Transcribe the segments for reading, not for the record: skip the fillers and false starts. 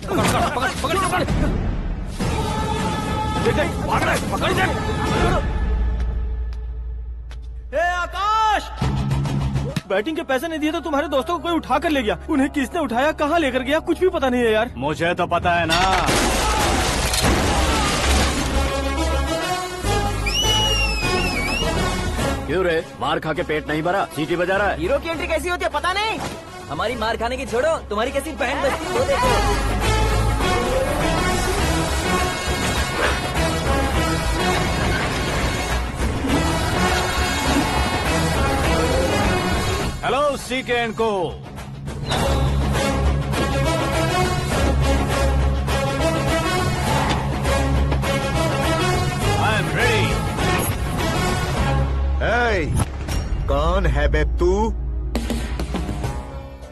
पकड़ पकड़ पकड़। भाग रहा है, पकड़ जा। ए आकाश, बैटिंग के पैसे नहीं दिए तो तुम्हारे दोस्तों को कोई उठा कर ले गया। उन्हें किसने उठाया, कहाँ लेकर गया, कुछ भी पता नहीं है यार। मुझे तो पता है ना। क्यों रे, मार खा के पेट नहीं भरा, सीटी बजा रहा है? हीरो की एंट्री कैसी होती है पता नहीं। हमारी मार खाने की छोड़ो, तुम्हारी कैसी बहन बजती है वो देखो। हेलो सीके एंड को। I am ready. कौन है बे तू?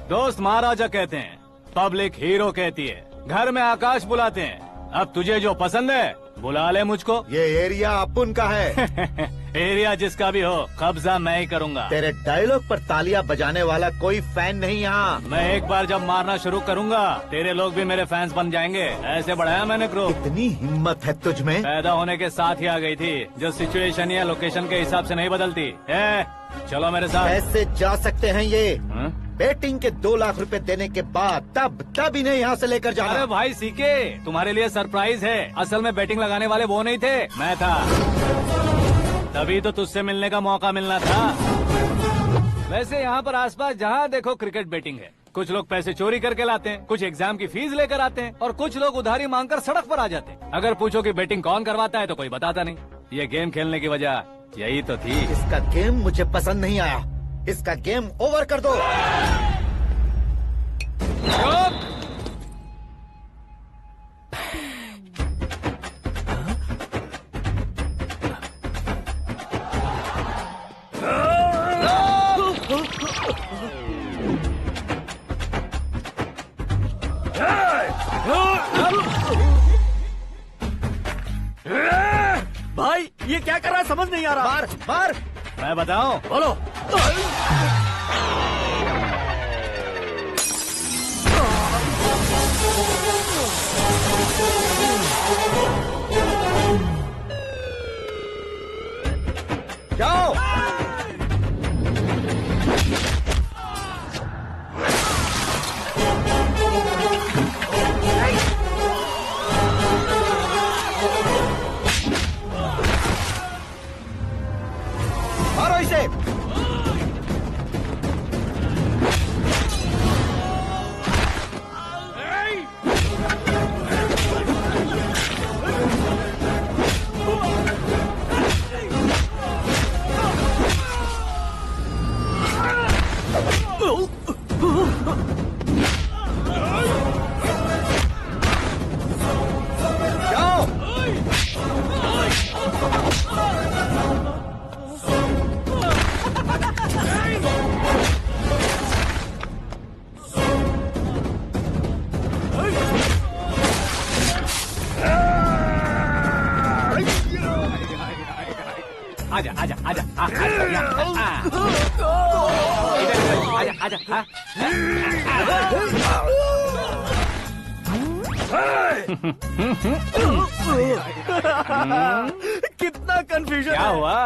दोस्त महाराजा कहते हैं, पब्लिक हीरो कहती है, घर में आकाश बुलाते हैं। अब तुझे जो पसंद है बुला ले मुझको। ये एरिया अपुन का है। एरिया जिसका भी हो, कब्जा मैं ही करूंगा। तेरे डायलॉग पर तालियां बजाने वाला कोई फैन नहीं यहाँ। मैं एक बार जब मारना शुरू करूंगा, तेरे लोग भी मेरे फैंस बन जाएंगे। ऐसे बढ़ाया मैंने ग्रुप। इतनी हिम्मत है तुझ में? पैदा होने के साथ ही आ गई थी, जो सिचुएशन या लोकेशन के हिसाब से नहीं बदलती। चलो मेरे साथ। कैसे जा सकते हैं ये? हाँ? बेटिंग के 2 लाख रुपए देने के बाद तब इन्हें यहाँ से लेकर जाना। अरे भाई सीके, तुम्हारे लिए सरप्राइज है। असल में बैटिंग लगाने वाले वो नहीं थे, मैं था। तभी तो तुझसे मिलने का मौका मिलना था। वैसे यहाँ पर आसपास जहाँ देखो क्रिकेट बैटिंग है। कुछ लोग पैसे चोरी करके लाते हैं, कुछ एग्जाम की फीस लेकर आते हैं, और कुछ लोग उधारी मांगकर सड़क पर आ जाते हैं। अगर पूछो कि बैटिंग कौन करवाता है तो कोई बताता नहीं। ये गेम खेलने की वजह यही तो थी। इसका गेम मुझे पसंद नहीं आया। इसका गेम ओवर कर दो। भाई ये क्या कर रहा है, समझ नहीं आ रहा। मार मार। मैं बताऊं? बोलो। जाओ। मारो इसे। आजा आजा आजा आजा आजा आजा। कितना कंफ्यूजन। क्या हुआ?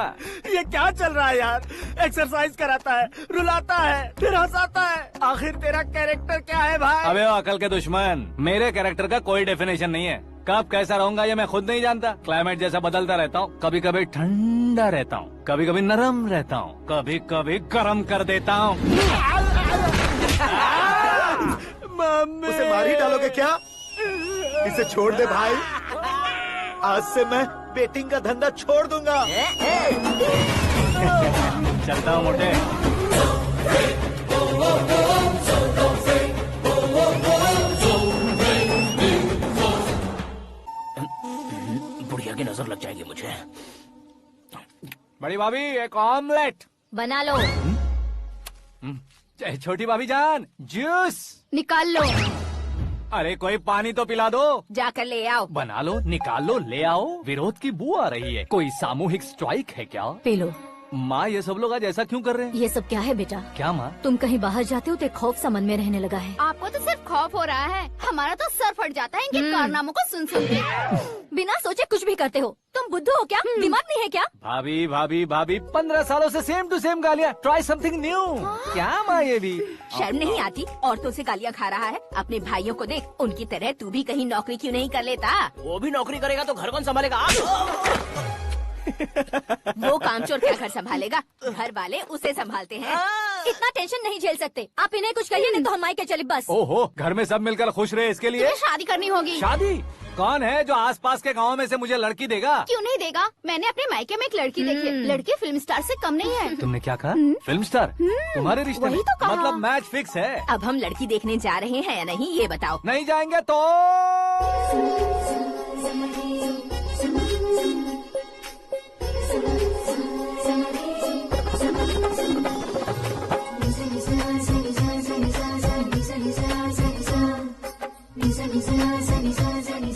ये क्या चल रहा है यार? एक्सरसाइज कराता है, रुलाता है, फिर हंसाता है। आखिर तेरा कैरेक्टर क्या है भाई? अबे ओ अकल के दुश्मन, मेरे कैरेक्टर का कोई डेफिनेशन नहीं है। कब कैसा रहूंगा ये मैं खुद नहीं जानता। क्लाइमेट जैसा बदलता रहता हूँ। कभी कभी ठंडा रहता हूँ, कभी कभी नरम रहता हूँ, कभी कभी गर्म कर देता हूँ। उसे मार ही डालोगे क्या? इसे छोड़ दे भाई। आज से मैं बेटिंग का धंधा छोड़ दूंगा। चलता हूँ मोटे। बुढ़िया की नजर लग जाएगी मुझे। बड़ी भाभी एक ऑमलेट बना लो। छोटी भाभी जान जूस निकाल लो। अरे कोई पानी तो पिला दो। जाकर ले आओ। बना लो, निकाल लो, ले आओ। विरोध की बू आ रही है। कोई सामूहिक स्ट्राइक है क्या? P low. माँ ये सब लोग आज ऐसा क्यों कर रहे हैं? ये सब क्या है बेटा? क्या माँ? तुम कहीं बाहर जाते हो तो एक खौफ सा मन में रहने लगा है। आपको तो सिर्फ खौफ हो रहा है, हमारा तो सर फट जाता है इनके कारनामों को सुन सुन के। बिना सोचे कुछ भी करते हो। तुम बुद्धू हो क्या? दिमाग नहीं है क्या? भाभी भाभी भाभी 15 सालों से सेम टू सेम गालियाँ। Try something new. क्या माँ ये भी? शर्म नहीं आती? औरतों से गालियाँ खा रहा है। अपने भाइयों को देख, उनकी तरह तू भी कहीं नौकरी क्यों नहीं कर लेता? वो भी नौकरी करेगा तो घर कौन संभालेगा? वो कामचोर क्या घर संभालेगा? घर वाले उसे संभालते हैं। इतना टेंशन नहीं झेल सकते। आप इन्हें कुछ कहिए नहीं तो हम मायके चले बस। ओहो, घर में सब मिलकर खुश रहे इसके लिए। तुम्हें शादी करनी होगी। शादी? कौन है जो आसपास के गाँव में से मुझे लड़की देगा? क्यों नहीं देगा? मैंने अपने मायके में एक लड़की देखी है। लड़की फिल्म स्टार से कम नहीं है। तुमने क्या कहा? Film star? तुम्हारे रिश्ते में? वही तो कहा। मतलब मैच फिक्स है? अब हम लड़की देखने जा रहे हैं या नहीं, ये बताओ। नहीं जाएंगे तो?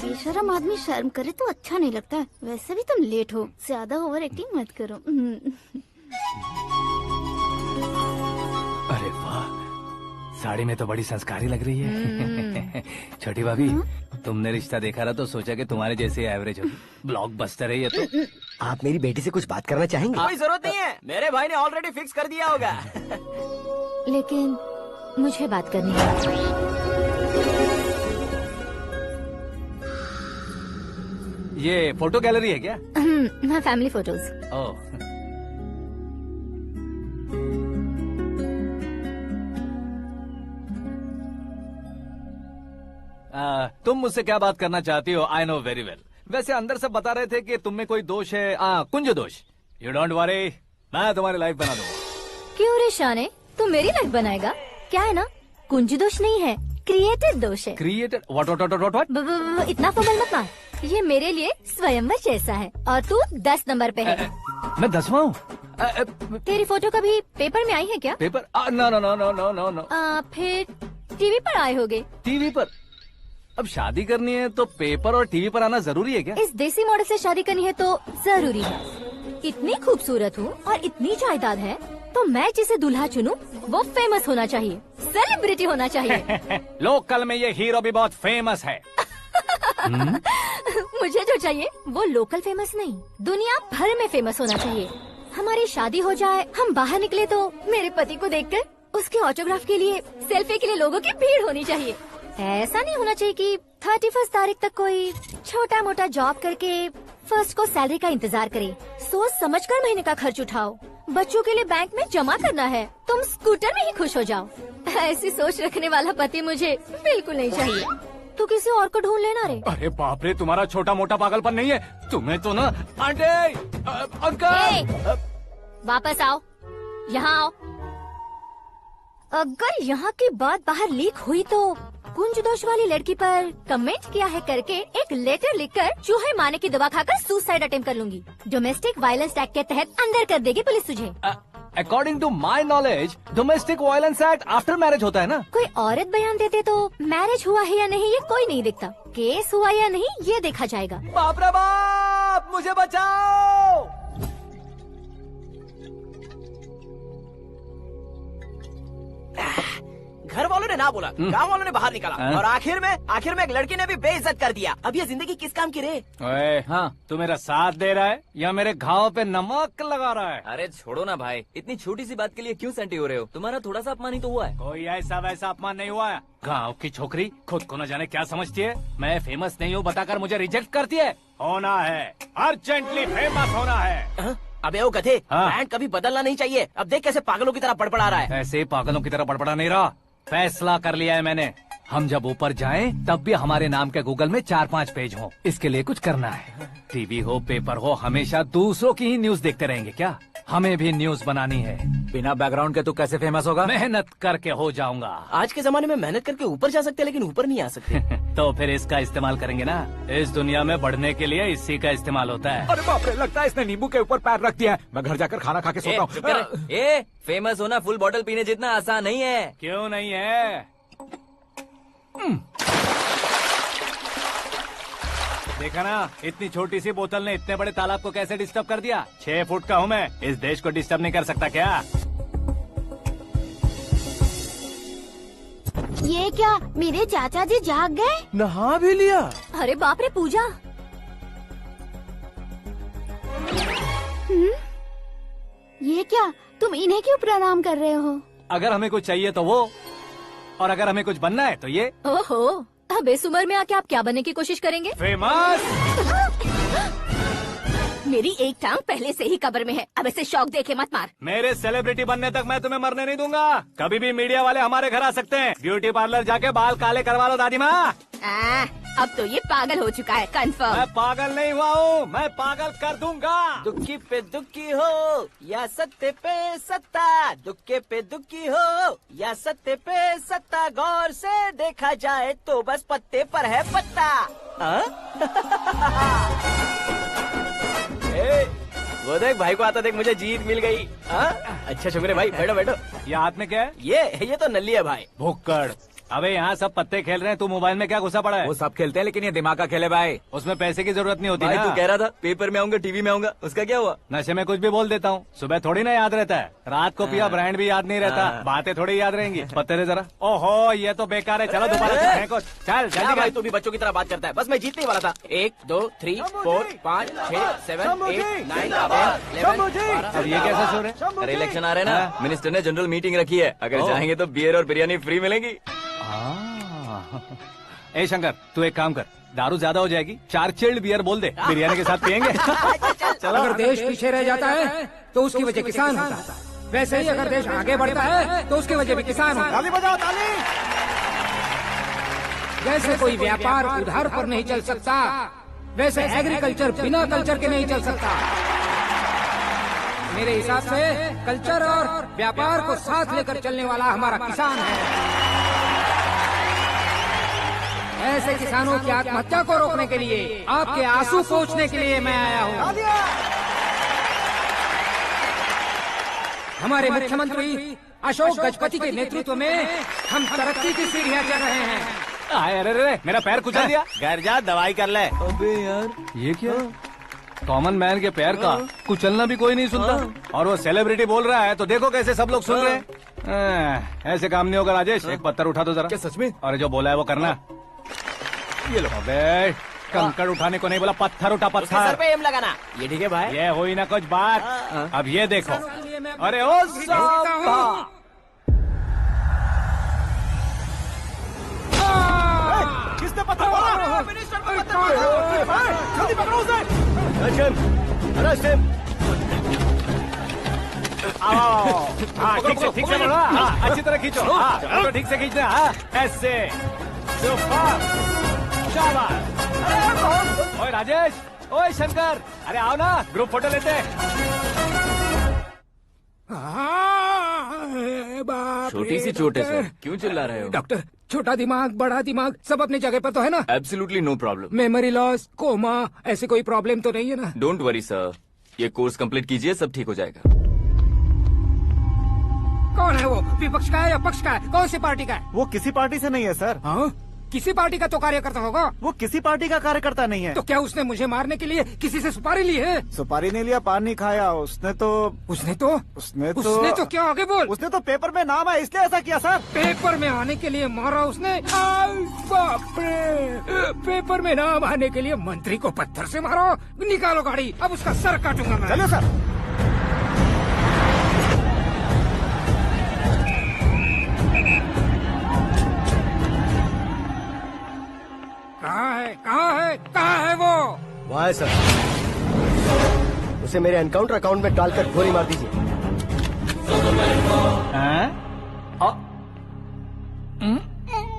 बेशरम आदमी शर्म करे तो अच्छा नहीं लगता। वैसे भी तुम लेट हो, ज्यादा ओवर एक्टिंग मत करो। अरे वाह, साड़ी में तो बड़ी संस्कारी लग रही है। छोटी भाभी, तुमने रिश्ता देखा रहा तो सोचा कि तुम्हारे जैसे एवरेज होगी। ब्लॉकबस्टर है ये तो। आप मेरी बेटी से कुछ बात करना चाहेंगे? कोई जरूरत नहीं है, मेरे भाई ने ऑलरेडी फिक्स कर दिया होगा। लेकिन मुझे बात करनी है। ये फोटो गैलरी है क्या? हाँ, फैमिली फोटोज। ओह, तुम मुझसे क्या बात करना चाहती हो? I know very well. वैसे अंदर से बता रहे थे कि तुम में कोई दोष है, कुंज दोष। यू डोंट वरी, मैं तुम्हारी लाइफ बना दूंगा। क्यों रे शाने, तू मेरी लाइफ बनाएगा? क्या है ना, कुंज दोष नहीं है, क्रिएटेड दोष है। क्रिएटेड? व्हाट? इतना फबल मत मार। ये मेरे लिए स्वयंवर जैसा है और तू 10 नंबर पे है। मैं 10वां हूँ? तेरी फोटो कभी पेपर में आई है क्या? Paper? No no no no no no no. फिर टीवी पर आए होगे। टीवी पर? अब शादी करनी है तो पेपर और टीवी पर आना जरूरी है क्या? इस देसी मॉडल से शादी करनी है तो जरूरी है। इतनी खूबसूरत हूँ और इतनी जायदाद है तो मैं जिसे दूल्हा चुनूं वो फेमस होना चाहिए, सेलिब्रिटी होना चाहिए। लोकल में ये हीरो भी बहुत फेमस है। मुझे जो चाहिए वो लोकल फेमस नहीं, दुनिया भर में फेमस होना चाहिए। हमारी शादी हो जाए, हम बाहर निकले तो मेरे पति को देखकर उसके ऑटोग्राफ के लिए, सेल्फी के लिए लोगों की भीड़ होनी चाहिए। ऐसा नहीं होना चाहिए कि 31 तारीख तक कोई छोटा मोटा जॉब करके फर्स्ट को सैलरी का इंतजार करे। सोच समझकर महीने का खर्च उठाओ। बच्चों के लिए बैंक में जमा करना है, तुम स्कूटर में ही खुश हो जाओ। ऐसी सोच रखने वाला पति मुझे बिल्कुल नहीं चाहिए। तू किसी और को ढूंढ लेना रे। अरे बाप रे, तुम्हारा छोटा मोटा पागलपन नहीं है? तुम्हें तो ना आंटी, अंकल। वापस आओ, यहाँ आओ। अगर यहाँ की बात बाहर लीक हुई तो कुंज दोष वाली लड़की पर कमेंट किया है करके एक लेटर लिखकर चूहे मारने की दवा खाकर सुसाइड अटेम्प्ट कर लूंगी। डोमेस्टिक वायलेंस एक्ट के तहत अंदर कर देगी पुलिस तुझे। According to my knowledge domestic violence act after marriage होता है ना? कोई औरत बयान देते तो मैरिज हुआ है या नहीं ये कोई नहीं देखता, केस हुआ या नहीं ये देखा जाएगा। बाप रे बाप, मुझे बचाओ। घर वालों ने ना बोला, गांव वालों ने बाहर निकाला और आखिर में एक लड़की ने भी बेइज्जत कर दिया। अब ये जिंदगी किस काम की रे? ओए, हाँ, तू मेरा साथ दे रहा है या मेरे घाव पे नमक लगा रहा है? अरे छोड़ो ना भाई, इतनी छोटी सी बात के लिए क्यों सेंटी हो रहे हो? तुम्हारा थोड़ा सा अपमान ही तो हुआ है। कोई ऐसा वैसा अपमान नहीं हुआ है। गाँव की छोकरी खुद को न जाने क्या समझती है। मैं फेमस नहीं हूँ बताकर मुझे रिजेक्ट करती है। होना है, अर्जेंटली फेमस होना है। अबे ओ गधे, हाँ। ब्रांड कभी बदलना नहीं चाहिए। अब देख कैसे पागलों की तरह बड़बड़ा रहा है। ऐसे पागलों की तरह बड़बड़ा नहीं रहा। फैसला कर लिया है मैंने। हम जब ऊपर जाएं तब भी हमारे नाम के गूगल में 4-5 पेज हो। इसके लिए कुछ करना है। टीवी हो, पेपर हो, हमेशा दूसरों की ही न्यूज देखते रहेंगे क्या? हमें भी न्यूज बनानी है। बिना बैकग्राउंड के तू कैसे फेमस होगा? मेहनत करके हो जाऊंगा। आज के जमाने में मेहनत करके ऊपर जा सकते हैं लेकिन ऊपर नहीं आ सकते। तो फिर इसका इस्तेमाल करेंगे ना। इस दुनिया में बढ़ने के लिए इसी का इस्तेमाल होता है। अरे बाप रे, लगता है इसने नींबू के ऊपर पैर रख दिया है। मैं घर जाकर खाना खा के सोता हूँ। ए, फेमस होना फुल बॉटल पीने जितना आसान नहीं है। क्यों नहीं है? देखा ना, इतनी छोटी सी बोतल ने इतने बड़े तालाब को कैसे डिस्टर्ब कर दिया। 6 फुट का हूँ मैं, इस देश को डिस्टर्ब नहीं कर सकता क्या? ये क्या मेरे चाचा जी जाग गए? नहा भी लिया? अरे बाप रे पूजा। ये क्या तुम इन्हें क्यों प्रणाम कर रहे हो? अगर हमें कुछ चाहिए तो वो, और अगर हमें कुछ बनना है तो ये। ओहो, अब इस उम्र में आके आप क्या बनने की कोशिश करेंगे? फेमस। मेरी एक टांग पहले से ही कब्र में है, अब इसे शौक देके मत मार। मेरे सेलिब्रिटी बनने तक मैं तुम्हें मरने नहीं दूंगा। कभी भी मीडिया वाले हमारे घर आ सकते हैं। ब्यूटी पार्लर जाके बाल काले करवा लो दादी माँ। अब तो ये पागल हो चुका है, कंफर्म। मैं पागल नहीं हुआ हूँ, मैं पागल कर दूंगा। दुखी पे दुखी हो या सत्ते पे सत्ता, दुखे पे दुखी हो या सत्ते पे सत्ता, गौर से देखा जाए तो बस पत्ते पर है पत्ता। वो देख भाई को आता देख, मुझे जीत मिल गई। अच्छा शुक्र है भाई, बैठो बैठो। ये हाथ में क्या है? ये तो नल्ली है भाई। भुक्कड़। अबे यहाँ सब पत्ते खेल रहे हैं, तू मोबाइल में क्या घुसा पड़ा है? वो सब खेलते हैं लेकिन ये दिमाग का खेल है भाई। उसमें पैसे की जरूरत नहीं होती भाई ना। तू कह रहा था पेपर में आऊंगा, टीवी में आऊंगा, उसका क्या हुआ? नशे में कुछ भी बोल देता हूँ, सुबह थोड़ी ना याद रहता है। रात को पिया ब्रांड भी याद नहीं रहता, बातें थोड़ी याद रहेंगी। पत्ते दे जरा। ओहो ये तो बेकार है, चलो दोबारा से फेंको। चल क्या जल्दी भाई कर। तू भी बच्चों की तरह बात करता है। बस मैं जीतने ही वाला था। 1 2 3 4 5 6 7 8 9 10 अब ये कैसे सो रहे? अरे इलेक्शन आ रहे हैं ना, मिनिस्टर ने जनरल मीटिंग रखी है। अगर जाएंगे तो बियर और बिरयानी फ्री मिलेगी। ए शंकर, तू एक काम कर, दारू ज्यादा हो जाएगी, 4 चिल्ड बियर बोल दे, बिरयानी के साथ पियेंगे। चलो। अगर देश पीछे रह जाता है तो उसकी वजह किसान होता है, वैसे ही अगर देश आगे बढ़ता है तो उसकी वजह भी किसान होता है। ताली बजाओ ताली। जैसे कोई व्यापार उधार पर नहीं चल सकता, वैसे एग्रीकल्चर बिना कल्चर के नहीं चल सकता। मेरे हिसाब से कल्चर और व्यापार को साथ लेकर चलने वाला हमारा किसान है। ऐसे किसानों की आत्महत्या को रोकने के लिए, आपके आंसू पोंछने के लिए मैं आया हूँ। हमारे मुख्यमंत्री अशोक गजपति के नेतृत्व में हम तरक्की की सीढ़ियाँ चढ़ रहे हैं। अरे अरे मेरा पैर कुचल दिया। घर जा दवाई कर ले। अबे यार ये क्या? कॉमन मैन के पैर का कुचलना भी कोई नहीं सुनता, और वो सेलिब्रिटी बोल रहा है तो देखो कैसे सब लोग सुन रहे हैं। ऐसे काम नहीं होगा राजेश, एक पत्थर उठा दो जरा। क्या सच में? और जो बोला है वो करना। ये लो। अबे कंकड़ उठाने को नहीं बोला, पत्थर उठा, उसके सर पत्थर। पे एम लगाना। ये ठीक है भाई। ये हुई ना कुछ बात। अब ये देखो। अरे ओ साहब, किसने पत्थर मारा? जल्दी पकड़ो उसे। हाँ ठीक से बढ़ो, हाँ अच्छी तरह खींचो, हाँ तो ठीक से खींचना, हाँ ऐसे। सुपर, शाबाश। ओए राजेश, ओए शंकर, अरे आओ ना, ग्रुप फोटो लेते हैं। छोटी सी चोट है सर, क्यों चिल्ला रहे हो? डॉक्टर, छोटा दिमाग बड़ा दिमाग सब अपनी जगह पर तो है ना? Absolutely no problem. Memory loss, coma, ऐसी कोई प्रॉब्लम तो नहीं है ना? डोंट वरी सर, ये कोर्स कंप्लीट कीजिए, सब ठीक हो जाएगा। कौन है वो? विपक्ष का है या पक्ष का है? कौन सी पार्टी का है? वो किसी पार्टी से नहीं है सर। हाँ? किसी पार्टी का तो कार्यकर्ता होगा। वो किसी पार्टी का कार्यकर्ता नहीं है। तो क्या उसने मुझे मारने के लिए किसी से सुपारी ली है? सुपारी नहीं लिया, पान नहीं खाया। उसने तो क्या आगे बोल? उसने तो पेपर में नाम है इसलिए ऐसा किया सर। पेपर में आने के लिए मारा उसने? बाप रे! पेपर में नाम आने के लिए मंत्री को पत्थर से मारो? निकालो गाड़ी, अब उसका सर काटूंगा मैं। चलो सर। कहाँ है वो? वहाँ है सर, उसे मेरे एनकाउंटर अकाउंट में डालकर गोली मार दीजिए।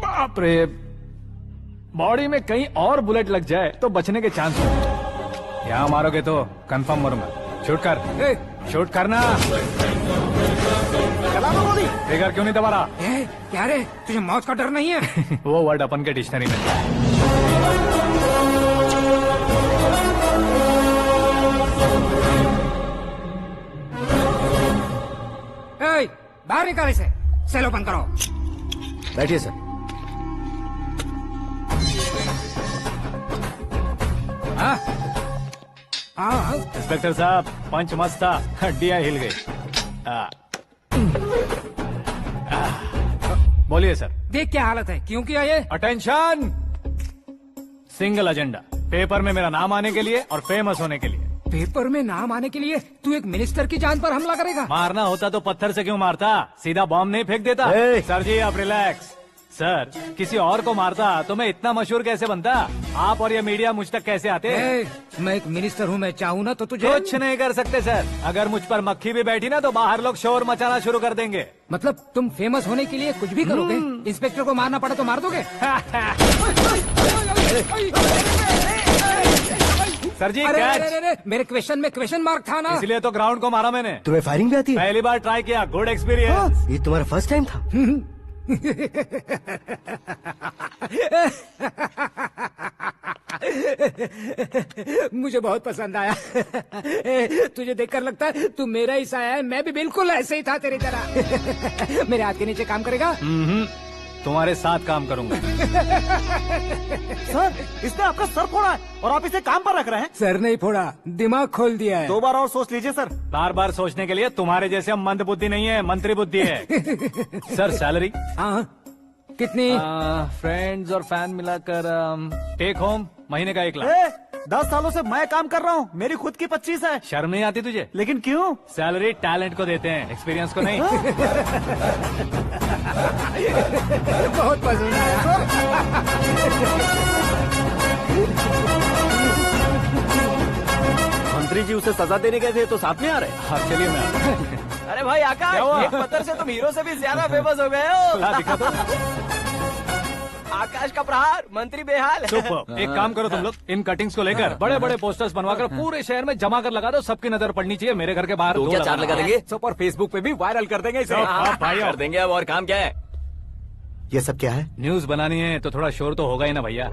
बाप रे, बॉडी में कहीं और बुलेट लग जाए तो बचने के चांस होंगे। यहाँ मारोगे तो कंफर्म मरूंगा। शूट कर, शूट करना। फिगर क्यों नहीं दबा रहा? क्या रे, तुझे मौत का डर नहीं है? वो वर्ड अपन के डिक्शनरी में। बाहर निकाल इसे, सेल ओपन करो। बैठिए सर। इंस्पेक्टर साहब पंच मस्त था, हड्डियां हिल गई। बोलिए सर। देख क्या हालत है, क्यों किया ये? अटेंशन, सिंगल एजेंडा, पेपर में मेरा नाम आने के लिए और फेमस होने के लिए। पेपर में नाम आने के लिए तू एक मिनिस्टर की जान पर हमला करेगा? मारना होता तो पत्थर से क्यों मारता, सीधा बॉम्ब नहीं फेंक देता। सर जी आप रिलैक्स। सर किसी और को मारता तो मैं इतना मशहूर कैसे बनता, आप और ये मीडिया मुझ तक कैसे आते? मैं एक मिनिस्टर हूँ, मैं चाहूँ ना तो तुझे कुछ नहीं कर सकते सर। अगर मुझ पर मक्खी भी बैठी ना तो बाहर लोग शोर मचाना शुरू कर देंगे। मतलब तुम फेमस होने के लिए कुछ भी करोगे? इंस्पेक्टर को मारना पड़ा तो मार दोगे? सर जी अरे, मेरे क्वेश्चन में क्वेश्चन मार्क था ना, इसलिए तो ग्राउंड को मारा मैंने। तुम्हें फायरिंग भी आती है? पहली बार ट्राई किया, गुड एक्सपीरियंस। ये तुम्हारा फर्स्ट टाइम था? मुझे बहुत पसंद आया। तुझे देखकर लगता है तू मेरा ही साया है, मैं भी बिल्कुल ऐसे ही था तेरी तरह। मेरे हाथ के नीचे काम करेगा? तुम्हारे साथ काम करूंगा। सर इसने आपका सर फोड़ा है और आप इसे काम पर रख रहे हैं। सर नहीं फोड़ा, दिमाग खोल दिया है। 2 बार और सोच लीजिए सर। बार बार सोचने के लिए तुम्हारे जैसे मंद बुद्धि नहीं है, मंत्री बुद्धि है। Sir salary? हाँ कितनी? फ्रेंड्स और फैन मिलाकर टेक होम महीने का 1 लाख। 10 सालों से मैं काम कर रहा हूँ, मेरी खुद की 25 है। शर्म नहीं आती तुझे? लेकिन क्यों? सैलरी टैलेंट को देते हैं, एक्सपीरियंस को नहीं। बहुत पसंद आया। मंत्री जी उसे सजा देने गए थे तो साथ में आ रहे। हाँ चलिए मैं। अरे भाई आकाश, एक पत्थर से तुम हीरो से भी ज्यादा फेमस हो गए हो। ला दिखा दो। आकाश का प्रहार, मंत्री बेहाल। सुपर। एक काम करो तुम लोग, इन कटिंग्स को लेकर बड़े बड़े पोस्टर्स बनवाकर पूरे शहर में जमा कर लगा दो, सबकी नजर पड़नी चाहिए। मेरे घर के बाहर 2 क्या 4 लगाना। लगा देंगे? सुपर फेसबुक पे भी वायरल कर देंगे इसे। भाई कर देंगे। अब और काम क्या है? ये सब क्या है? न्यूज बनानी है तो थोड़ा शोर तो होगा ही ना भैया।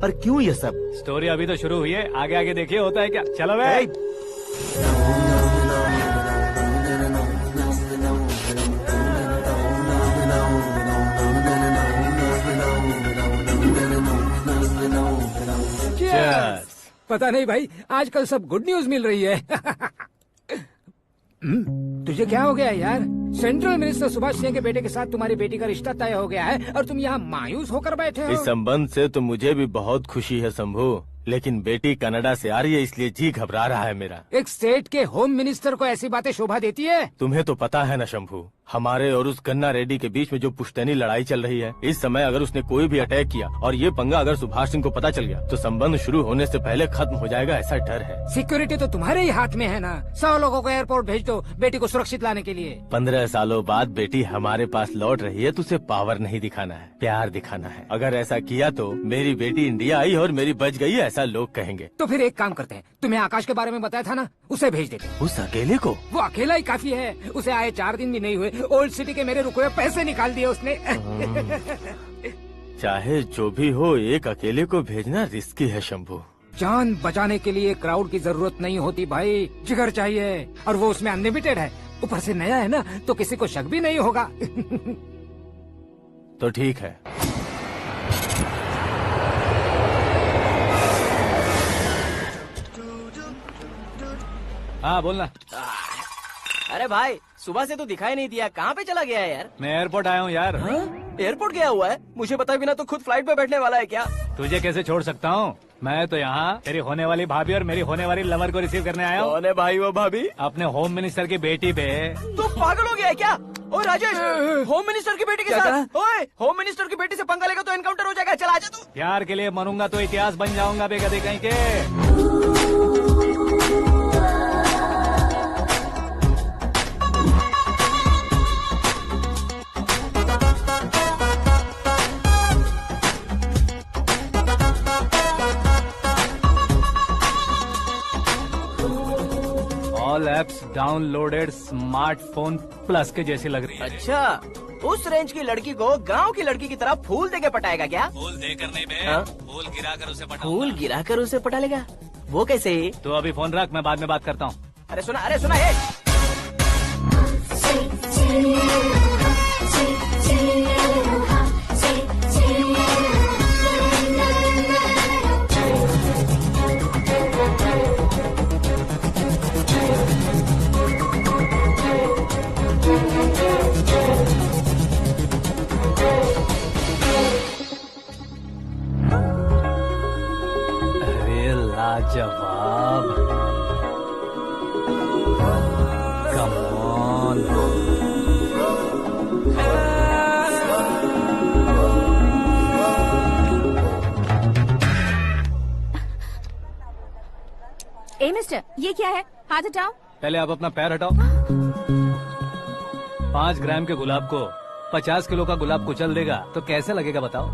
पर क्यों ये सब? स्टोरी अभी तो शुरू हुई है, आगे आगे देखिए होता है क्या। चलो भाई। पता नहीं भाई, आजकल सब गुड न्यूज मिल रही है। तुझे क्या हो गया यार? सेंट्रल मिनिस्टर सुभाष सिंह के बेटे के साथ तुम्हारी बेटी का रिश्ता तय हो गया है और तुम यहाँ मायूस होकर बैठे हो। इस संबंध से तो मुझे भी बहुत खुशी है शंभू, लेकिन बेटी कनाडा से आ रही है इसलिए जी घबरा रहा है मेरा। एक स्टेट के होम मिनिस्टर को ऐसी बातें शोभा देती है? तुम्हें तो पता है ना शंभू, हमारे और उस गन्ना रेड्डी के बीच में जो पुश्तैनी लड़ाई चल रही है। इस समय अगर उसने कोई भी अटैक किया और ये पंगा अगर सुभाष सिंह को पता चल गया तो संबंध शुरू होने से पहले खत्म हो जाएगा, ऐसा डर है। सिक्योरिटी तो तुम्हारे ही हाथ में है ना। 100 लोगों को एयरपोर्ट भेज दो बेटी को सुरक्षित लाने के लिए। 15 सालों बाद बेटी हमारे पास लौट रही है तो उसे पावर नहीं दिखाना है, प्यार दिखाना है। अगर ऐसा किया तो मेरी बेटी इंडिया आई और मेरी बच गई, ऐसा लोग कहेंगे। तो फिर एक काम करते हैं, तुम्हें आकाश के बारे में बताया था ना, उसे भेज देते। उस अकेले को? वो अकेला ही काफी है, उसे आए 4 दिन भी नहीं हुए, ओल्ड सिटी के मेरे रुके हुए पैसे निकाल दिए उसने। चाहे जो भी हो, एक अकेले को भेजना रिस्की है शंभू। जान बचाने के लिए क्राउड की जरूरत नहीं होती भाई, जिगर चाहिए, और वो उसमें अनलिमिटेड है। ऊपर से नया है ना तो किसी को शक भी नहीं होगा। तो ठीक है। हाँ बोलना। अरे भाई सुबह से तो दिखाई नहीं दिया, कहाँ पे चला गया है यार? मैं एयरपोर्ट आया हूँ यार। एयरपोर्ट गया हुआ है? मुझे बताए बिना तो खुद फ्लाइट पे बैठने वाला है क्या? तुझे कैसे छोड़ सकता हूँ? मैं तो यहाँ तेरी होने वाली भाभी और मेरी होने वाली लवर को रिसीव करने आया हूँ। कौन है भाई वो भाभी? अपने होम मिनिस्टर की बेटी पे। तू पागल हो गया है क्या? ओए राजेश, होम मिनिस्टर की बेटी के साथ? ओए होम मिनिस्टर की बेटी से पंगा लेगा तो एनकाउंटर हो जाएगा, चल आजा तू। प्यार के लिए मरूंगा तो इतिहास बन जाऊंगा बेगदे कहीं के। All apps downloaded smartphone plus के जैसी लग रही है। अच्छा, उस रेंज की लड़की को गांव की लड़की की तरह फूल देके पटाएगा क्या? फूल देकर नहीं बे, हाँ? फूल गिराकर उसे पटा। फूल गिराकर उसे पटा लेगा? वो कैसे? तो अभी फोन रख, मैं बाद में बात करता हूँ। अरे सुना है। लाजवाब। Come on. ए मिस्टर, ये क्या है? हाथ हटाओ। पहले आप अपना पैर हटाओ। 5 ग्राम के गुलाब को 50 किलो का गुलाब कुचल देगा तो कैसे लगेगा बताओ?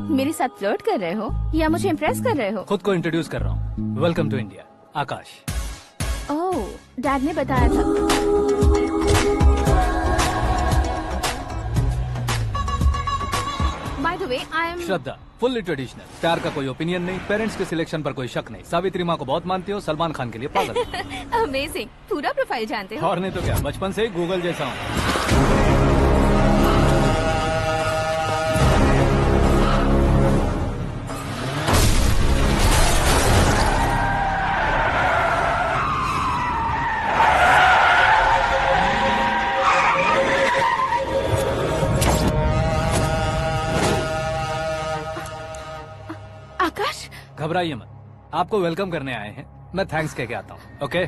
मेरे साथ फ्लर्ट कर रहे हो या मुझे इम्प्रेस कर रहे हो? खुद को इंट्रोड्यूस कर रहा हूँ। Welcome to India, Akash. Oh, dad ने बताया था। By the way, I am Shraddha, fully traditional. प्यार का कोई ओपिनियन नहीं, पेरेंट्स के सिलेक्शन पर कोई शक नहीं। सावित्री माँ को बहुत मानती हो, सलमान खान के लिए पागल। अमेजिंग, पूरा प्रोफाइल जानते हो। और नहीं तो क्या, बचपन से ही गूगल जैसा हूँ। आकाश, घबराइए मत, आपको वेलकम करने आए हैं। मैं थैंक्स कह के आता हूँ। ओके?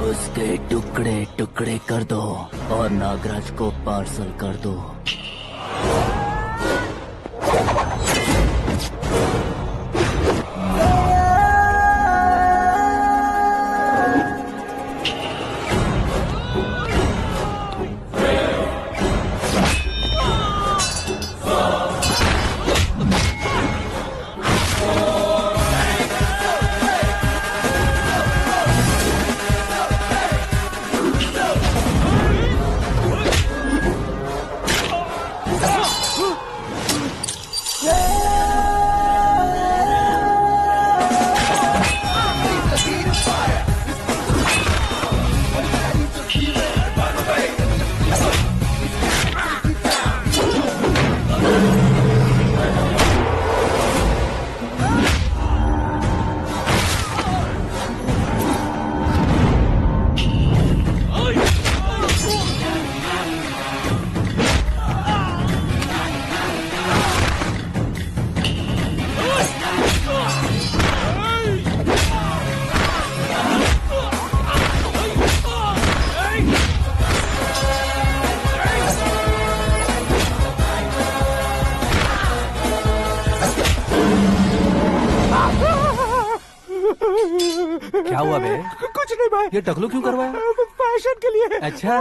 उसके टुकड़े टुकड़े कर दो और नागराज को पार्सल कर दो। क्या हुआ बे? कुछ नहीं भाई। ये टकलू क्यों करवाया? फैशन के लिए। अच्छा।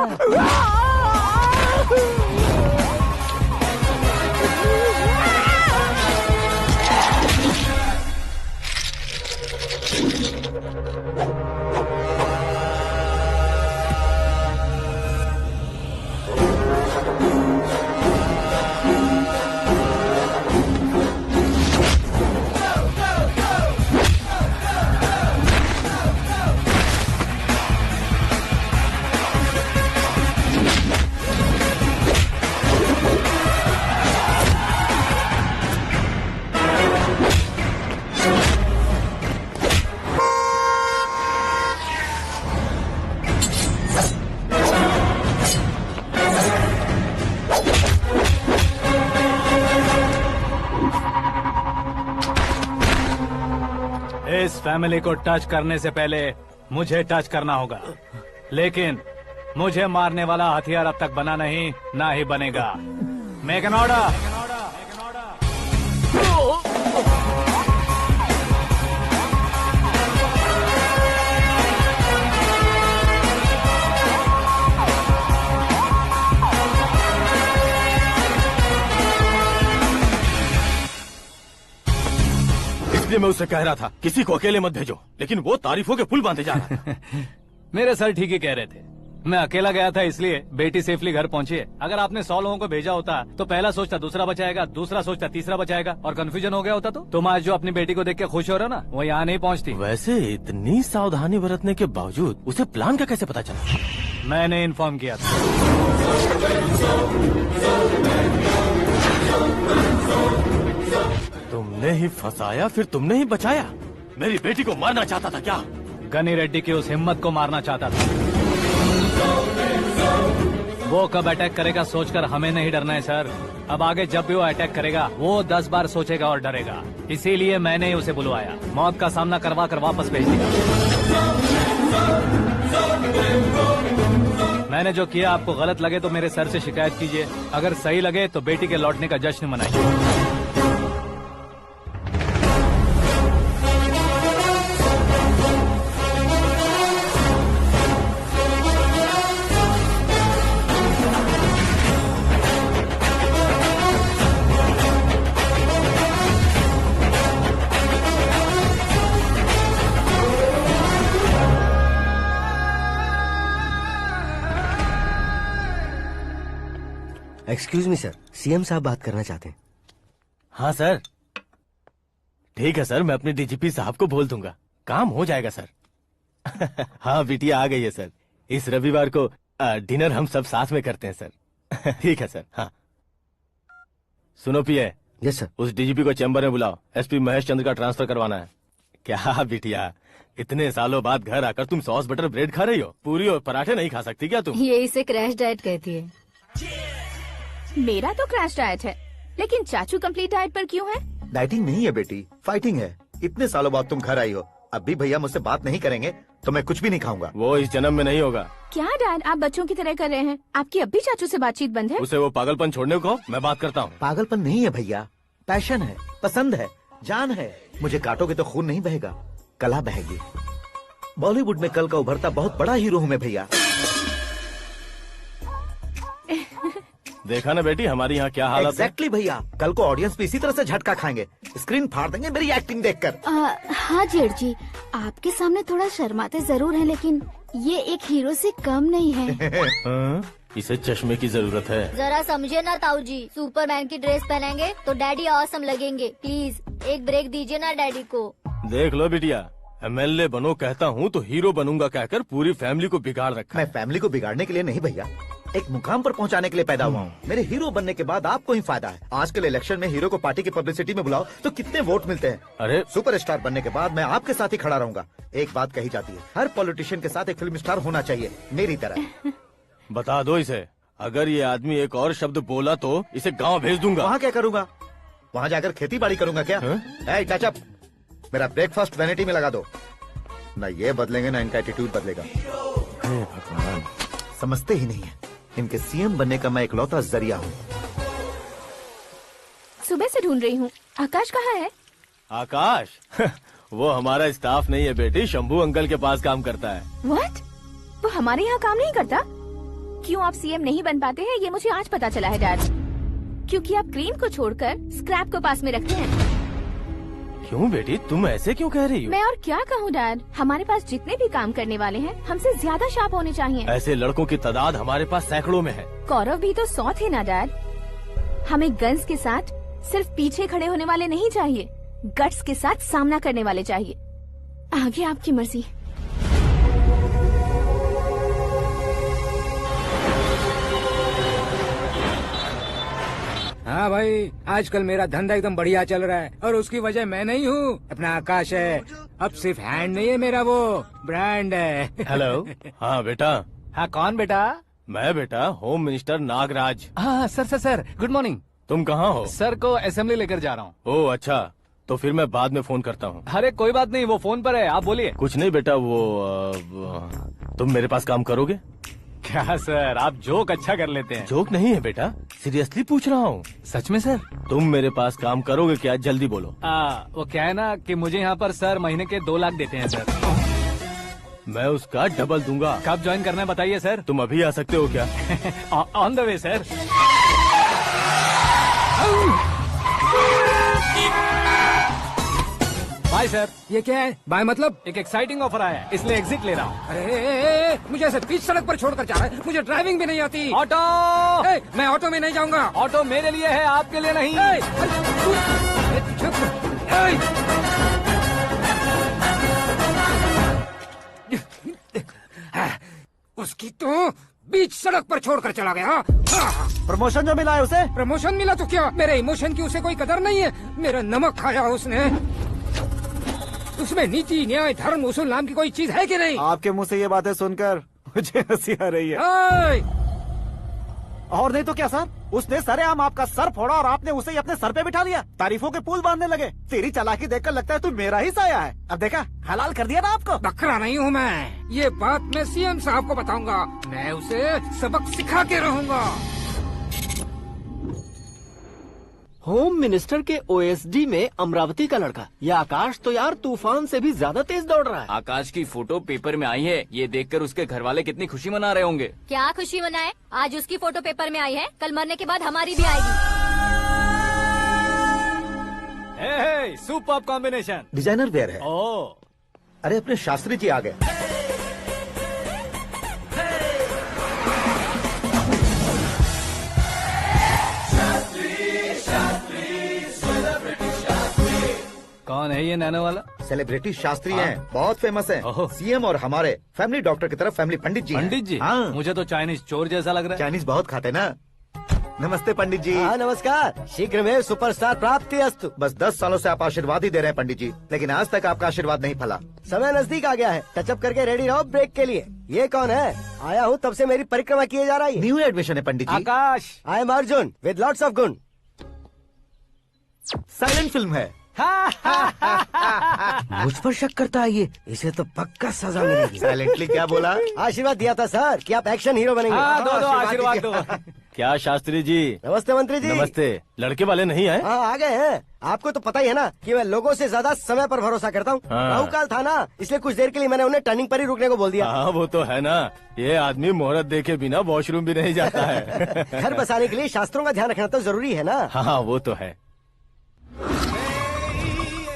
इस फैमिली को टच करने से पहले मुझे टच करना होगा, लेकिन मुझे मारने वाला हथियार अब तक बना नहीं, ना ही बनेगा। Make an order. इसलिए मैं उससे कह रहा था किसी को अकेले मत भेजो, लेकिन वो तारीफों के पुल बांधे जा रहा था। मेरे सर ठीक ही कह रहे थे। मैं अकेला गया था इसलिए बेटी सेफली घर पहुंची है। अगर आपने 100 लोगों को भेजा होता तो पहला सोचता दूसरा बचाएगा, दूसरा सोचता तीसरा बचाएगा, और कंफ्यूजन हो गया होता तो तुम आज जो अपनी बेटी को देख के खुश हो रहे हो ना, वो यहाँ नहीं पहुँचती। वैसे इतनी सावधानी बरतने के बावजूद उसे प्लान का कैसे पता चला? मैंने इन्फॉर्म किया था। तुमने ही फंसाया, फिर तुमने ही बचाया। मेरी बेटी को मारना चाहता था क्या? गनी रेड्डी की उस हिम्मत को मारना चाहता था। वो कब अटैक करेगा सोचकर हमें नहीं डरना है सर। अब आगे जब भी वो अटैक करेगा वो 10 बार सोचेगा और डरेगा। इसीलिए मैंने ही उसे बुलवाया। मौत का सामना करवा कर वापस भेज दिया। मैंने जो किया आपको गलत लगे तो मेरे सर से शिकायत कीजिए, अगर सही लगे तो बेटी के लौटने का जश्न मनाइए। एक्सक्यूज मी सर, सीएम साहब बात करना चाहते हैं। हाँ सर, ठीक है सर, मैं अपने डीजीपी साहब को बोल दूंगा, काम हो जाएगा सर। हाँ बिटिया आ गई है सर। इस रविवार को डिनर हम सब साथ में करते हैं सर। ठीक है सर। हाँ सुनो पिए। Yes sir. उस डीजीपी को चैम्बर में बुलाओ, एसपी महेश चंद्र का ट्रांसफर करवाना है। क्या बिटिया, इतने सालों बाद घर आकर तुम सॉस बटर ब्रेड खा रही हो? पूरी और पराठे नहीं खा सकती क्या तुम? ये इसे क्रैश डाइट कहती है। मेरा तो क्रैश डाइट है, लेकिन चाचू कंप्लीट डाइट पर क्यों है? डाइटिंग नहीं है बेटी, फाइटिंग है। इतने सालों बाद तुम घर आई हो, अब भी भैया मुझसे बात नहीं करेंगे तो मैं कुछ भी नहीं खाऊंगा। वो इस जन्म में नहीं होगा। क्या डैड, आप बच्चों की तरह कर रहे हैं? आपकी अब भी चाचू से बातचीत बंद है? उसे वो पागलपन छोड़ने को मैं बात करता हूँ। पागलपन नहीं है भैया, पैशन है, पसंद है, जान है। मुझे काटोगे तो खून नहीं बहेगा, कला बहेगी। बॉलीवुड में कल का उभरता बहुत बड़ा हीरो हूँ मैं भैया। देखा ना बेटी हमारी यहाँ क्या हालत है। एग्जैक्टली भैया, कल को ऑडियंस भी इसी तरह से झटका खाएंगे, स्क्रीन फाड़ देंगे मेरी एक्टिंग देखकर। हाँ जेठ जी, आपके सामने थोड़ा शर्माते जरूर हैं, लेकिन ये एक हीरो से कम नहीं है। इसे चश्मे की जरूरत है। जरा समझे ना ताऊ जी, सुपरमैन की ड्रेस पहनेंगे तो डैडी ऑसम लगेंगे। प्लीज एक ब्रेक दीजिए ना डैडी को। देख लो बिटिया, एमएलए बनो कहता हूँ तो हीरो बनूंगा कहकर पूरी फैमिली को बिगाड़ रखा। मैं फैमिली को बिगाड़ने के लिए नहीं भैया, एक मुकाम पर पहुंचाने के लिए पैदा हुआ हूँ। मेरे हीरो बनने के बाद आपको ही फायदा है। आजकल इलेक्शन में हीरो को पार्टी की पब्लिसिटी में बुलाओ तो कितने वोट मिलते हैं। अरे सुपरस्टार बनने के बाद मैं आपके साथ ही खड़ा रहूंगा। एक बात कही जाती है, हर पॉलिटिशियन के साथ एक फिल्म स्टार होना चाहिए, मेरी तरह। बता दो इसे, अगर ये आदमी एक और शब्द बोला तो इसे गांव भेज दूंगा। वहाँ क्या करूँगा? वहाँ जाकर खेती बाड़ी करूँगा क्या? चाचा, मेरा ब्रेकफास्ट वैनिटी में लगा दो। न ये बदलेंगे न इनका एटीट्यूड बदलेगा। भगवान, समझते ही नहीं है, इनके सीएम बनने का मैं इकलौता जरिया हूँ। सुबह से ढूंढ रही हूँ, आकाश कहाँ है? आकाश? वो हमारा स्टाफ नहीं है बेटी, शंभू अंकल के पास काम करता है। व्हाट? वो हमारे यहाँ काम नहीं करता? क्यों आप सीएम नहीं बन पाते हैं ये मुझे आज पता चला है डैड। क्योंकि आप क्रीम को छोड़कर स्क्रैप को पास में रखते हैं। क्यों बेटी, तुम ऐसे क्यों कह रही हो? मैं और क्या कहूँ डैड, हमारे पास जितने भी काम करने वाले हैं हमसे ज्यादा शार्प होने चाहिए। ऐसे लड़कों की तादाद हमारे पास सैकड़ों में है। कौरव भी तो 100 थे ना डैड। हमें गन्स के साथ सिर्फ पीछे खड़े होने वाले नहीं चाहिए, गट्स के साथ सामना करने वाले चाहिए। आगे आपकी मर्जी। हाँ भाई, आजकल मेरा धंधा एकदम बढ़िया चल रहा है और उसकी वजह मैं नहीं हूँ, अपना आकाश है। अब सिर्फ हैंड नहीं है मेरा, वो ब्रांड है। हेलो। हाँ बेटा। हाँ कौन बेटा? मैं बेटा होम मिनिस्टर नागराज। हाँ सर गुड मॉर्निंग। तुम कहाँ हो? सर को असेंबली लेकर जा रहा हूँ। ओह अच्छा, तो फिर मैं बाद में फोन करता हूँ। अरे कोई बात नहीं, वो फोन पर है, आप बोलिए। कुछ नहीं बेटा, तुम मेरे पास काम करोगे? क्या सर, आप जोक अच्छा कर लेते हैं। जोक नहीं है बेटा, सीरियसली पूछ रहा हूँ। सच में सर? तुम मेरे पास काम करोगे क्या? जल्दी बोलो। वो क्या है ना कि मुझे यहाँ पर सर महीने के 2 लाख देते हैं सर। मैं उसका डबल दूंगा। कब ज्वाइन करना है बताइए सर। तुम अभी आ सकते हो क्या? On the way sir. Bye sir. ये क्या है? बाय मतलब? एक एक्साइटिंग ऑफर आया है, इसलिए एग्जिट ले रहा हूँ। अरे मुझे ऐसे बीच सड़क पर छोड़कर जा रहा है, मुझे ड्राइविंग भी नहीं आती। ऑटो! मैं ऑटो में नहीं जाऊंगा। ऑटो मेरे लिए है, आपके लिए नहीं। उसकी तो बीच सड़क पर छोड़कर चला गया। प्रमोशन जो मिला है उसे? प्रमोशन मिला तो क्या, मेरे इमोशन की उसे कोई कदर नहीं है। मेरा नमक खाया उसने। उसमें नीति, न्याय, धर्म, उसूल नाम की कोई चीज है कि नहीं? आपके मुंह से ये बातें सुनकर मुझे हंसी आ रही है। और नहीं तो क्या सर, उसने सरेआम आपका सर फोड़ा और आपने उसे ही अपने सर पे बिठा लिया। तारीफों के पुल बांधने लगे। तेरी चालाकी देखकर लगता है तू मेरा ही साया है। अब देखा, हलाल कर दिया ना आपको। बकरा नहीं हूँ मैं। ये बात मैं सीएम साहब को बताऊंगा। मैं उसे सबक सिखा के रहूंगा। होम मिनिस्टर के ओएसडी में अमरावती का लड़का। ये आकाश तो यार तूफान से भी ज्यादा तेज दौड़ रहा है। आकाश की फोटो पेपर में आई है। ये देखकर उसके घर वाले कितनी खुशी मना रहे होंगे। क्या खुशी मनाए? आज उसकी फोटो पेपर में आई है, कल मरने के बाद हमारी भी आएगी। Super combination. डिजाइनर वेयर है। ओह, अरे अपने शास्त्री जी आ गए। कौन है ये नैनो वाला? सेलिब्रिटी शास्त्री हैं, बहुत फेमस हैं। सीएम और हमारे फैमिली डॉक्टर की तरफ फैमिली पंडित जी हैं। पंडित जी? हाँ। मुझे तो चाइनीज चोर जैसा लग रहा है। चाइनीज बहुत खाते ना। नमस्ते पंडित जी। हाँ नमस्कार। शीघ्र में सुपरस्टार प्राप्ति अस्तु। बस 10 सालों से आप आशीर्वाद ही दे रहे हैं पंडित जी, लेकिन आज तक आपका आशीर्वाद नहीं फला। समय नजदीक आ गया है, टचअप करके रेडी रहो ब्रेक के लिए। ये कौन है? आया हूँ तब से मेरी परिक्रमा किए जा रही है। न्यू एडमिशन है Pandit ji. Akash. I am Arjun with lots of गुण। साइलेंट फिल्म है। मुझ पर शक करता है ये, इसे तो पक्का सजा मिलेगी। साइलेंटली क्या बोला? आशीर्वाद दिया था सर कि आप एक्शन हीरो बनेंगे। दो आशीर्वाद दो। क्या शास्त्री जी? नमस्ते मंत्री जी। नमस्ते। लड़के वाले नहीं आए? हाँ आ गए हैं। आपको तो पता ही है ना कि मैं लोगों से ज्यादा समय पर भरोसा करता हूँ। हाँ। राहु काल था ना, इसलिए कुछ देर के लिए मैंने उन्हें टर्निंग पर ही रुकने को बोल दिया। हाँ वो तो है ना, ये आदमी मुहूर्त देखे बिना वॉशरूम भी नहीं जाता है। घर बसाने के लिए शास्त्रों का ध्यान रखना तो जरूरी है ना। हाँ वो तो है।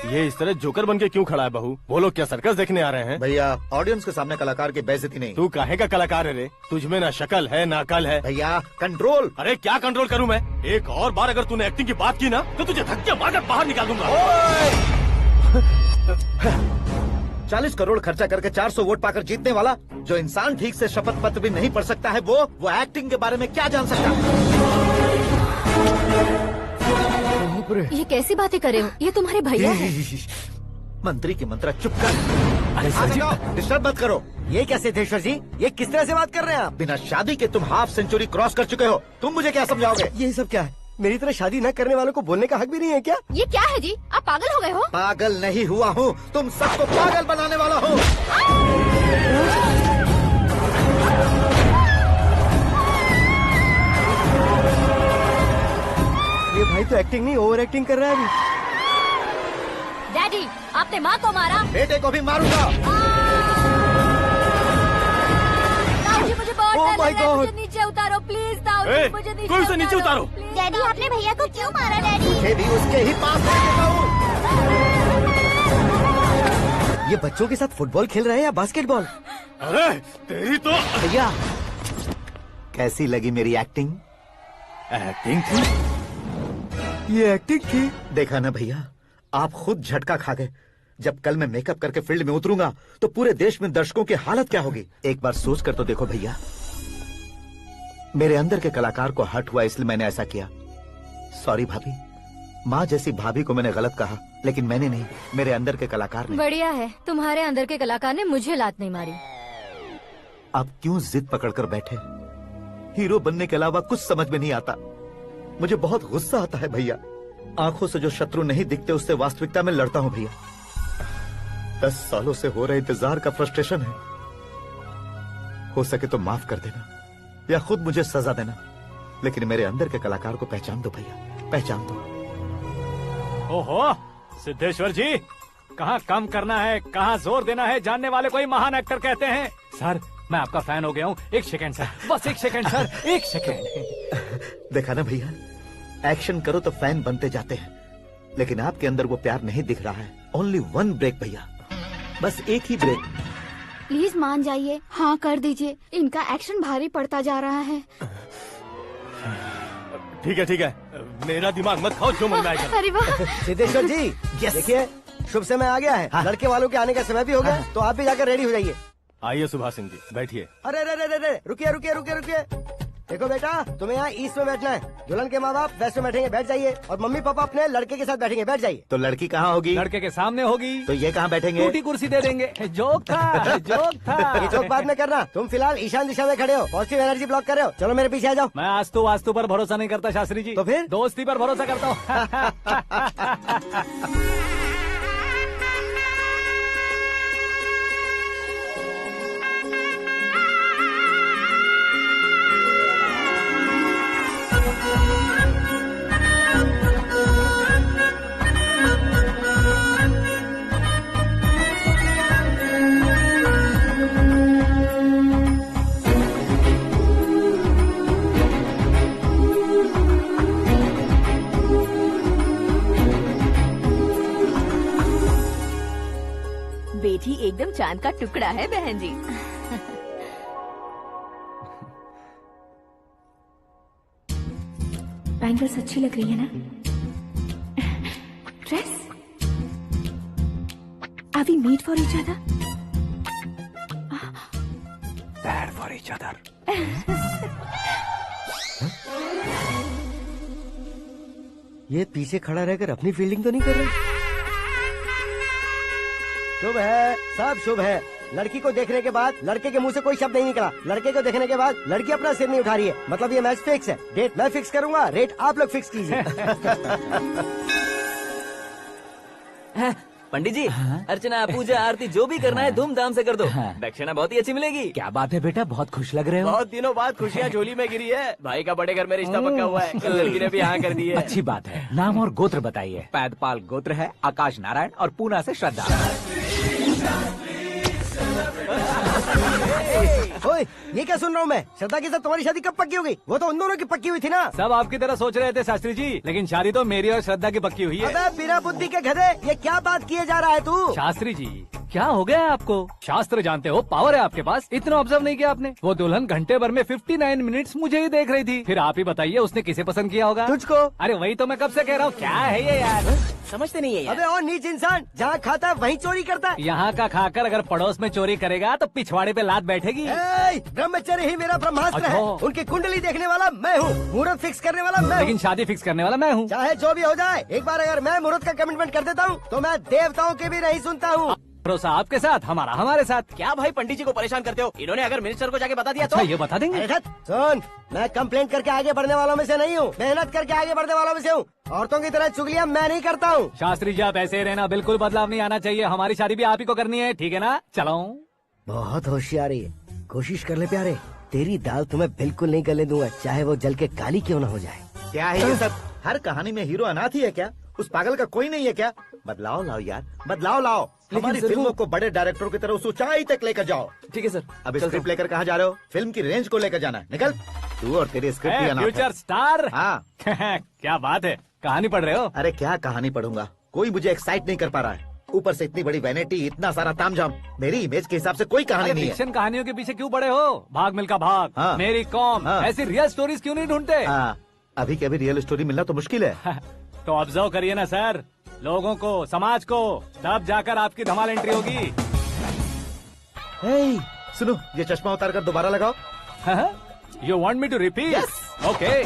ये इस तरह जोकर बन के क्यों खड़ा है बहू? वो लोग क्या सर्कस देखने आ रहे हैं? भैया ऑडियंस के सामने कलाकार की बेइज्जती नहीं। तू काहे का कलाकार है रे? तुझ में ना शक्ल है ना अकल है। भैया कंट्रोल। अरे क्या कंट्रोल करूं मैं? एक और बार अगर तूने एक्टिंग की बात की ना तो तुझे धक्के मारकर बाहर निकाल दूंगा। 40 करोड़ खर्चा करके 400 वोट पाकर जीतने वाला, जो इंसान ठीक से शपथ पत्र भी नहीं पढ़ सकता है, वो एक्टिंग के बारे में क्या जान सकता है? ये कैसी बातें कर रहे हो? ये तुम्हारे भैया हैं। मंत्री की मंत्रा चुप कर। डिस्टर्ब मत करो। ये क्या सिद्धेश्वर जी, ये किस तरह से बात कर रहे हैं आप? बिना शादी के तुम हाफ सेंचुरी क्रॉस कर चुके हो। तुम मुझे क्या समझाओगे? ये सब क्या है? मेरी तरह शादी न करने वालों को बोलने का हक भी नहीं है क्या? ये क्या है जी? आप पागल हो गए हो? पागल नहीं हुआ हूँ, तुम सबको पागल बनाने वाला हूँ। ये भाई तो एक्टिंग नहीं ओवर एक्टिंग कर रहा है अभी। डैडी, आपने माँ को मारा। बेटे को भी मारूंगा। ताऊजी मुझे बहुत Oh डर my लग रहा है, God! मुझे नीचे उतारो प्लीज। ताऊजी मुझे नीचे कोई उसे नीचे उतारो। डैडी आपने भैया को क्यों मारा? डैडी मुझे भी उसके ही पास लेके जाऊं। ये बच्चों के साथ फुटबॉल खेल रहे हैं या बास्केटबॉल? अरे तेरी तो भैया कैसी लगी मेरी एक्टिंग? एक्टिंग थी। ये एक्टिंग थी। देखा ना भैया, आप खुद झटका खा गए। जब कल मैं मेकअप करके फील्ड में उतरूंगा तो पूरे देश में दर्शकों की हालत क्या होगी? एक बार सोच कर तो देखो भैया। मेरे अंदर के कलाकार को हर्ट हुआ इसलिए मैंने ऐसा किया। सॉरी भाभी। माँ जैसी भाभी को मैंने गलत कहा, लेकिन मैंने नहीं, मेरे अंदर के कलाकार ने। बढ़िया है, तुम्हारे अंदर के कलाकार ने मुझे लात नहीं मारी। आप क्यों जिद पकड़कर बैठे? हीरो बनने के अलावा कुछ समझ में नहीं आता। मुझे बहुत गुस्सा आता है भैया। आंखों से जो शत्रु नहीं दिखते उससे वास्तविकता में लड़ता हूँ भैया। 10 सालों से हो रहे इंतजार का फ्रस्ट्रेशन है। हो सके तो माफ कर देना या खुद मुझे सजा देना, लेकिन मेरे अंदर के कलाकार को पहचान दो भैया, पहचान दो। ओहो सिद्धेश्वर जी, कहाँ कम करना है कहाँ जोर देना है जानने वाले कोई महान एक्टर कहते हैं। सर मैं आपका फैन हो गया हूँ। एक सेकंड सर, बस एक सेकंड सर, एक सेकंड। देखा ना भैया, एक्शन करो तो फैन बनते जाते हैं, लेकिन आपके अंदर वो प्यार नहीं दिख रहा है। ओनली 1 ब्रेक भैया, बस एक ही ब्रेक। प्लीज मान जाइए, हाँ कर दीजिए। इनका एक्शन भारी पड़ता जा रहा है। ठीक है, मेरा दिमाग मत खाओ, जो मन में आएगा। अरे वाह सिद्धेश्वर जी, देखिए शुभ समय आ गया है। लड़के वालों के आने का समय भी हो गया, तो आप भी जाकर रेडी हो जाइए। आइए सुभाष सिंह जी, बैठिए। अरे अरे अरे अरे, रुकिए रुकिए रुकिए रुकिए। देखो बेटा, तुम्हें यहाँ ईस्ट में बैठना है। दुल्हन के माँ बाप वेस्ट में बैठेंगे, बैठ जाइए। और मम्मी पापा अपने लड़के के साथ बैठेंगे, बैठ जाइए। तो लड़की कहाँ होगी? लड़के के सामने होगी। तो ये कहाँ बैठेंगे? टूटी कुर्सी दे देंगे। जोक था, जोक था। ये जोक बाद में करना। तुम फिलहाल ईशान दिशा में खड़े हो, पॉजिटिव एनर्जी ब्लॉक कर रहे हो। चलो मेरे पीछे आ जाओ। मैं आस्तु वास्तु पर भरोसा नहीं करता शास्त्री जी। तो फिर? दोस्ती पर भरोसा करता हूँ। बेटी एकदम चांद का टुकड़ा है बहन जी। बैंगल्स अच्छी लग रही है ना? Dress? Are we made for each other? Bad for each other. ये पीछे खड़ा रहकर अपनी फील्डिंग तो नहीं कर रहा? शुभ है, सब शुभ है। लड़की को देखने के बाद लड़के के मुंह से कोई शब्द नहीं निकला। लड़के को देखने के बाद लड़की अपना सिर नहीं उठा रही है। मतलब ये मैच फिक्स है। डेट मैं फिक्स करूंगा, रेट आप लोग फिक्स कीजिए। पंडित जी, अर्चना पूजा आरती जो भी करना है धूमधाम से कर दो। दक्षिणा बहुत ही अच्छी मिलेगी। क्या बात है बेटा, बहुत खुश लग रहे हो। बहुत दिनों बाद खुशियाँ झोली में गिरी है। भाई का बड़े घर में रिश्ता पक्का हुआ है। कल लड़की ने भी हाँ कर दी है। अच्छी बात है। नाम और गोत्र बताइए। पैदपाल गोत्र है, आकाश नारायण और पूना से श्रद्धा। ओए, ये क्या सुन रहा हूँ मैं? श्रद्धा के साथ तुम्हारी शादी कब पक्की हो गई? वो तो उन दोनों की पक्की हुई थी ना। सब आपकी तरह सोच रहे थे शास्त्री जी, लेकिन शादी तो मेरी और श्रद्धा की पक्की हुई है। अबे बिना बुद्धि के गधे, ये क्या बात किए जा रहा है तू? शास्त्री जी, क्या हो गया है आपको? शास्त्र जानते हो, पावर है आपके पास। इतना ऑब्जर्व नहीं किया आपने? वो दुल्हन घंटे भर में 59 मिनट्स मुझे ही देख रही थी। फिर आप ही बताइए उसने किसे पसंद किया होगा? तुझको। अरे वही तो मैं कब से कह रहा हूँ, क्या है ये यार? समझते नहीं है यार। अबे और नीच इंसान, जहाँ खाता है वहीं चोरी करता है। यहाँ का खाकर अगर पड़ोस में चोरी करेगा तो पिछवाड़े पे लात बैठेगी। ब्रह्मचर्य ही मेरा ब्रह्मास्त्र है। अच्छा। उनकी कुंडली देखने वाला मैं हूँ, मुहूर्त फिक्स करने वाला मैं हूँ। लेकिन शादी फिक्स करने वाला मैं हूँ। चाहे जो भी हो जाए, एक बार अगर मैं मुहूर्त का कमिटमेंट कर देता हूँ तो मैं देवताओं के भी नहीं सुनता हूँ। भरोसा आपके साथ, हमारा हमारे साथ। क्या भाई पंडित जी को परेशान करते हो? इन्होंने अगर मिनिस्टर को जाके बता दिया अच्छा, तो ये बता देंगे? अरे सुन, मैं कंप्लेंट करके आगे बढ़ने वालों में से नहीं हूँ, मेहनत करके आगे बढ़ने वालों में से हूँ। औरतों की तरह चुगलियाँ मैं नहीं करता हूँ। शास्त्री जी आप ऐसे ही रहना, बिल्कुल बदलाव नहीं आना चाहिए। हमारी शादी भी आप ही को करनी है, ठीक है ना? चलो। बहुत होशियारी है, कोशिश कर ले प्यारे। तेरी दाल तुम्हें बिल्कुल नहीं गलने दूंगा, चाहे वो जल के काली क्यों न हो जाए। क्या है ये सब? हर कहानी में हीरो अनाथ ही है क्या? उस पागल का कोई नहीं है क्या? बदलाव लाओ यार, बदलाव लाओ। हमारी फिल्मों को बड़े डायरेक्टरों की तरह उस ऊंचाई तक लेकर जाओ। ठीक है सर। अब स्क्रिप्ट लेकर कहाँ जा रहे हो? फिल्म की रेंज को लेकर जाना है। निकल तू और तेरी स्क्रिप्ट भी अनाथ है। Future star. हाँ। क्या बात है, कहानी पढ़ रहे हो? अरे क्या कहानी पढ़ूंगा, कोई मुझे एक्साइट नहीं कर पा रहा है। ऊपर से इतनी बड़ी वैनिटी, इतना सारा तामझाम। मेरी इमेज के हिसाब से कोई कहानी नहीं है। फिक्शन कहानियों के पीछे क्यों पड़े हो? भाग मिल्खा भाग, हाँ। मेरी कॉम, हाँ। ऐसी रियल स्टोरीज क्यों नहीं ढूंढते? अभी के अभी रियल स्टोरी मिलना तो मुश्किल है। तो ऑब्जर्व करिए ना सर, लोगों को, समाज को, तब जाकर आपकी धमाल एंट्री होगी। सुनो, ये चश्मा उतार कर दोबारा लगाओ। You want me to repeat? Okay.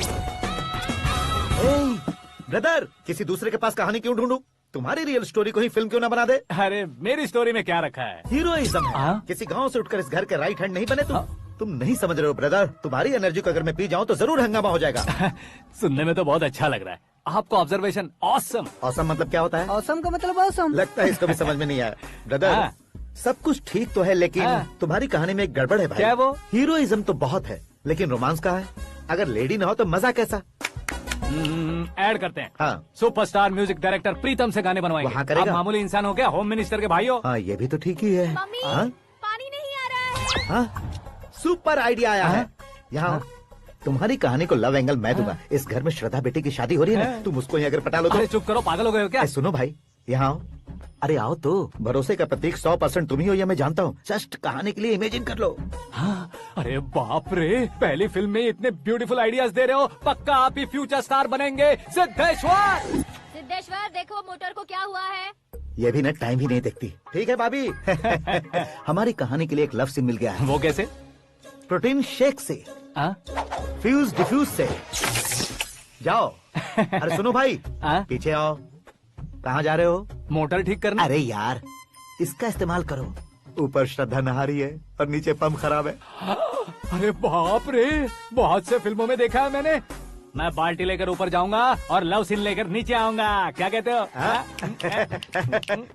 Brother, किसी दूसरे के पास कहानी क्यों ढूंढूं? तुम्हारी रियल स्टोरी को ही फिल्म क्यों ना बना दे? अरे मेरी स्टोरी में क्या रखा है? हीरोइज्म है। किसी गांव से उठकर इस घर के राइट हैंड नहीं बने तुम। तुम नहीं समझ रहे हो ब्रदर, तुम्हारी एनर्जी को अगर मैं पी जाऊं तो जरूर हंगामा हो जाएगा। सुनने में तो बहुत अच्छा लग रहा है। आपको ऑब्जर्वेशन ऑसम। ऑसम मतलब क्या होता है? ऑसम का मतलब ऑसम। लगता है इसको भी समझ में नहीं आया। ब्रदर, सब कुछ ठीक तो है, लेकिन तुम्हारी कहानी में एक गड़बड़ है भाई। क्या वो? हीरोइज्म तो बहुत है, लेकिन रोमांस कहाँ है? अगर लेडी ना हो तो मजा कैसा? ऐड करते हैं। हाँ। सुपरस्टार म्यूजिक डायरेक्टर प्रीतम से गाने बनवाएंगे। वहाँ करेगा? आप मामूली इंसान हो क्या? होम मिनिस्टर के भाई हो। हाँ, ये भी तो ठीक ही है। मम्मी, हाँ? पानी नहीं आ रहा है। हाँ? सुपर आइडिया आया है। यहाँ तुम्हारी कहानी को लव एंगल मैं दूंगा। इस घर में श्रद्धा बेटी की शादी हो रही है ना, तुम उसको ही अगर पटा लो तो। अरे चुप करो, पागल हो गए हो क्या? सुनो भाई, यहाँ आओ। अरे आओ तो। भरोसे का प्रतीक 100% तुम ही हो, ये मैं जानता हूँ। जस्ट कहानी के लिए इमेजिन कर लो। हाँ, अरे बाप रे, पहली फिल्म में इतने ब्यूटीफुल आइडियाज दे रहे हो। पक्का आप ही फ्यूचर स्टार बनेंगे। सिद्धेश्वर, सिद्धेश्वर देखो मोटर को क्या हुआ है। ये भी ना टाइम ही नहीं देखती। ठीक है भाभी। हमारी कहानी के लिए एक लव सीन मिल गया है। वो कैसे? प्रोटीन शेक से, फ्यूज डिफ्यूज से। जाओ। अरे सुनो भाई, पीछे आओ। कहाँ जा रहे हो? मोटर ठीक करना। अरे यार, इसका इस्तेमाल करो। ऊपर श्रद्धा नहा रही है और नीचे पंप खराब है। अरे बाप रे, बहुत से फिल्मों में देखा है मैंने। मैं बाल्टी लेकर ऊपर जाऊंगा और लव सीन लेकर नीचे आऊंगा। क्या कहते हो?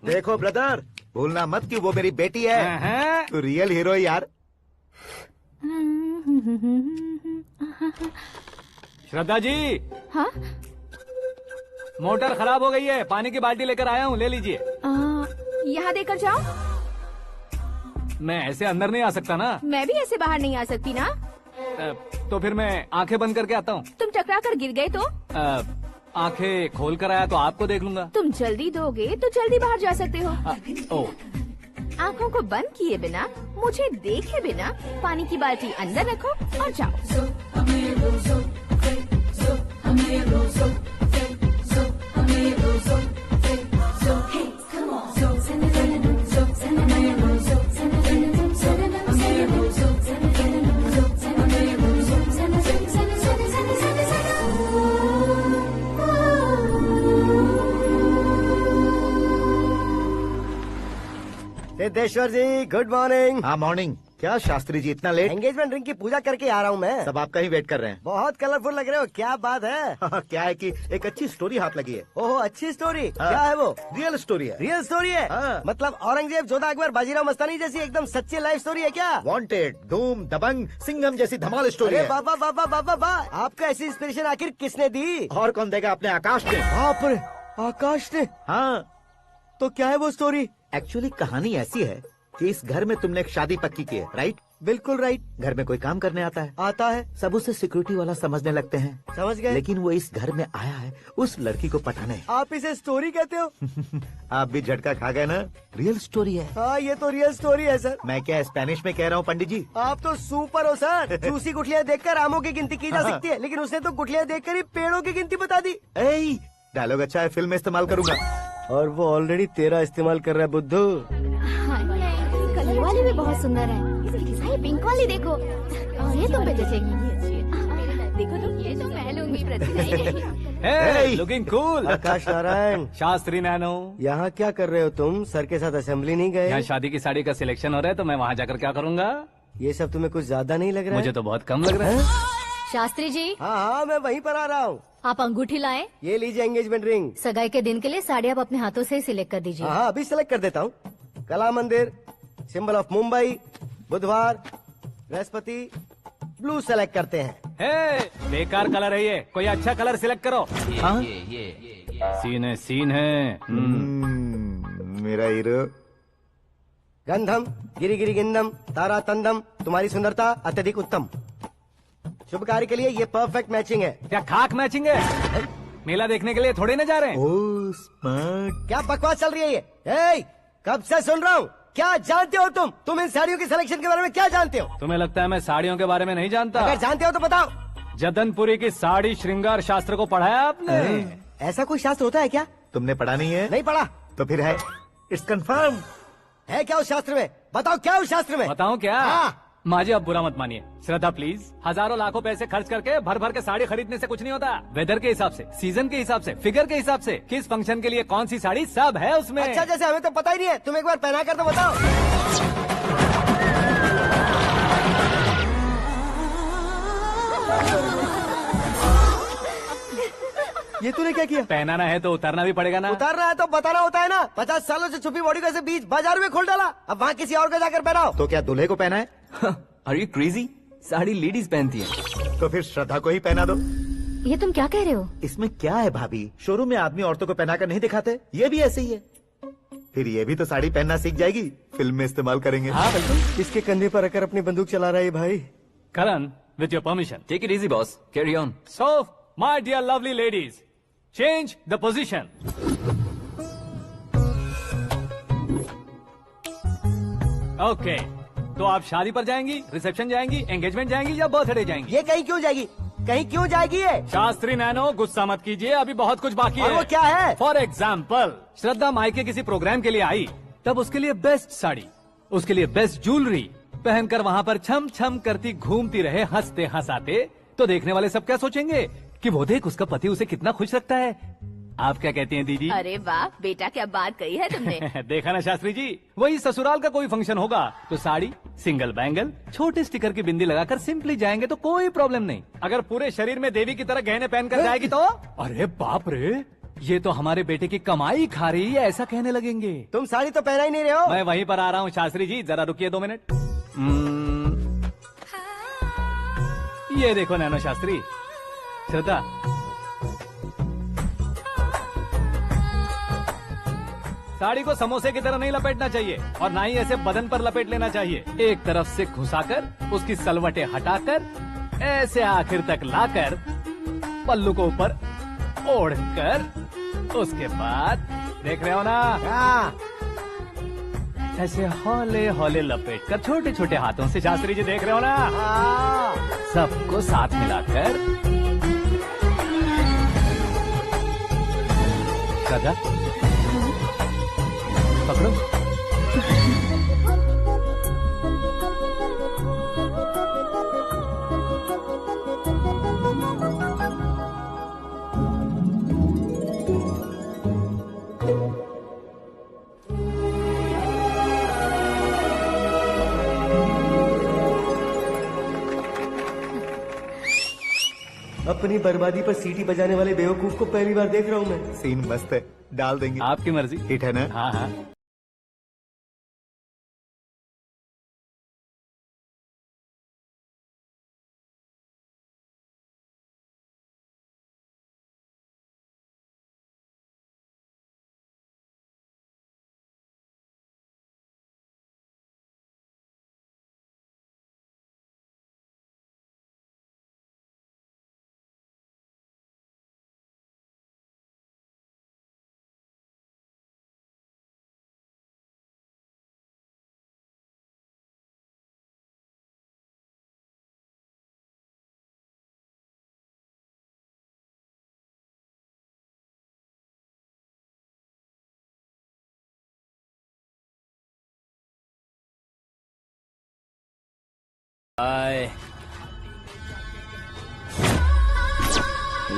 देखो ब्रदर, भूलना मत कि वो मेरी बेटी है। तू रियल हीरो है यार। श्रद्धा जी। हाँ? मोटर खराब हो गई है, पानी की बाल्टी लेकर आया हूँ, ले लीजिए। यहाँ देकर जाओ। मैं ऐसे अंदर नहीं आ सकता ना। मैं भी ऐसे बाहर नहीं आ सकती ना। तो फिर मैं आंखें बंद करके आता हूँ। तुम टकरा कर गिर गए तो? आंखें खोल कर आया तो आपको देख लूंगा। तुम जल्दी दोगे तो जल्दी बाहर जा सकते हो। आंखों को बंद किए बिना, मुझे देखे बिना पानी की बाल्टी अंदर रखो और जाओ। सिद्धेश्वर जी, गुड मॉर्निंग। हाँ मॉर्निंग। क्या शास्त्री जी इतना लेट? एंगेजमेंट रिंग की पूजा करके आ रहा हूँ मैं। सब आपका ही वेट कर रहे हैं। बहुत कलरफुल लग रहे हो, क्या बात है? क्या है कि एक अच्छी स्टोरी हाथ लगी है। ओह, अच्छी स्टोरी। क्या है वो? रियल स्टोरी है। रियल स्टोरी है? मतलब औरंगजेब, जोधा अकबर, बाजीराव मस्तानी जैसी एकदम सच्ची लाइफ स्टोरी है क्या? वांटेड, धूम, दबंग, सिंघम जैसी धमाल स्टोरी है। बाबा बाबा बाबा बा, आपको ऐसी इंस्पिरेशन आखिर किसने दी? और कौन देगा? अपने आकाश ने। बाप रे, आकाश ने? हाँ। तो क्या है वो स्टोरी? एक्चुअली कहानी ऐसी है कि इस घर में तुमने एक शादी पक्की की है, राइट? बिल्कुल राइट। घर में कोई काम करने आता है? आता है। सब उसे सिक्योरिटी वाला समझने लगते हैं। समझ गए। लेकिन वो इस घर में आया है उस लड़की को पटाने। आप इसे स्टोरी कहते हो? आप भी झटका खा गए ना। रियल स्टोरी है। हाँ, ये तो रियल स्टोरी है सर। मैं क्या स्पेनिश में कह रहा हूँ पंडित जी? आप तो सुपर हो सर। चूसी गुठलियाँ देखकर आमों की गिनती की जा सकती है, लेकिन उसने तो गुठलियाँ देखकर ही पेड़ों की गिनती बता दी। डायलॉग अच्छा है, फिल्म में इस्तेमाल करूंगा। और वो ऑलरेडी तेरा इस्तेमाल कर रहा है बुद्धू। ये वाली भी बहुत सुंदर है। ये पिंक वाली देखो, और ये तुम पे जचेगी। देखो तो, ये तो मैं लूंगी। Looking cool. Akash Narayan. Shastri nano. यहाँ क्या कर रहे हो तुम? सर के साथ असेंबली नहीं गए? यहाँ शादी की साड़ी का सिलेक्शन हो रहा है, तो मैं वहाँ जाकर क्या करूँगा? ये सब तुम्हें कुछ ज्यादा नहीं लग रहा है? मुझे तो बहुत कम लग रहा है। शास्त्री जी। हाँ, मैं वहीं पर आ रहा हूँ। आप अंगूठी लाएं। ये लीजिए एंगेजमेंट रिंग। सगाई के दिन के लिए साड़ी आप अपने हाथों से ही सिलेक्ट कर दीजिए। हाँ, अभी सिलेक्ट कर देता हूँ। कला मंदिर, सिंबल ऑफ मुंबई, बुधवार, बृहस्पति, ब्लू सेलेक्ट करते हैं। बेकार कलर है ये, कोई अच्छा कलर सिलेक्ट करो। सीन है। मेरा हीरो। गंधम, गिरी गिरी गिंदम, तारा तंदम, तुम्हारी सुंदरता अत्यधिक उत्तम। शुभ कार्य के लिए ये परफेक्ट मैचिंग है। क्या खाक मैचिंग है? मेला देखने के लिए थोड़े न जा रहे हैं। Oh smart. क्या बकवास चल रही है ये? कब से सुन रहा हूँ। क्या जानते हो तुम इन साड़ियों की सिलेक्शन के बारे में क्या जानते हो? तुम्हें लगता है मैं साड़ियों के बारे में नहीं जानता? अगर जानते हो तो बताओ। जदनपुरी की साड़ी श्रृंगार शास्त्र को पढ़ा है आपने? ऐसा कोई शास्त्र होता है क्या? तुमने पढ़ा नहीं है? नहीं पढ़ा। तो फिर है, इट्स कंफर्म। है क्या उस शास्त्र में? बताओ क्या उस शास्त्र में? बताऊं क्या? हाँ। माजी, अब बुरा मत मानिए। श्रद्धा प्लीज, हजारों लाखों पैसे खर्च करके भर भर के साड़ी खरीदने से कुछ नहीं होता। वेदर के हिसाब से, सीजन के हिसाब से, फिगर के हिसाब से, किस फंक्शन के लिए कौन सी साड़ी, सब है उसमें। अच्छा, जैसे हमें तो पता ही नहीं है। तुम एक बार पहना कर तो बताओ। ये तूने क्या किया? पहनाना है तो उतारना भी पड़ेगा ना। उतारना है तो बताना होता है ना। 50 सालों से छुपी बॉडी को ऐसे बीच बाजार में खोल डाला, अब वहाँ किसी और को जाकर पहनाओ। तो क्या दूल्हे को पहना है? Are you crazy? Sari ladies पहनती है। तो फिर श्रद्धा को ही पहना दो। ये तुम क्या कह रहे हो? इसमें क्या है भाभी? शोरूम में आदमी औरतों को पहनाकर नहीं दिखाते? ये भी ऐसे ही है। फिर ये भी तो साड़ी पहनना सीख जाएगी, फिल्म में इस्तेमाल करेंगे। हाँ बिल्कुल। इसके कंधे पर रखकर अपनी बंदूक चला रहा है भाई। Karan, with your permission. Take it easy boss, carry on. So my dear lovely ladies, change the position. Okay, तो आप शादी पर जाएंगी, रिसेप्शन जाएंगी, एंगेजमेंट जाएंगी या बर्थडे जाएंगी? ये कहीं क्यों जाएगी? कहीं क्यों जाएगी ये? शास्त्री नैनो, गुस्सा मत कीजिए, अभी बहुत कुछ बाकी और है। वो क्या है? फॉर एग्जाम्पल, श्रद्धा मायके किसी प्रोग्राम के लिए आई, तब उसके लिए बेस्ट साड़ी, उसके लिए बेस्ट ज्वेलरी पहनकर वहाँ पर छम छम करती घूमती रहे हंसते हंसाते, तो देखने वाले सब क्या सोचेंगे कि वो देख उसका पति उसे कितना खुश रखता है। आप क्या कहती हैं दीदी? अरे वाह बेटा, क्या बात कही है तुमने। देखा ना शास्त्री जी, वही ससुराल का कोई फंक्शन होगा तो साड़ी, सिंगल बैंगल, छोटे स्टिकर की बिंदी लगाकर सिंपली जाएंगे तो कोई प्रॉब्लम नहीं। अगर पूरे शरीर में देवी की तरह गहने पहन कर जाएगी तो अरे बाप रे, ये तो हमारे बेटे की कमाई खा रही है, ऐसा कहने लगेंगे। तुम साड़ी तो पहना ही नहीं रहे हो। मैं वहीं पर आ रहा हूँ शास्त्री जी, जरा रुकिए 2 मिनट। ये देखो नैनो शास्त्री, श्रद्धा, साड़ी को समोसे की तरह नहीं लपेटना चाहिए और ना ही ऐसे बदन पर लपेट लेना चाहिए। एक तरफ से घुसाकर उसकी सलवटें हटाकर ऐसे आखिर तक लाकर पल्लू को ऊपर ओढ़कर, उसके बाद देख रहे हो ना, ऐसे हौले हौले लपेट कर छोटे छोटे हाथों से, शास्त्री जी देख रहे हो ना, सबको साथ मिलाकर, श्रद्धा पकड़ो। अपनी बर्बादी पर सीटी बजाने वाले बेवकूफ को पहली बार देख रहा हूँ मैं। सीन मस्त है, डाल देंगे। आपकी मर्जी। हिट है ना? हाँ हाँ।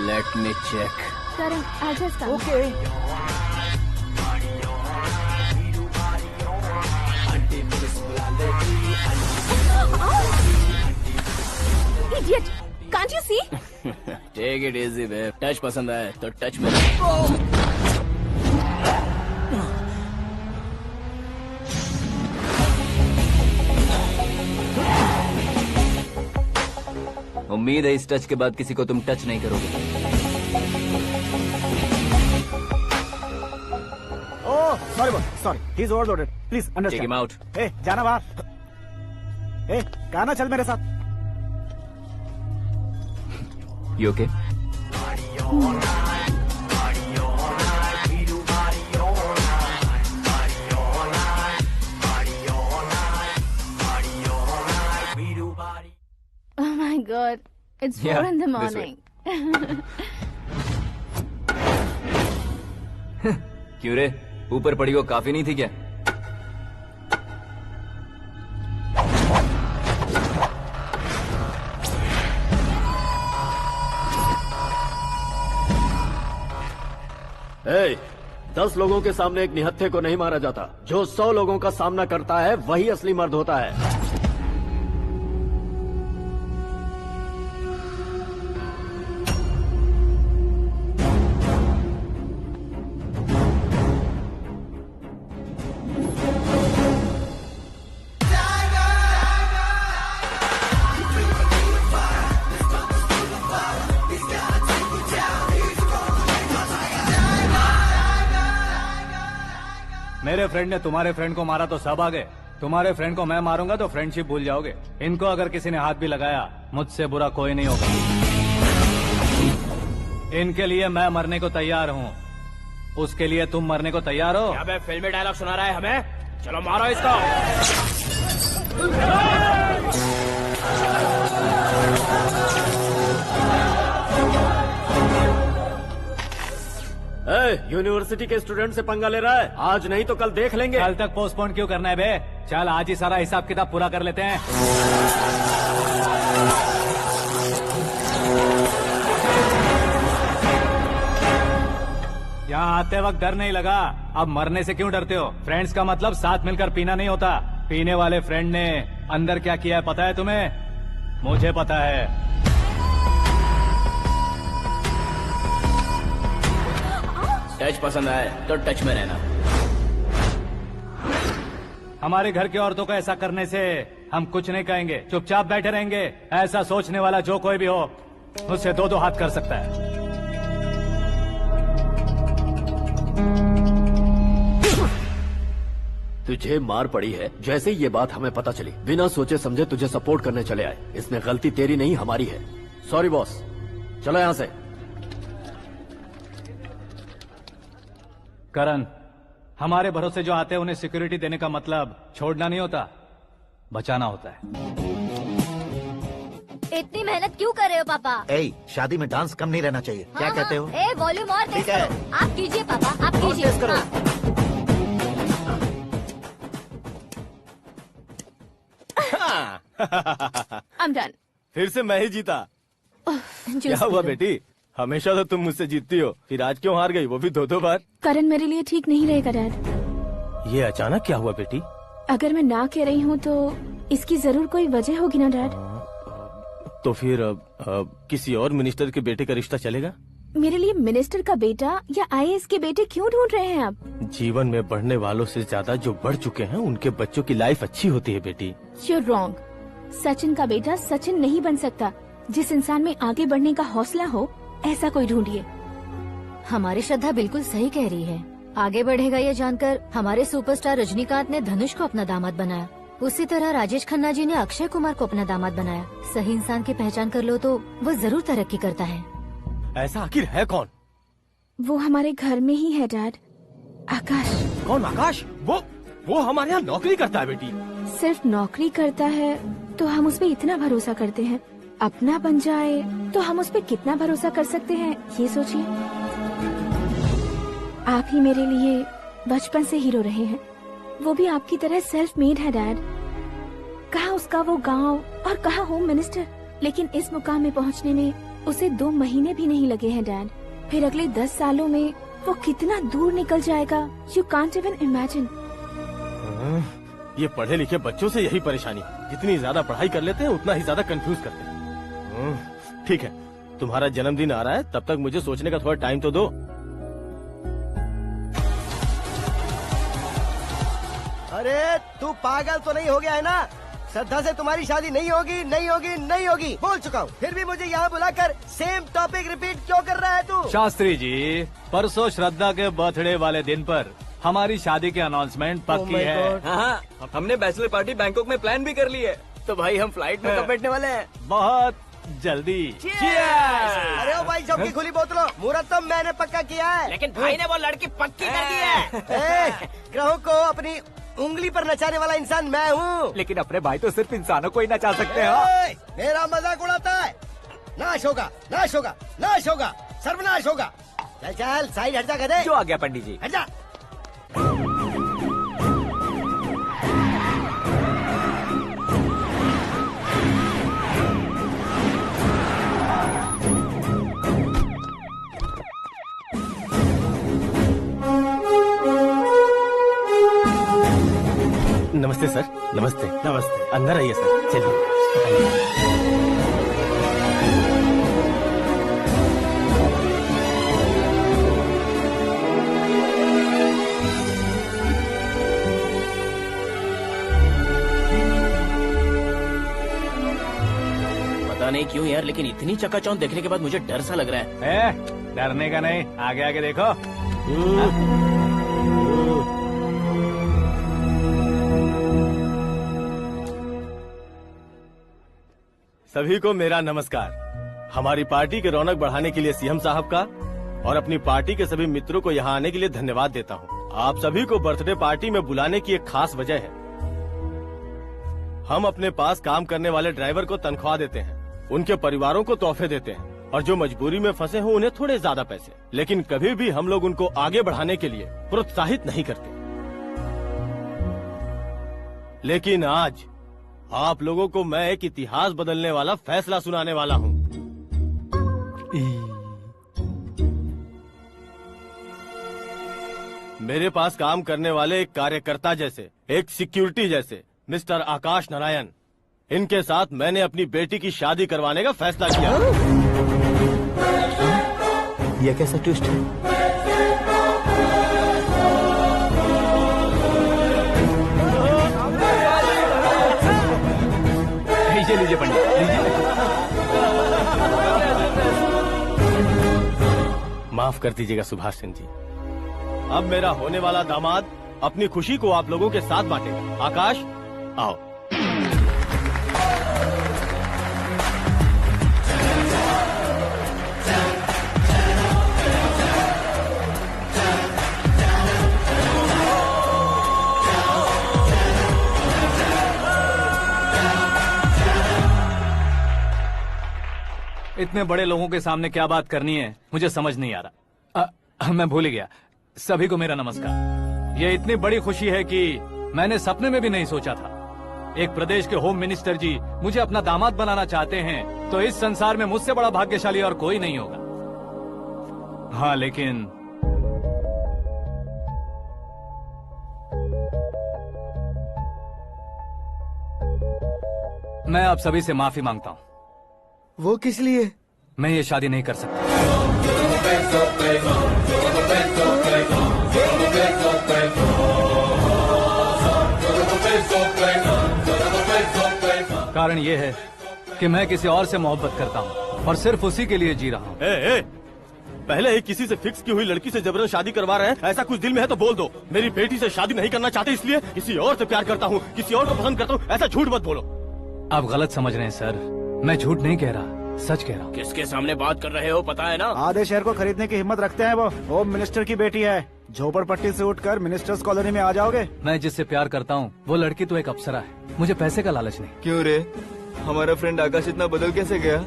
Let me check. Karan, I'll just come. Okay. Idiot! Can't you see? Take it easy, babe. Touch पसंद आए तो टच में। उम्मीद है इस टच के बाद किसी को तुम टच नहीं करोगे। Oh sorry sorry, he is overloaded, please understand. Take him out. ए जाना बाहर। ए गाना चल मेरे साथ। You okay? Oh my God, it's 4 in the morning. क्यों रे, ऊपर पड़ी वो काफी नहीं थी क्या? Hey, 10 लोगों के सामने एक निहत्थे को नहीं मारा जाता। जो 100 लोगों का सामना करता है वही असली मर्द होता है। मेरे फ्रेंड ने तुम्हारे फ्रेंड को मारा तो सब आ गए, तुम्हारे फ्रेंड को मैं मारूंगा तो फ्रेंडशिप भूल जाओगे। इनको अगर किसी ने हाथ भी लगाया, मुझसे बुरा कोई नहीं होगा। इनके लिए मैं मरने को तैयार हूँ, उसके लिए तुम मरने को तैयार हो? अबे फिल्मी डायलॉग सुना रहा है हमें? चलो मारो इसको। यूनिवर्सिटी के स्टूडेंट से पंगा ले रहा है। आज नहीं तो कल देख लेंगे। कल तक पोस्टपोन क्यों करना है बे? चल आज ही सारा हिसाब किताब पूरा कर लेते हैं। यहाँ आते वक्त डर नहीं लगा, अब मरने से क्यों डरते हो? फ्रेंड्स का मतलब साथ मिलकर पीना नहीं होता। पीने वाले फ्रेंड ने अंदर क्या किया है पता है तुम्हें? मुझे पता है। टच पसंद आए तो टच में रहना। हमारे घर की औरतों को ऐसा करने से हम कुछ नहीं कहेंगे, चुपचाप बैठे रहेंगे। ऐसा सोचने वाला जो कोई भी हो उससे दो हाथ कर सकता है। तुझे मार पड़ी है जैसे ही ये बात हमें पता चली, बिना सोचे समझे तुझे सपोर्ट करने चले आए। इसमें गलती तेरी नहीं हमारी है। सॉरी बॉस, चलो यहाँ से। करण, हमारे भरोसे जो आते हैं उन्हें सिक्योरिटी देने का मतलब छोड़ना नहीं होता, बचाना होता है। इतनी मेहनत क्यों कर रहे हो पापा? ए, शादी में डांस कम नहीं रहना चाहिए। क्या कहते हो? ए, वॉल्यूम और तेज करो। आप कीजिए पापा, आप कीजिए। I'm done. फिर से मैं ही जीता। क्या हुआ बेटी? हमेशा तो तुम मुझसे जीतती हो, फिर आज क्यों हार गई, वो भी दो बार? करण मेरे लिए ठीक नहीं रहेगा डैड। ये अचानक क्या हुआ बेटी? अगर मैं ना कह रही हूँ तो इसकी जरूर कोई वजह होगी ना डैड। तो फिर किसी और मिनिस्टर के बेटे का रिश्ता चलेगा? मेरे लिए मिनिस्टर का बेटा या IAS के बेटे क्यों ढूंढ रहे हैं आप? जीवन में बढ़ने वालों से ज्यादा जो बढ़ चुके हैं उनके बच्चों की लाइफ अच्छी होती है बेटी। You're wrong. सचिन का बेटा सचिन नहीं बन सकता। जिस इंसान में आगे बढ़ने का हौसला हो ऐसा कोई ढूंढिए। हमारी श्रद्धा बिल्कुल सही कह रही है। आगे बढ़ेगा ये जानकर हमारे सुपरस्टार रजनीकांत ने धनुष को अपना दामाद बनाया। उसी तरह राजेश खन्ना जी ने अक्षय कुमार को अपना दामाद बनाया। सही इंसान की पहचान कर लो तो वो जरूर तरक्की करता है। ऐसा आखिर है कौन? वो हमारे घर में ही है डैड, आकाश। कौन आकाश? वो हमारे यहाँ नौकरी करता है बेटी। सिर्फ नौकरी करता है तो हम उस पर इतना भरोसा करते हैं, अपना बन जाए तो हम उस पर कितना भरोसा कर सकते हैं ये सोचिए। आप ही मेरे लिए बचपन से हीरो रहे हैं, वो भी आपकी तरह सेल्फ मेड है डैड। कहाँ उसका वो गांव और कहाँ होम मिनिस्टर, लेकिन इस मुकाम में पहुँचने में उसे 2 महीने भी नहीं लगे हैं डैड। फिर अगले 10 सालों में वो कितना दूर निकल जाएगा, यू कांट इवन इमेजिन। ये पढ़े लिखे बच्चों से यही परेशानी है, जितनी ज्यादा पढ़ाई कर लेते हैं उतना ही ज्यादा कंफ्यूज करते हैं। ठीक है, तुम्हारा जन्मदिन आ रहा है, तब तक मुझे सोचने का थोड़ा टाइम तो दो। अरे तू पागल तो नहीं हो गया है ना? श्रद्धा से तुम्हारी शादी नहीं होगी, नहीं होगी, नहीं होगी, बोल चुका हूँ। फिर भी मुझे यहाँ बुलाकर सेम टॉपिक रिपीट क्यों कर रहा है तू? शास्त्री जी, परसों श्रद्धा के बर्थडे वाले दिन पर हमारी शादी की अनाउंसमेंट पक्की है। हाँ, हमने बैचलर पार्टी बैंकॉक में प्लान भी कर ली है। तो भाई हम फ्लाइट में कब बैठने वाले हैं? बहुत जल्दी। अरे ओ भाई, सबकी खुली बोतलों, मुहूर्त तो मैंने पक्का किया है। लेकिन भाई ने वो लड़की पक्की कर दी है। ग्रहों को अपनी उंगली पर नचाने वाला इंसान मैं हूँ। लेकिन अपने भाई तो सिर्फ इंसानों को ही नचा सकते हैं। मेरा मजाक उड़ाता है? नाश होगा, नाश होगा, नाश होगा, सर्वनाश होगा। चल चल साइड हट जा गधे। जो आ गया पंडित जी। हट जा। नमस्ते सर। नमस्ते। नमस्ते। अंदर आइए सर, चलिए। पता नहीं क्यों यार, लेकिन इतनी चकाचौंध देखने के बाद मुझे डर सा लग रहा है। डरने का नहीं, आगे आगे देखो। सभी को मेरा नमस्कार। हमारी पार्टी की रौनक बढ़ाने के लिए सीएम साहब का और अपनी पार्टी के सभी मित्रों को यहाँ आने के लिए धन्यवाद देता हूँ। आप सभी को बर्थडे पार्टी में बुलाने की एक खास वजह है। हम अपने पास काम करने वाले ड्राइवर को तनख्वाह देते हैं, उनके परिवारों को तोहफे देते हैं और जो मजबूरी में फंसे हो उन्हें थोड़े ज्यादा पैसे, लेकिन कभी भी हम लोग उनको आगे बढ़ाने के लिए प्रोत्साहित नहीं करते। लेकिन आज आप लोगों को मैं एक इतिहास बदलने वाला फैसला सुनाने वाला हूँ। मेरे पास काम करने वाले एक कार्यकर्ता जैसे, एक सिक्योरिटी जैसे मिस्टर आकाश नारायण, इनके साथ मैंने अपनी बेटी की शादी करवाने का फैसला किया। यह कैसा ट्विस्ट है? लीजिए पंडित, लीजिए। माफ कर दीजिएगा सुभाष सिंह जी। अब मेरा होने वाला दामाद अपनी खुशी को आप लोगों के साथ बांटेगा। आकाश, आओ। इतने बड़े लोगों के सामने क्या बात करनी है मुझे समझ नहीं आ रहा। मैं भूल ही गया। सभी को मेरा नमस्कार। ये इतनी बड़ी खुशी है कि मैंने सपने में भी नहीं सोचा था। एक प्रदेश के होम मिनिस्टर जी मुझे अपना दामाद बनाना चाहते हैं तो इस संसार में मुझसे बड़ा भाग्यशाली और कोई नहीं होगा। हाँ, लेकिन मैं आप सभी से माफी मांगता हूँ। वो किस लिए? मैं ये शादी नहीं कर सकता। कारण ये है कि मैं किसी और से मोहब्बत करता हूँ और सिर्फ उसी के लिए जी रहा हूँ। पहले ही किसी से फिक्स की हुई लड़की से जबरन शादी करवा रहे हैं। ऐसा कुछ दिल में है तो बोल दो। मेरी बेटी से शादी नहीं करना चाहते इसलिए किसी और से प्यार करता हूँ, किसी और को पसंद करता हूँ, ऐसा झूठ मत बोलो। आप गलत समझ रहे हैं सर। मैं झूठ नहीं कह रहा, सच कह रहा हूँ। किसके सामने बात कर रहे हो पता है ना? आधे शहर को खरीदने की हिम्मत रखते हैं वो। होम मिनिस्टर की बेटी है। झोपड़पट्टी से उठकर मिनिस्टर्स कॉलोनी में आ जाओगे। मैं जिससे प्यार करता हूँ वो लड़की तो एक अप्सरा है। मुझे पैसे का लालच नहीं। क्यों रे, हमारा फ्रेंड आकाश इतना बदल कैसे गया?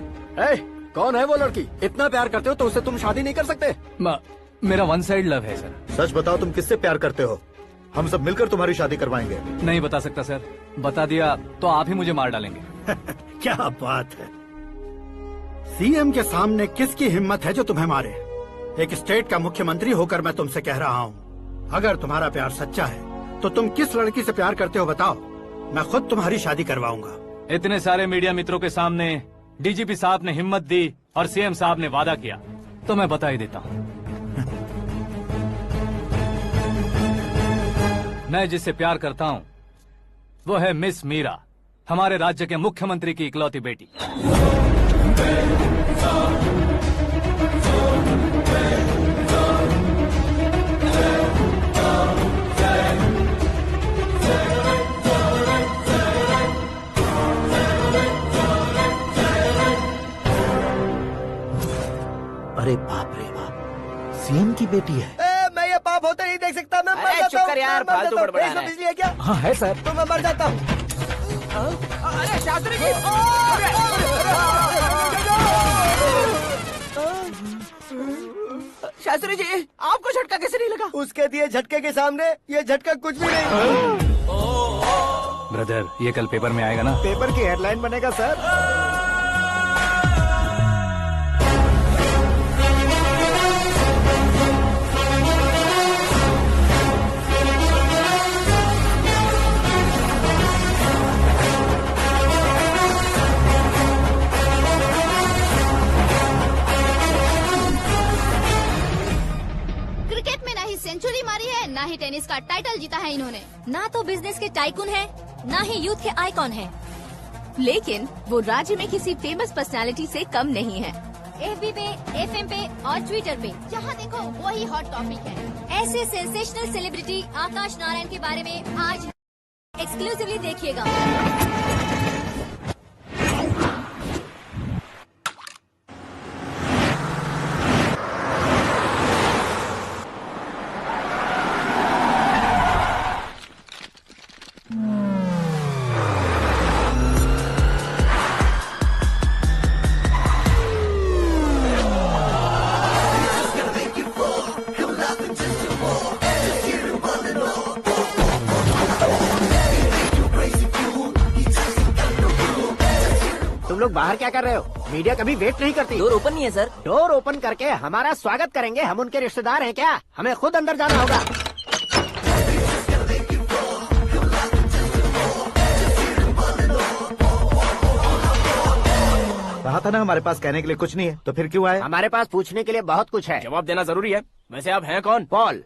कौन है वो लड़की? इतना प्यार करते हो तो उससे तुम शादी नहीं कर सकते? मेरा वन साइड लव है सर। सच बताओ, तुम किससे प्यार करते हो? हम सब मिलकर तुम्हारी शादी करवाएंगे। नहीं बता सकता सर। बता दिया तो आप ही मुझे मार डालेंगे। क्या बात है। सीएम के सामने किसकी हिम्मत है जो तुम्हें मारे? एक स्टेट का मुख्यमंत्री होकर मैं तुमसे कह रहा हूँ, अगर तुम्हारा प्यार सच्चा है तो तुम किस लड़की से प्यार करते हो बताओ। मैं खुद तुम्हारी शादी करवाऊंगा। इतने सारे मीडिया मित्रों के सामने डीजीपी साहब ने हिम्मत दी और सीएम साहब ने वादा किया तो मैं बता ही देता हूँ। मैं जिससे प्यार करता हूँ वो है मिस मीरा, हमारे राज्य के मुख्यमंत्री की इकलौती बेटी। अरे बाप रे बाप, सीएम की बेटी है। मैं ये पाप होते नहीं देख सकता। मैं मर जाता हूँ। चुप कर यार, फालतू बड़बड़ा रहा है। बिजली है क्या? हाँ है सर। तो मैं मर जाता हूँ। अरे शास्त्री जी, शास्त्री जी आपको झटका कैसे नहीं लगा? उसके दिए झटके के सामने ये झटका कुछ भी नहीं। ब्रदर, ये कल पेपर में आएगा ना? पेपर की हेडलाइन बनेगा सर। सेंचुरी मारी है, ना ही टेनिस का टाइटल जीता है इन्होंने। ना तो बिजनेस के टाइकून है, ना ही यूथ के आइकॉन है। लेकिन वो राज्य में किसी फेमस पर्सनालिटी से कम नहीं है। एफबी पे, एफएम पे और ट्विटर पे जहाँ देखो वही हॉट टॉपिक है। ऐसे सेंसेशनल सेलिब्रिटी आकाश नारायण के बारे में आज एक्सक्लूसिवली देखिएगा। तुम लोग बाहर क्या कर रहे हो? मीडिया कभी वेट नहीं करती। डोर ओपन नहीं है सर। डोर ओपन करके हमारा स्वागत करेंगे? हम उनके रिश्तेदार हैं क्या? हमें खुद अंदर जाना होगा। कहा था ना हमारे पास कहने के लिए कुछ नहीं है, तो फिर क्यों आए? हमारे पास पूछने के लिए बहुत कुछ है। जवाब देना जरूरी है। वैसे आप हैं कौन? पॉल,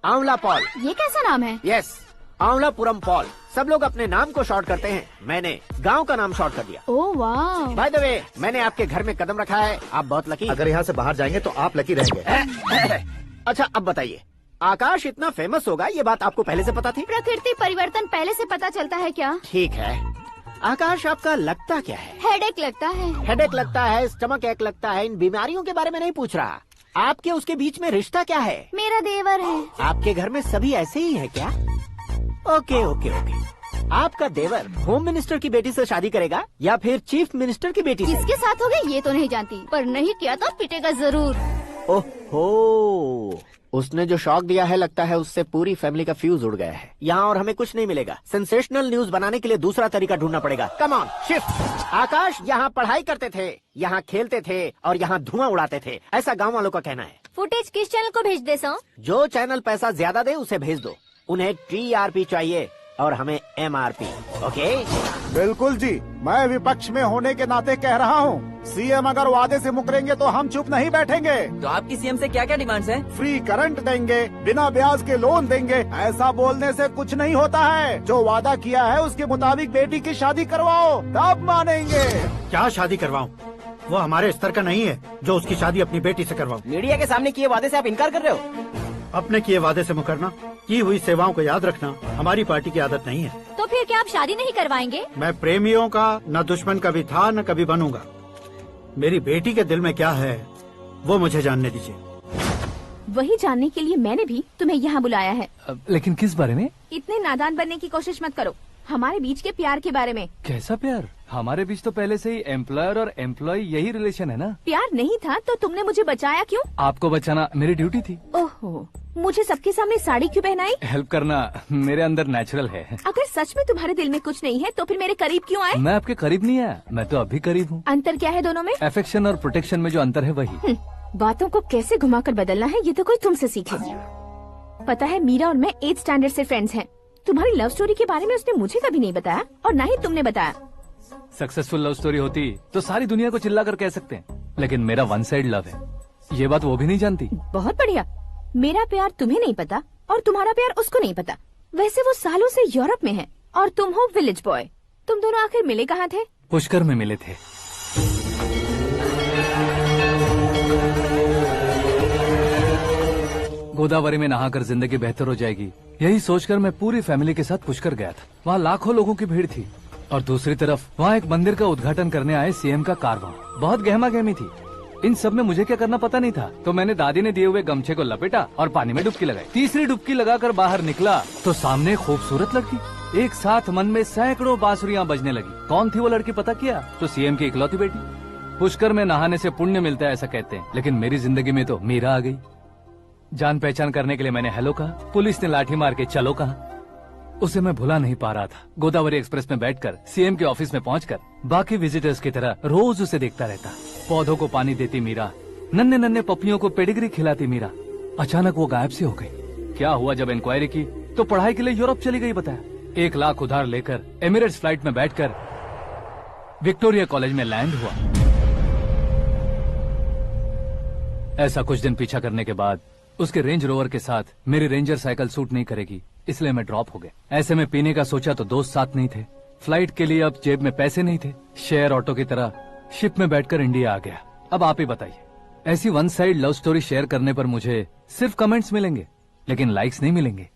आंवला पॉल। ये कैसा नाम है? Yes, Aanwalapuram Paul. सब लोग अपने नाम को शॉर्ट करते हैं, मैंने गांव का नाम शॉर्ट कर दिया। ओह वाह। बाय द वे, मैंने आपके घर में कदम रखा है, आप बहुत लकी। अगर यहाँ से बाहर जाएंगे तो आप लकी रहेंगे। अच्छा अब बताइए, आकाश इतना फेमस होगा ये बात आपको पहले से पता थी? प्रकृति परिवर्तन पहले से पता चलता है क्या? ठीक है, आकाश आपका लगता क्या है? हेडेक लगता है। हेडेक लगता है, स्टमक एक लगता है, इन बीमारियों के बारे में नहीं पूछ रहा। आपके उसके बीच में रिश्ता क्या है? मेरा देवर है। आपके घर में सभी ऐसे ही है क्या? Okay okay okay. आपका देवर होम मिनिस्टर की बेटी से शादी करेगा या फिर चीफ मिनिस्टर की बेटी से? किसके साथ होगा ये तो नहीं जानती, पर नहीं किया तो पिटेगा जरूर। ओहो, उसने जो शॉक दिया है लगता है उससे पूरी फैमिली का फ्यूज उड़ गया है। यहाँ और हमें कुछ नहीं मिलेगा। सेंसेशनल न्यूज बनाने के लिए दूसरा तरीका ढूंढना पड़ेगा। Come on shift. आकाश यहाँ पढ़ाई करते थे, यहाँ खेलते थे और यहाँ धुआं उड़ाते थे, ऐसा गाँव वालों का कहना है। फुटेज किस चैनल को भेज दे सो? जो चैनल पैसा ज्यादा दे उसे भेज दो। उन्हें TRP चाहिए और हमें MRP। ओके? बिल्कुल जी, मैं विपक्ष में होने के नाते कह रहा हूँ, सीएम अगर वादे से मुकरेंगे तो हम चुप नहीं बैठेंगे। तो आपकी सीएम से क्या क्या डिमांड्स हैं? फ्री करंट देंगे, बिना ब्याज के लोन देंगे। ऐसा बोलने से कुछ नहीं होता है। जो वादा किया है उसके मुताबिक बेटी की शादी करवाओ, तब मानेंगे। क्या शादी करवाऊं? वो हमारे स्तर का नहीं है जो उसकी शादी अपनी बेटी से करवाऊं। मीडिया के सामने किए वादे से आप इनकार कर रहे हो? अपने किए वादे से मुकरना, की हुई सेवाओं को याद रखना हमारी पार्टी की आदत नहीं है। तो फिर क्या आप शादी नहीं करवाएंगे? मैं प्रेमियों का न दुश्मन कभी था न कभी बनूंगा। मेरी बेटी के दिल में क्या है वो मुझे जानने दीजिए। वही जानने के लिए मैंने भी तुम्हें यहाँ बुलाया है। लेकिन किस बारे में? इतने नादान बनने की कोशिश मत करो। हमारे बीच के प्यार के बारे में। कैसा प्यार? हमारे बीच तो पहले से ही एम्प्लॉयर और एम्प्लॉय यही रिलेशन है ना। प्यार नहीं था तो तुमने मुझे बचाया क्यों? आपको बचाना मेरी ड्यूटी थी। ओहो, मुझे सबके सामने साड़ी क्यों पहनाई? हेल्प करना मेरे अंदर नेचुरल है। अगर सच में तुम्हारे दिल में कुछ नहीं है तो फिर मेरे करीब क्यों आए? मैं आपके करीब नहीं आया, मैं तो अभी करीब हूँ। अंतर क्या है दोनों में? अफेक्शन और प्रोटेक्शन में जो अंतर है वही। बातों को कैसे घुमाकर बदलना है ये तो कोई तुमसे सीखे। पता है, मीरा और मैं 8th स्टैंडर्ड से फ्रेंड्स हैं। तुम्हारी लव स्टोरी के बारे में उसने मुझे कभी नहीं बताया और न ही तुमने बताया। सक्सेसफुल लव स्टोरी होती तो सारी दुनिया को चिल्ला कर कह सकते हैं, लेकिन मेरा वन साइड लव है, ये बात वो भी नहीं जानती। बहुत बढ़िया। मेरा प्यार तुम्हें नहीं पता और तुम्हारा प्यार उसको नहीं पता। वैसे वो सालों से यूरोप में है और तुम हो विलेज बॉय। तुम दोनों आखिर मिले कहाँ थे? पुष्कर में मिले थे। गोदावरी में नहाकर जिंदगी बेहतर हो जाएगी, यही सोचकर मैं पूरी फैमिली के साथ पुष्कर गया था। वहाँ लाखों लोगों की भीड़ थी और दूसरी तरफ वहाँ एक मंदिर का उद्घाटन करने आए सीएम का कारवां। बहुत गहमा गहमी थी। इन सब में मुझे क्या करना पता नहीं था, तो मैंने दादी ने दिए हुए गमछे को लपेटा और पानी में डुबकी लगाई। तीसरी डुबकी लगाकर बाहर निकला तो सामने खूबसूरत लड़की। एक साथ मन में सैकड़ों बांसुरियां बजने लगी। कौन थी वो लड़की पता किया? तो सीएम की इकलौती बेटी। पुष्कर में नहाने से पुण्य मिलता है ऐसा कहते हैं, लेकिन मेरी जिंदगी में तो मीरा आ गई। जान पहचान करने के लिए मैंने हेलो कहा, पुलिस ने लाठी मार के चलो कहा। उसे मैं भुला नहीं पा रहा था। गोदावरी एक्सप्रेस में बैठकर सीएम के ऑफिस में पहुंचकर बाकी विजिटर्स की तरह रोज उसे देखता रहता। पौधों को पानी देती मीरा, नन्हे नन्हे पपियों को पेडिग्री खिलाती मीरा। अचानक वो गायब सी हो गई। क्या हुआ? जब इंक्वायरी की तो पढ़ाई के लिए यूरोप चली गई बताया। 1 लाख उधार लेकर एमिरेट्स फ्लाइट में बैठकर विक्टोरिया कॉलेज में लैंड हुआ। ऐसा कुछ दिन पीछा करने के बाद उसके रेंज रोवर के साथ मेरी रेंजर साइकिल सूट नहीं करेगी, इसलिए मैं ड्रॉप हो गया। ऐसे में पीने का सोचा तो दोस्त साथ नहीं थे। फ्लाइट के लिए अब जेब में पैसे नहीं थे। शेयर ऑटो की तरह शिप में बैठकर इंडिया आ गया। अब आप ही बताइए, ऐसी one side love story share करने पर मुझे सिर्फ कमेंट्स मिलेंगे, लेकिन लाइक्स नहीं मिलेंगे।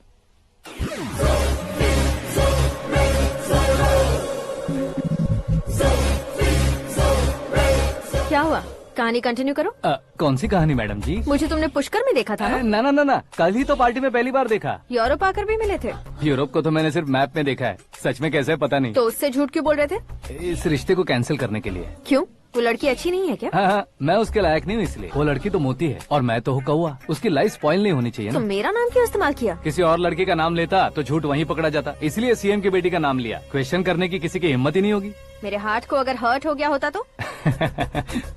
क्या हुआ? कहानी कंटिन्यू करो। कौन सी कहानी मैडम जी? मुझे तुमने पुष्कर में देखा था ना? ना, कल ही तो पार्टी में पहली बार देखा। यूरोप आकर भी मिले थे? यूरोप को तो मैंने सिर्फ मैप में देखा है, सच में कैसे है पता नहीं। तो उससे झूठ क्यों बोल रहे थे? इस रिश्ते को कैंसिल करने के लिए। क्यों? वो लड़की अच्छी नहीं है क्या? हाँ, मैं उसके लायक नहीं हूँ इसलिए। वो लड़की तो मोती है और मैं तो हूँ कौवा। उसकी लाइफ स्पॉइल नहीं होनी चाहिए ना। तो मेरा नाम क्यों इस्तेमाल किया? किसी और लड़की का नाम लेता तो झूठ वहीं पकड़ा जाता, इसलिए सीएम की बेटी का नाम लिया। क्वेश्चन करने की किसी की हिम्मत ही नहीं होगी। मेरे हार्ट को अगर हर्ट हो गया होता तो?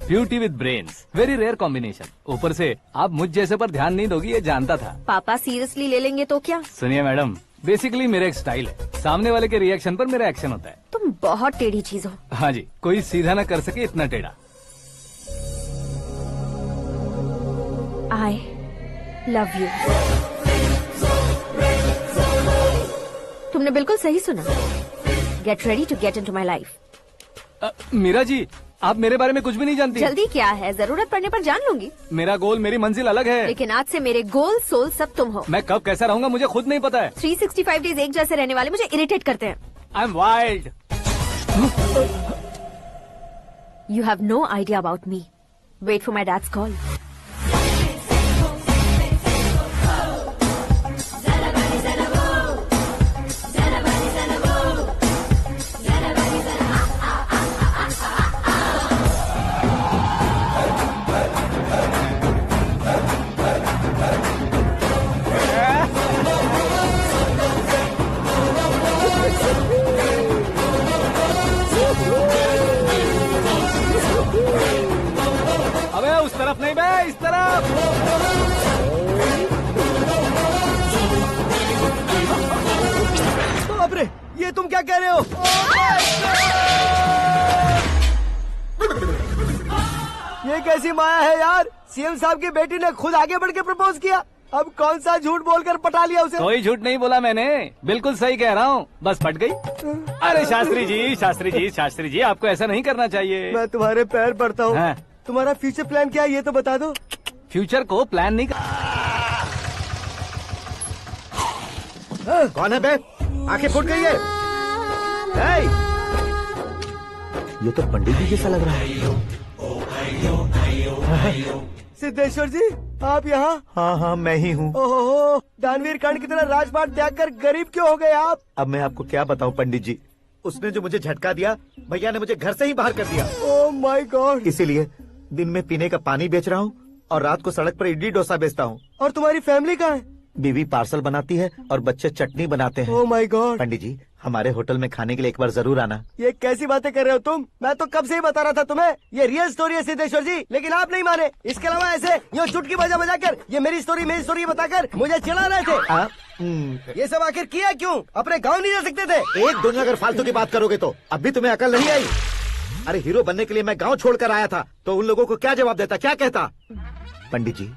Beauty with brains, very rare combination. ऊपर से आप मुझ जैसे पर ध्यान नहीं दोगी ये जानता था। पापा सीरियसली ले लेंगे तो क्या? सुनिए मैडम, बेसिकली मेरा एक स्टाइल है, सामने वाले के रिएक्शन पर मेरा एक्शन होता है। तुम बहुत टेढ़ी चीज हो। हाँ जी, कोई सीधा ना कर सके इतना टेढ़ा। I love you। तुमने बिल्कुल सही सुना। Get ready to get into my life। Meera ji, आप मेरे बारे में कुछ भी नहीं जानती। जल्दी क्या है, जरूरत पड़ने पर जान लूंगी। मेरा गोल, मेरी मंजिल अलग है। लेकिन आज से मेरे गोल सोल सब तुम हो। मैं कब कैसा रहूंगा मुझे खुद नहीं पता है। 365 डेज एक जैसे रहने वाले मुझे इरिटेट करते हैं। I am wild. You have no idea about me। Wait for my dad's call। अबे उस तरफ नहीं बे, इस तरफ। बाप रे, ये तुम क्या कह रहे हो? ये कैसी माया है यार? सीएम साहब की बेटी ने खुद आगे बढ़ के प्रपोज किया। अब कौन सा झूठ बोलकर पटा लिया उसे? कोई झूठ नहीं बोला मैंने, बिल्कुल सही कह रहा हूँ, बस पट गई। अरे शास्त्री जी, शास्त्री जी, शास्त्री जी, आपको ऐसा नहीं करना चाहिए। मैं तुम्हारे पैर पड़ता हूँ। हाँ। तुम्हारा फ्यूचर प्लान क्या है ये तो बता दो। फ्यूचर को प्लान नहीं कर... कौन है बे? आंखें फूट गई है। हे! ये तो पंडित जी जैसा लग रहा है। सिद्धेश्वर जी, आप यहाँ? हाँ हाँ, मैं ही हूँ। ओहो, दानवीर कांड की तरह राजपाट त्याग कर गरीब क्यों हो गए आप? अब मैं आपको क्या बताऊँ पंडित जी, उसने जो मुझे झटका दिया, भैया ने मुझे घर से ही बाहर कर दिया। ओह माय गॉड। इसीलिए दिन में पीने का पानी बेच रहा हूँ और रात को सड़क पर इडली डोसा बेचता हूँ। और तुम्हारी फैमिली कहाँ है? बीवी पार्सल बनाती है और बच्चे चटनी बनाते हैं। ओह माय गॉड। पंडित जी, हमारे होटल में खाने के लिए एक बार जरूर आना। ये कैसी बातें कर रहे हो तुम? मैं तो कब से ही बता रहा था तुम्हें, ये रियल स्टोरी है सिद्धेश्वर जी, लेकिन आप नहीं माने। इसके अलावा ऐसे ये चुटकी बजा कर ये मेरी स्टोरी बताकर मुझे चिढ़ा रहे थे। ये सब आखिर किया क्यों? अपने गाँव नहीं जा सकते थे? एक दिन अगर फालतू की बात करोगे तो अब भी तुम्हें अकल नहीं आई। अरे हीरो बनने के लिए मैं गाँव छोड़कर आया था, तो उन लोगों को क्या जवाब देता, क्या कहता? पंडित जी,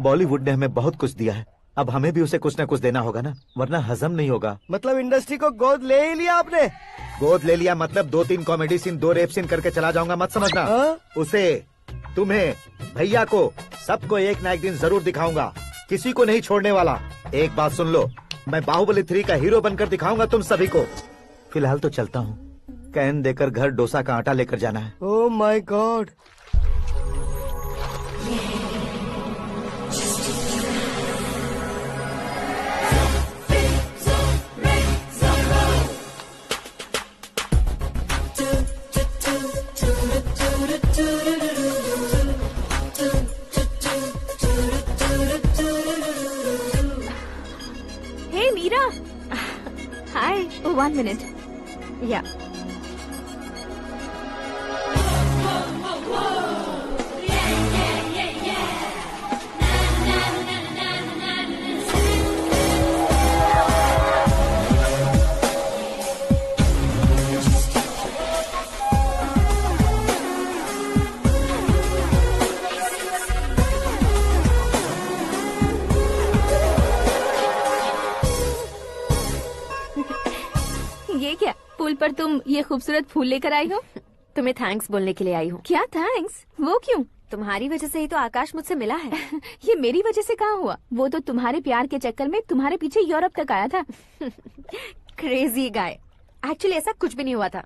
बॉलीवुड ने हमें बहुत कुछ दिया है, अब हमें भी उसे कुछ न कुछ देना होगा ना, वरना हजम नहीं होगा। मतलब इंडस्ट्री को गोद ले ही लिया आपने? गोद ले लिया मतलब 2-3 कॉमेडी सीन, 2 रेप सीन करके चला जाऊंगा मत समझना। उसे, तुम्हें, भैया को, सबको एक ना एक दिन जरूर दिखाऊंगा, किसी को नहीं छोड़ने वाला। एक बात सुन लो, मैं बाहुबली 3 का हीरो बनकर दिखाऊंगा तुम सभी को। फिलहाल तो चलता हूँ, कैन देकर घर डोसा का आटा लेकर जाना है। Oh my god. Hey Meera, hi. 1 minute. या ये क्या, पुल पर तुम ये खूबसूरत फूल लेकर आई हो? तुम्हें थैंक्स बोलने के लिए आई हूँ। क्या थैंक्स? वो क्यों? तुम्हारी वजह से ही तो आकाश मुझसे मिला है। ये मेरी वजह से कहाँ हुआ? वो तो तुम्हारे प्यार के चक्कर में तुम्हारे पीछे यूरोप तक आया था। Crazy guy. एक्चुअली ऐसा कुछ भी नहीं हुआ था,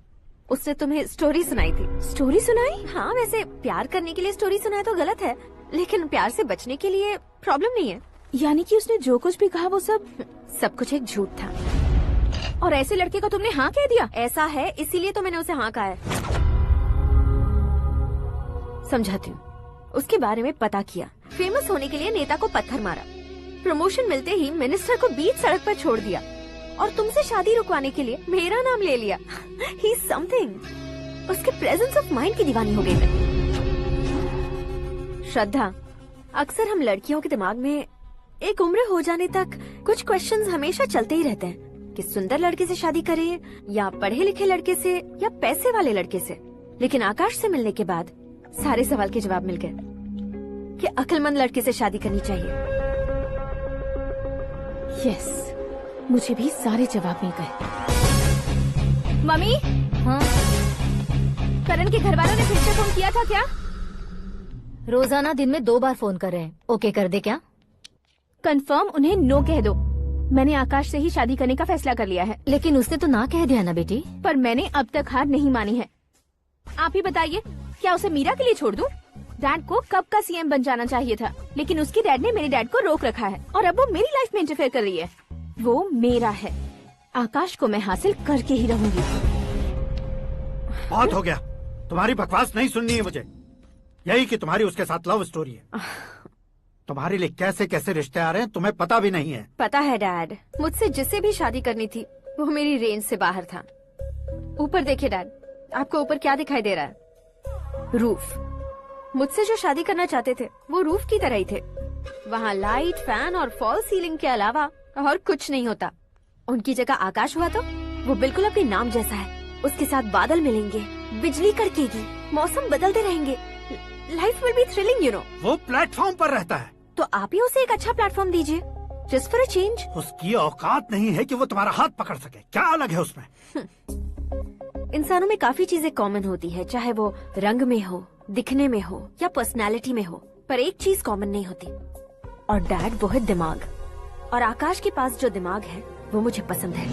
उसने तुम्हें स्टोरी सुनाई थी। स्टोरी सुनाई? हाँ, वैसे प्यार करने के लिए स्टोरी सुनाए तो गलत है, लेकिन प्यार से बचने के लिए प्रॉब्लम नहीं है। यानी कि उसने जो कुछ भी कहा वो सब कुछ एक झूठ था। और ऐसे लड़के को तुमने हाँ कह दिया? ऐसा है, इसीलिए तो मैंने उसे हाँ कहा है। समझाती हूँ। उसके बारे में पता किया, फेमस होने के लिए नेता को पत्थर मारा, प्रमोशन मिलते ही मिनिस्टर को बीच सड़क पर छोड़ दिया और तुमसे शादी रुकवाने के लिए मेरा नाम ले लिया। ही समथिंग। उसके प्रेजेंस ऑफ माइंड की दीवानी हो गई मैं। श्रद्धा, अक्सर हम लड़कियों के दिमाग में एक उम्र हो जाने तक कुछ क्वेश्चंस हमेशा चलते ही रहते हैं कि सुंदर लड़के से शादी करें या पढ़े लिखे लड़के से या पैसे वाले लड़के से। लेकिन आकाश से मिलने के बाद सारे सवाल के जवाब मिल गए कि अक्लमंद लड़के से शादी करनी चाहिए। यस, मुझे भी सारे जवाब मिल गए। मम्मी, हाँ? करण के घर वालों ने फिर से फोन किया था क्या? रोजाना दिन में 2 बार फोन कर रहे हैं। ओके कर दे क्या? कंफर्म उन्हें नो कह दो। मैंने आकाश से ही शादी करने का फैसला कर लिया है। लेकिन उसने तो ना कह दिया ना बेटी। पर मैंने अब तक हार नहीं मानी है। आप ही बताइए, क्या उसे मीरा के लिए छोड़ दूं? डैड को कब का सीएम बन जाना चाहिए था, लेकिन उसके डैड ने मेरे डैड को रोक रखा है और अब वो मेरी लाइफ में इंटरफेयर कर रही है। वो मेरा है, आकाश को मैं हासिल करके ही रहूंगी। बहुत हो गया, तुम्हारी बकवास नहीं सुननी है मुझे। यही कि तुम्हारी उसके साथ लव स्टोरी है। तुम्हारे लिए कैसे कैसे रिश्ते आ रहे हैं तुम्हें पता भी नहीं है। पता है डैड, मुझसे जिसे भी शादी करनी थी वो मेरी रेंज से बाहर था। ऊपर देखिए डैड, आपको ऊपर क्या दिखाई दे रहा है? रूफ। मुझसे जो शादी करना चाहते थे वो रूफ की तरह ही थे। वहाँ लाइट, फैन और फॉल सीलिंग के अलावा और कुछ नहीं होता। उनकी जगह आकाश हुआ तो वो बिल्कुल अपने नाम जैसा है। उसके साथ बादल मिलेंगे, बिजली कड़केगी, मौसम बदलते रहेंगे। Life will be thrilling, you know. वो प्लेटफॉर्म पर रहता है तो आप ही उसे एक अच्छा प्लेटफॉर्म दीजिए, जस्ट फॉर अ चेंज। उसकी औकात नहीं है कि वो तुम्हारा हाथ पकड़ सके। क्या अलग है उसमें? इंसानों में काफी चीजें कॉमन होती है, चाहे वो रंग में हो, दिखने में हो या पर्सनालिटी में हो, पर एक चीज कॉमन नहीं होती, और डैड वो है दिमाग। और आकाश के पास जो दिमाग है वो मुझे पसंद है।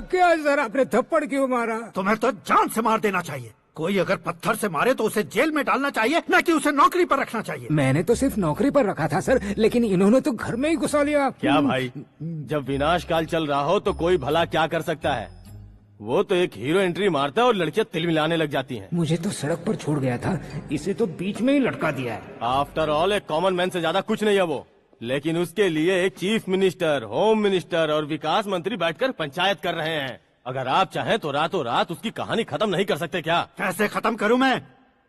क्या सर, आपने थप्पड़ क्यों मारा? तुम्हें तो जान से मार देना चाहिए। कोई अगर पत्थर से मारे तो उसे जेल में डालना चाहिए, न कि उसे नौकरी पर रखना चाहिए। मैंने तो सिर्फ नौकरी पर रखा था सर, लेकिन इन्होंने तो घर में ही घुसा लिया। क्या भाई, जब विनाश काल चल रहा हो तो कोई भला क्या कर सकता है? वो तो एक हीरो एंट्री मारता है और लड़कियां तिल मिलाने लग जाती हैं। मुझे तो सड़क पर छोड़ गया था, इसे तो बीच में ही लटका दिया है। आफ्टर ऑल एक कॉमन मैन से ज्यादा कुछ नहीं है वो, लेकिन उसके लिए एक चीफ मिनिस्टर, होम मिनिस्टर और विकास मंत्री बैठकर पंचायत कर रहे हैं। अगर आप चाहें तो रातों रात उसकी कहानी खत्म नहीं कर सकते क्या? कैसे खत्म करूं मैं?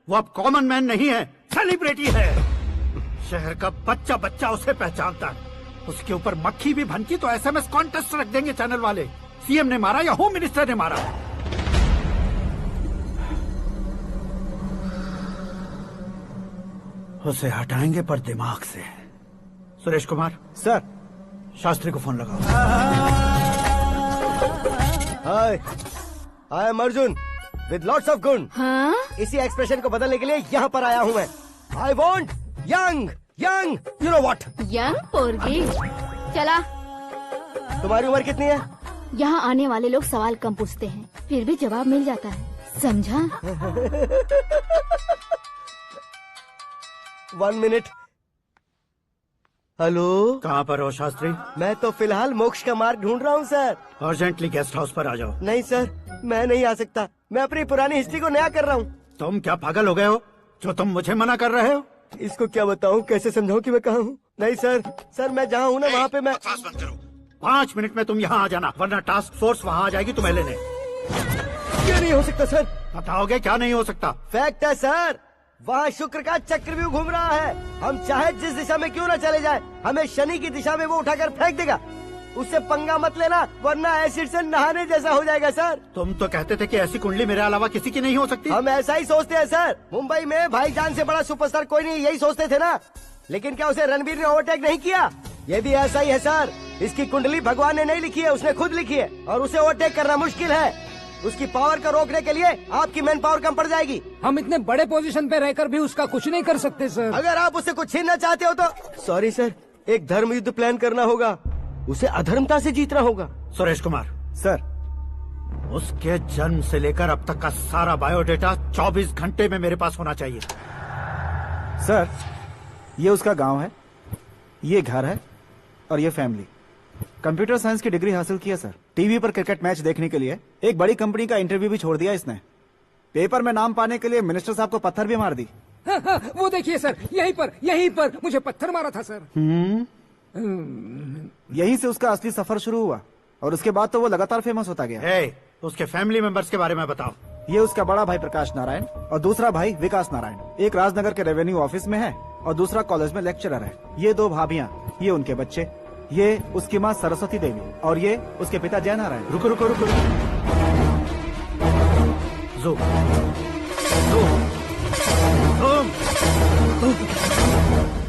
वो अब कॉमन मैन नहीं है, सेलिब्रिटी है। शहर का बच्चा बच्चा उसे पहचानता है। उसके ऊपर मक्खी भी भनकी तो एसएमएस कॉन्टेस्ट रख देंगे चैनल वाले। सीएम ने मारा या होम मिनिस्टर ने मारा। उसे हटाएंगे पर दिमाग से। सुरेश कुमार सर, शास्त्री को फोन लगाओ। Hi, I am Arjun with lots of गुण। हाँ? इसी एक्सप्रेशन को बदलने के लिए यहाँ पर आया हूँ मैं। I want young young, you know what? Young पोरगी। चला। तुम्हारी उम्र कितनी है? यहाँ आने वाले लोग सवाल कम पूछते हैं, फिर भी जवाब मिल जाता है, समझा? 1 मिनट। हेलो, कहाँ पर हो शास्त्री? मैं तो फिलहाल मोक्ष का मार्ग ढूंढ रहा हूँ सर। अर्जेंटली गेस्ट हाउस पर आ जाओ। नहीं सर, मैं नहीं आ सकता। मैं अपनी पुरानी हिस्ट्री को नया कर रहा हूँ। तुम क्या पागल हो गए हो जो तुम मुझे मना कर रहे हो? इसको क्या बताऊँ, कैसे समझाऊँ कि मैं कहाँ हूँ? नहीं सर, सर मैं जहाँ हूँ ना वहाँ पे मैं। 5 मिनट में तुम यहाँ आ जाना, वरना टास्क फोर्स वहाँ आ जाएगी तुम्हें लेने। क्या नहीं हो सकता सर? बताओगे क्या नहीं हो सकता? फैक्ट है सर, वहाँ शुक्र का चक्रव्यूह घूम रहा है। हम चाहे जिस दिशा में क्यों न चले जाए, हमें शनि की दिशा में वो उठाकर फेंक देगा। उससे पंगा मत लेना, वरना एसिड से नहाने जैसा हो जाएगा सर। तुम तो कहते थे कि ऐसी कुंडली मेरे अलावा किसी की नहीं हो सकती। हम ऐसा ही सोचते हैं सर। मुंबई में भाईजान से बड़ा सुपरस्टार कोई नहीं, यही सोचते थे ना। लेकिन क्या उसे रणबीर ने ओवरटेक नहीं किया? ये भी ऐसा ही है सर। इसकी कुंडली भगवान ने नहीं लिखी है, उसने खुद लिखी है, और उसे ओवरटेक करना मुश्किल है। उसकी पावर को रोकने के लिए आपकी मैन पावर कम पड़ जाएगी। हम इतने बड़े पोजीशन पे रहकर भी उसका कुछ नहीं कर सकते सर। अगर आप उससे कुछ छीनना चाहते हो तो सॉरी सर, एक धर्म युद्ध प्लान करना होगा। उसे अधर्मता से जीतना होगा। सुरेश कुमार सर, उसके जन्म से लेकर अब तक का सारा बायोडेटा 24 घंटे में मेरे पास होना चाहिए। सर, ये उसका गांव है, ये घर है और ये फैमिली। कंप्यूटर साइंस की डिग्री हासिल की है सर। टीवी पर क्रिकेट मैच देखने के लिए एक बड़ी कंपनी का इंटरव्यू भी छोड़ दिया इसने। पेपर में नाम पाने के लिए मिनिस्टर साहब को पत्थर भी मार दी। वो देखिए सर, यहीं पर मुझे पत्थर मारा था सर। यहीं से उसका असली सफर शुरू हुआ और उसके बाद तो वो लगातार फेमस होता गया। उसके फैमिली मेंबर्स के बारे में बताओ। ये उसका बड़ा भाई प्रकाश नारायण और दूसरा भाई विकास नारायण। एक राजनगर के रेवेन्यू ऑफिस में है और दूसरा कॉलेज में लेक्चरर है। ये 2 भाभियाँ, ये उनके बच्चे, ये उसकी माँ सरस्वती देवी और ये उसके पिता जय नारायण। रुको रुको रुको,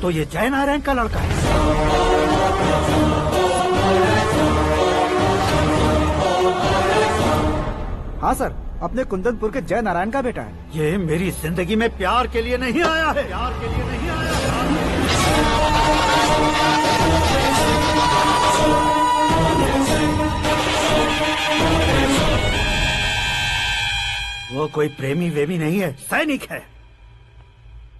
तो ये जय नारायण का लड़का है। हाँ सर, अपने कुंदनपुर के जय नारायण का बेटा है। ये मेरी जिंदगी में प्यार के लिए नहीं आया है, प्यार के लिए नहीं आया है। वो कोई प्रेमी वेमी नहीं है, सैनिक है।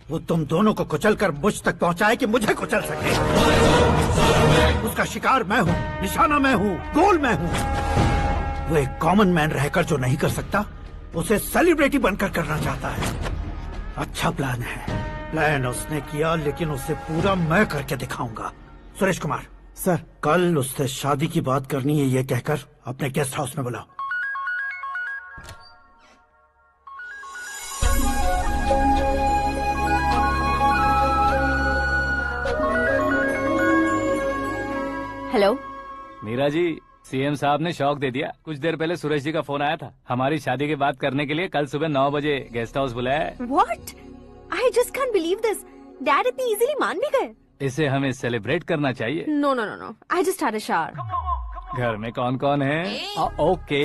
वो तुम दोनों को कुचलकर मुझ तक पहुंचाए कि मुझे कुचल सके। उसका शिकार मैं हूँ, निशाना मैं हूँ, गोल मैं हूँ। वो एक कॉमन मैन रहकर जो नहीं कर सकता, उसे सेलिब्रिटी बनकर करना चाहता है। अच्छा प्लान है। प्लान उसने किया, लेकिन उसे पूरा मैं करके दिखाऊंगा। सुरेश कुमार सर, कल उससे शादी की बात करनी है, ये कहकर अपने गेस्ट हाउस में बुलाओ। हेलो मीरा जी, सीएम साहब ने शौक दे दिया। कुछ देर पहले सुरेश जी का फोन आया था, हमारी शादी की बात करने के लिए कल सुबह 9 बजे गेस्ट हाउस बुलाया है। What? I just can't believe this. Dad इतनी इजीली मान भी गए। इसे हमें सेलिब्रेट करना चाहिए। No, no, no, no. I just had a shower. घर में कौन कौन है? ओके।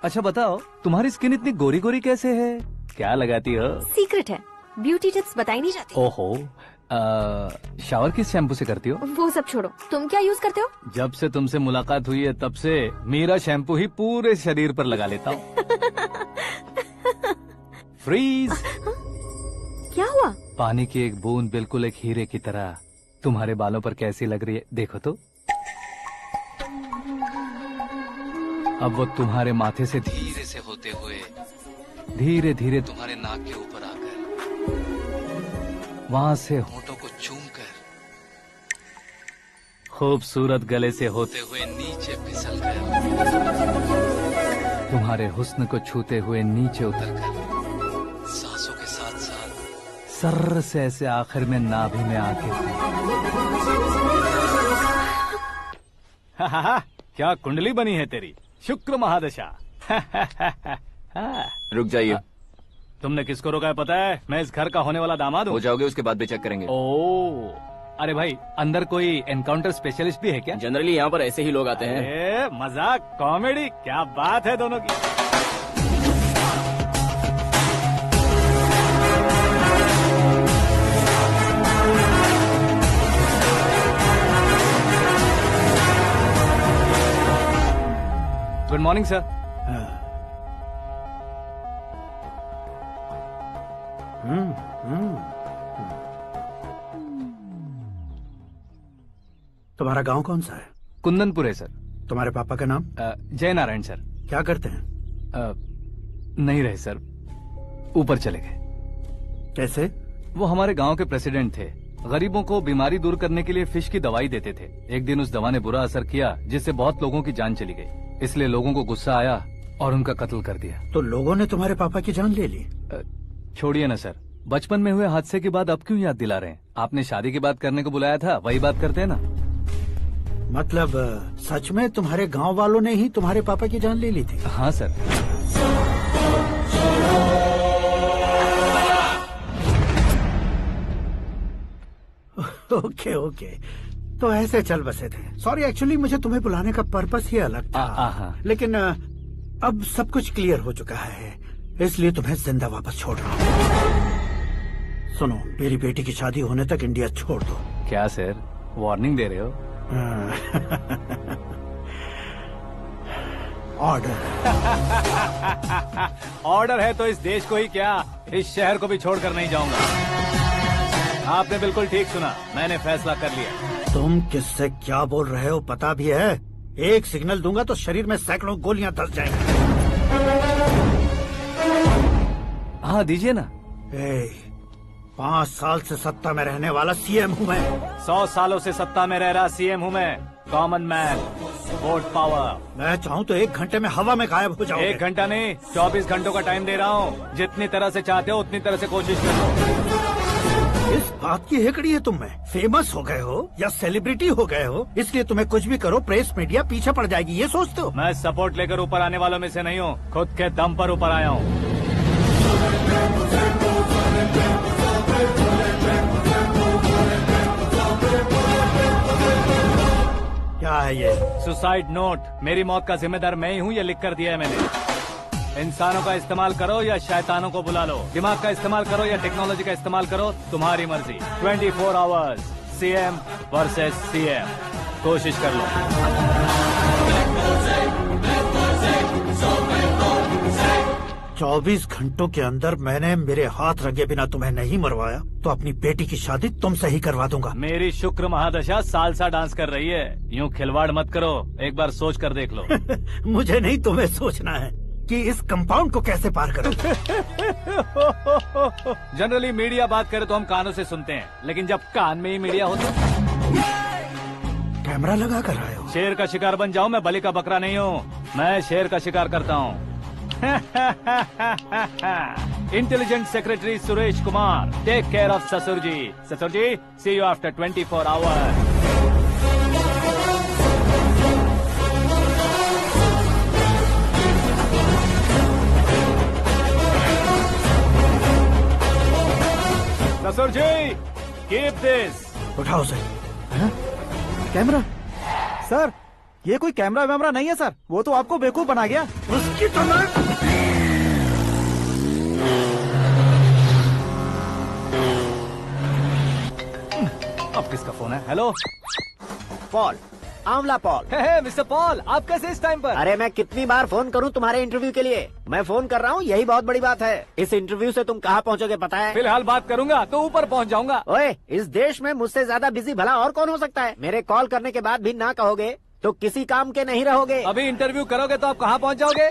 अच्छा बताओ, तुम्हारी स्किन इतनी गोरी गोरी कैसे है? क्या लगाती हो? सीक्रेट है, ब्यूटी टिप्स बताई नहीं जाती। ओहो, शावर किस शैम्पू से करती हो? वो सब छोड़ो, तुम क्या यूज करते हो? जब से तुमसे मुलाकात हुई है तब से मेरा शैम्पू ही पूरे शरीर पर लगा लेता हूँ। फ्रीज। क्या हुआ? पानी की एक बूंद बिल्कुल एक हीरे की तरह तुम्हारे बालों पर कैसी लग रही है, देखो तो। अब वो तुम्हारे माथे से धीरे से होते हुए धीरे धीरे तुम्हारे नाक के ऊपर आकर वहां से होठों को चूमकर खूबसूरत गले से होते हुए नीचे फिसलकर तुम्हारे हुस्न को छूते हुए नीचे उतरकर सांसों के साथ साथ सर्र से ऐसे आखिर में नाभि में आके क्या कुंडली बनी है तेरी, शुक्र महादशा। रुक जाइए। तुमने किसको रोका है पता है? मैं इस घर का होने वाला दामाद हूँ। हो जाओगे उसके बाद भी चेक करेंगे। ओ, अरे भाई, अंदर कोई एनकाउंटर स्पेशलिस्ट भी है क्या? जनरली यहाँ पर ऐसे ही लोग आते हैं। मजाक, कॉमेडी, क्या बात है दोनों की। Good morning sir. तुम्हारा गांव कौन सा है? कुंदनपुर है सर। तुम्हारे पापा का नाम? जय नारायण सर। क्या करते हैं? नहीं रहे सर, ऊपर चले गए। कैसे? वो हमारे गांव के प्रेसिडेंट थे। गरीबों को बीमारी दूर करने के लिए फिश की दवाई देते थे। एक दिन उस दवा ने बुरा असर किया जिससे बहुत लोगों की जान चली गई। इसलिए लोगों को गुस्सा आया और उनका कत्ल कर दिया। तो लोगों ने तुम्हारे पापा की जान ले ली? छोड़िए ना सर, बचपन में हुए हादसे के बाद अब क्यों याद दिला रहे हैं? आपने शादी की बात करने को बुलाया था, वही बात करते हैं ना। मतलब सच में तुम्हारे गांव वालों ने ही तुम्हारे पापा की जान ले ली थी? हाँ सर। ओके ओके, तो ऐसे चल बसे थे। सॉरी, एक्चुअली मुझे तुम्हें बुलाने का पर्पस ही अलग था। लेकिन अब सब कुछ क्लियर हो चुका है, इसलिए तुम्हें जिंदा वापस छोड़ रहा हूँ। सुनो, मेरी बेटी की शादी होने तक इंडिया छोड़ दो। क्या सर, वार्निंग दे रहे हो? ऑर्डर। ऑर्डर है तो इस देश को ही क्या, इस शहर को भी छोड़कर नहीं जाऊंगा। आपने बिल्कुल ठीक सुना, मैंने फैसला कर लिया। तुम किससे क्या बोल रहे हो पता भी है? एक सिग्नल दूंगा तो शरीर में सैकड़ों गोलियां धस जाएंगी। हाँ दीजिए ना। 5 साल से सत्ता में रहने वाला सीएम हूँ मैं। 100 सालों से सत्ता में रह रहा सीएम हूँ मैं। Common man, vote power. मैं चाहूँ तो 1 घंटे में हवा में गायब हो जाऊँ। 1 घंटा नहीं, 24 घंटों का टाइम दे रहा हूँ। जितनी तरह से चाहते हो उतनी तरह से कोशिश करो। इस बात की हेकड़ी है तुम में। फेमस हो गए हो या सेलिब्रिटी हो गए हो, इसलिए तुम्हें कुछ भी करो प्रेस मीडिया पीछे पड़ जाएगी, ये सोचते हो? मैं सपोर्ट लेकर ऊपर आने वालों में से नहीं हूँ, खुद के दम पर ऊपर आया हूँ। क्या है ये? Suicide note. मेरी मौत का जिम्मेदार मैं ही हूँ, ये लिख कर दिया है मैंने। इंसानों का इस्तेमाल करो या शैतानों को बुला लो, दिमाग का इस्तेमाल करो या टेक्नोलॉजी का इस्तेमाल करो, तुम्हारी मर्जी। 24 आवर्स, सीएम वर्सेस सीएम। कोशिश कर लो। 24 घंटों के अंदर मैंने मेरे हाथ रंगे बिना तुम्हें नहीं मरवाया तो अपनी बेटी की शादी तुमसे ही करवा दूंगा। मेरी शुक्र महादशा सालसा डांस कर रही है, यूँ खिलवाड़ मत करो, एक बार सोच कर देख लो। मुझे नहीं, तुम्हें सोचना है कि इस कंपाउंड को कैसे पार करूं। जनरली मीडिया बात करे तो हम कानों से सुनते हैं, लेकिन जब कान में ही मीडिया हो तो कैमरा लगा कर आए हो। शेर का शिकार बन जाऊं, मैं बलि का बकरा नहीं हूँ, मैं शेर का शिकार करता हूँ। Intelligent secretary Suresh Kumar, take care of ससुर जी। ससुर जी, सी यू आफ्टर 24 आवर्स। ससुर जी, कीप दिस। उठाओ से। कैमरा? सर, ये कोई कैमरा वैमरा नहीं है सर, वो तो आपको बेवकूफ बना गया। उसकी तो मैं... अब किसका फोन है? हेलो पॉल, आंवला पॉल। मिस्टर पॉल, आप कैसे इस टाइम पर? अरे मैं कितनी बार फोन करूं तुम्हारे इंटरव्यू के लिए? मैं फोन कर रहा हूं, यही बहुत बड़ी बात है। इस इंटरव्यू से तुम कहां पहुंचोगे पता है? फिलहाल बात करूंगा तो ऊपर पहुंच जाऊंगा। ओए, इस देश में मुझसे ज्यादा बिजी भला और कौन हो सकता है? मेरे कॉल करने के बाद भी ना कहोगे तो किसी काम के नहीं रहोगे। अभी इंटरव्यू करोगे तो आप कहाँ पहुँच जाओगे?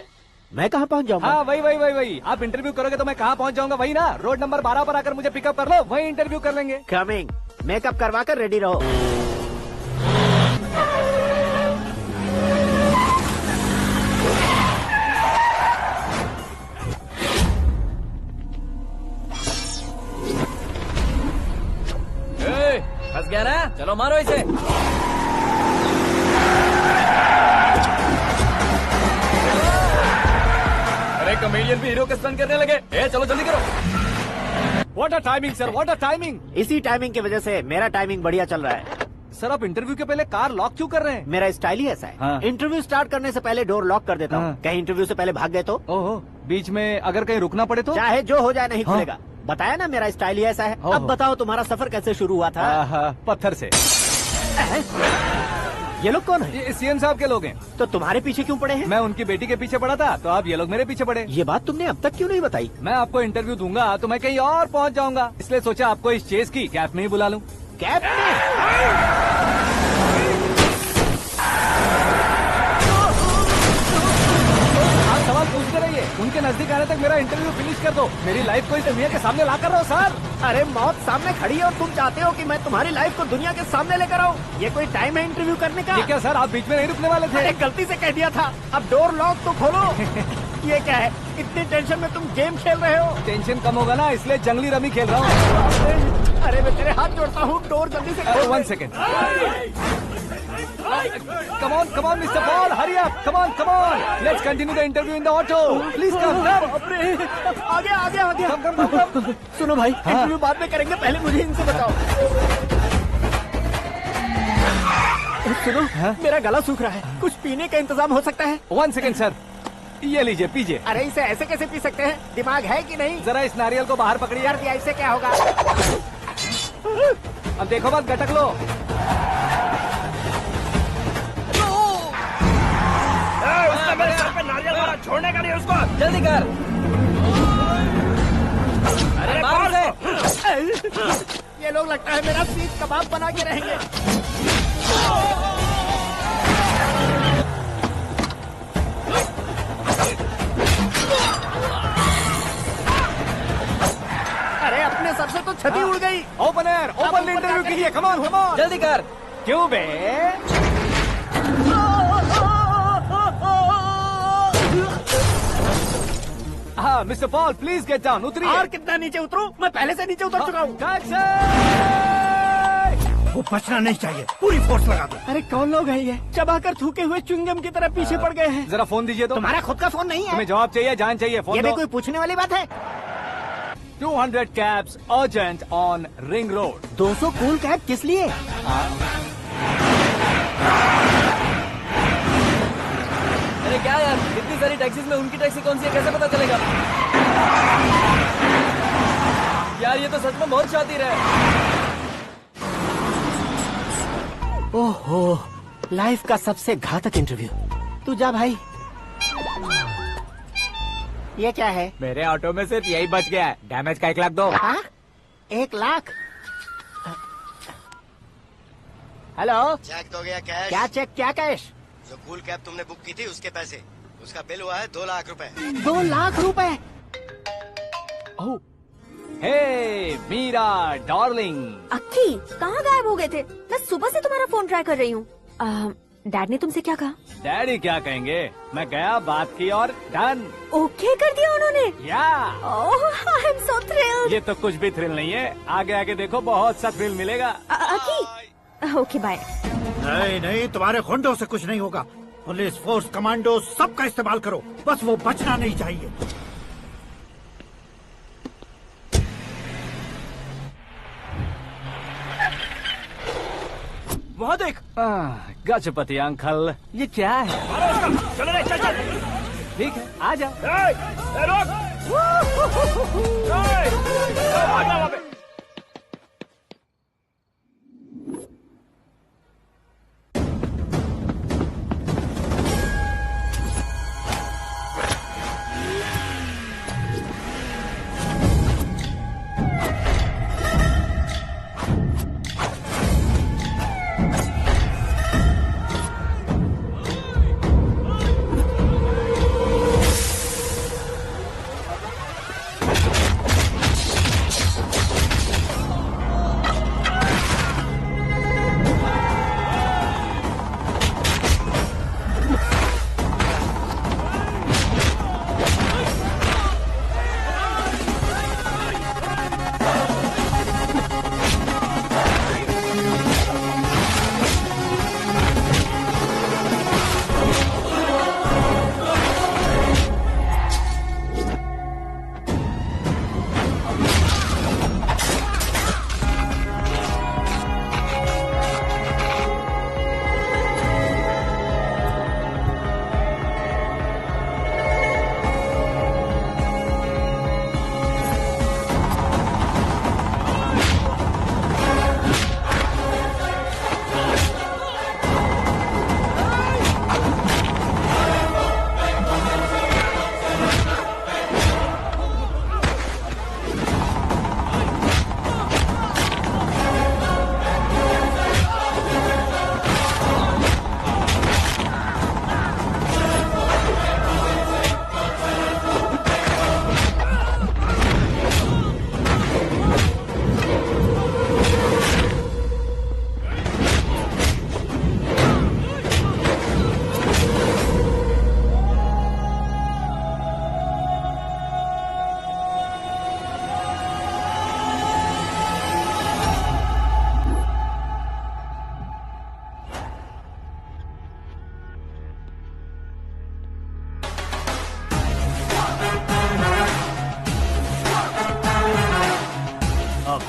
मैं कहाँ पहुँच जाऊंगा? हाँ, वही। आप इंटरव्यू करोगे तो मैं कहाँ पहुँच जाऊंगा? वही ना, रोड नंबर 12 पर आकर मुझे पिकअप कर लो, वही इंटरव्यू कर लेंगे। कमिंग। मेकअप करवा कर रेडी रहो। फंस गया ना, चलो मारो इसे। अरे कॉमेडियन भी हीरो के स्टंट करने लगे। चलो जल्दी करो। What a timing sir, what a timing. इसी टाइमिंग की वजह से मेरा टाइमिंग बढ़िया चल रहा है। सर, आप इंटरव्यू के पहले कार लॉक क्यों कर रहे हैं? मेरा स्टाइल ही ऐसा है। हाँ। इंटरव्यू स्टार्ट करने से पहले डोर लॉक कर देता हूँ। कहीं इंटरव्यू से पहले भाग गए तो? ओहो, बीच में अगर कहीं रुकना पड़े तो? चाहे जो हो जाए नहीं खुलेगा। बताया ना मेरा स्टाइल ही ऐसा है। अब बताओ तुम्हारा सफर कैसे शुरू हुआ था? पत्थर से। ये लोग कौन है? ये सीएम साहब के लोग हैं। तो तुम्हारे पीछे क्यों पड़े हैं? मैं उनकी बेटी के पीछे पड़ा था, तो आप ये लोग मेरे पीछे पड़े। ये बात तुमने अब तक क्यों नहीं बताई? मैं आपको इंटरव्यू दूंगा तो मैं कहीं और पहुंच जाऊंगा, इसलिए सोचा आपको इस चेस की कैप में ही बुला लूं। कैप में? आप सवाल पूछते रहिए, उनके नजदीक आने तक मेरा इंटरव्यू फिनिश कर दो। मेरी लाइफ को इस दुनिया के सामने ला कर रहो सर। अरे मौत सामने खड़ी है और तुम चाहते हो कि मैं तुम्हारी लाइफ को दुनिया के सामने लेकर आऊं? ये कोई टाइम है इंटरव्यू करने का? ये क्या सर, आप बीच में नहीं रुकने वाले थे? अरे गलती से कह दिया था। अब डोर लॉक तो खोलो। ये क्या है, इतनी टेंशन में तुम गेम खेल रहे हो? टेंशन कम होगा ना, इसलिए जंगली रमी खेल रहा हूँ। अरे मैं तेरे हाथ जोड़ता हूँ, डोर जल्दी से खोल। 1 second. Come on, Mr. Paul, hurry up! Come on! Let's continue the interview in the auto. Please come. आगे। Come. सुनो भाई, इंटरव्यू बाद में करेंगे, पहले मुझे इनसे बताओ। सुनो, मेरा गला सूख रहा है, कुछ पीने का इंतजाम हो सकता है? 1 सेकेंड सर, ये लीजिए पीजिए। अरे इसे ऐसे कैसे पी सकते हैं? दिमाग है कि नहीं? जरा इस नारियल को बाहर पकड़िए। कर दिया, इससे क्या होगा? अब देखो मत, गटक लो। उसने मेरे सर पे नारियल मारा, छोड़ने का नहीं उसको। जल्दी कर। अरे मार से। ये लोग लगता है मेरा सीख कबाब बना के रहेंगे। अरे अपने सर से तो छतरी उड़ गई। ओपन एयर, ओपन इंटरव्यू के लिए, कम ऑन जल्दी कर। क्यों बे? हाँ mister Paul, please get down, उतरिए। और कितना नीचे उतरूं? मैं पहले से नीचे उतर चुका हूँ। वो बचना नहीं चाहिए, पूरी फोर्स लगा दो। अरे कौन लोग हैं ये? चबाकर थूके हुए च्युइंगम की तरह पीछे पड़ गए हैं। जरा फोन दीजिए तो। तुम्हारा खुद का फोन नहीं है? तुम्हें जवाब चाहिए, जान चाहिए, फोन ये दो। भी कोई पूछने वाली बात है? 200 cabs urgent on Ring Road. 200 cool cab किस लिए? अरे क्या यार, इतनी सारी टैक्सीज में उनकी टैक्सी कौन सी है, कैसे पता चलेगा? यार ये तो सच में बहुत शातिर है। ओहो, लाइफ का सबसे घातक इंटरव्यू। तू जा भाई। ये क्या है? मेरे ऑटो में सिर्फ यही बच गया है, डैमेज का 1 लाख दो। 1 लाख? हेलो, चेक तो गया कैश? क्या चेक, क्या कैश? जो कूल कैब तुमने बुक की थी उसके पैसे, उसका बिल हुआ है 2 लाख रुपए। 2 लाख रुपए? ओह, हे मीरा डार्लिंग। अक्की, कहाँ गायब हो गए थे? मैं सुबह से तुम्हारा फोन ट्राई कर रही हूँ। डैड ने तुमसे क्या कहा? डैडी क्या कहेंगे, मैं गया, बात की और डन। ओके कर दिया उन्होंने? या। ओह, आई एम सो थ्रिल्ड। ये तो कुछ भी थ्रिल नहीं है, आगे आगे देखो बहुत सा थ्रिल मिलेगा। अक्की, ओके बाय। नहीं नहीं, तुम्हारे गुंडों से कुछ नहीं होगा। पुलिस फोर्स, कमांडो, सबका इस्तेमाल करो, बस वो बचना नहीं चाहिए। वहाँ देख। गजपति अंकल, ये क्या है? चलो रे, चल चल। ठीक है, आ जा।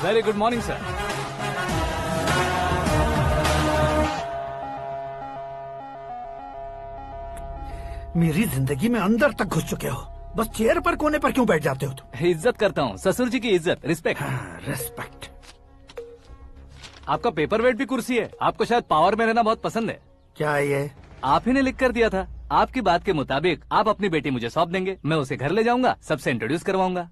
Very good morning sir. मेरी जिंदगी में अंदर तक घुस चुके हो, बस चेयर पर कोने पर क्यों बैठ जाते हो तुम? इज्जत करता हूँ, ससुर जी की इज्जत, रिस्पेक्ट। रिस्पेक्ट। आपका पेपर वेट भी कुर्सी है, आपको शायद पावर में रहना बहुत पसंद है। क्या ये? आप ही ने लिख कर दिया था। आपकी बात के मुताबिक आप अपनी बेटी मुझे सौंप देंगे, मैं उसे घर ले जाऊंगा, सबसे इंट्रोड्यूस करवाऊंगा।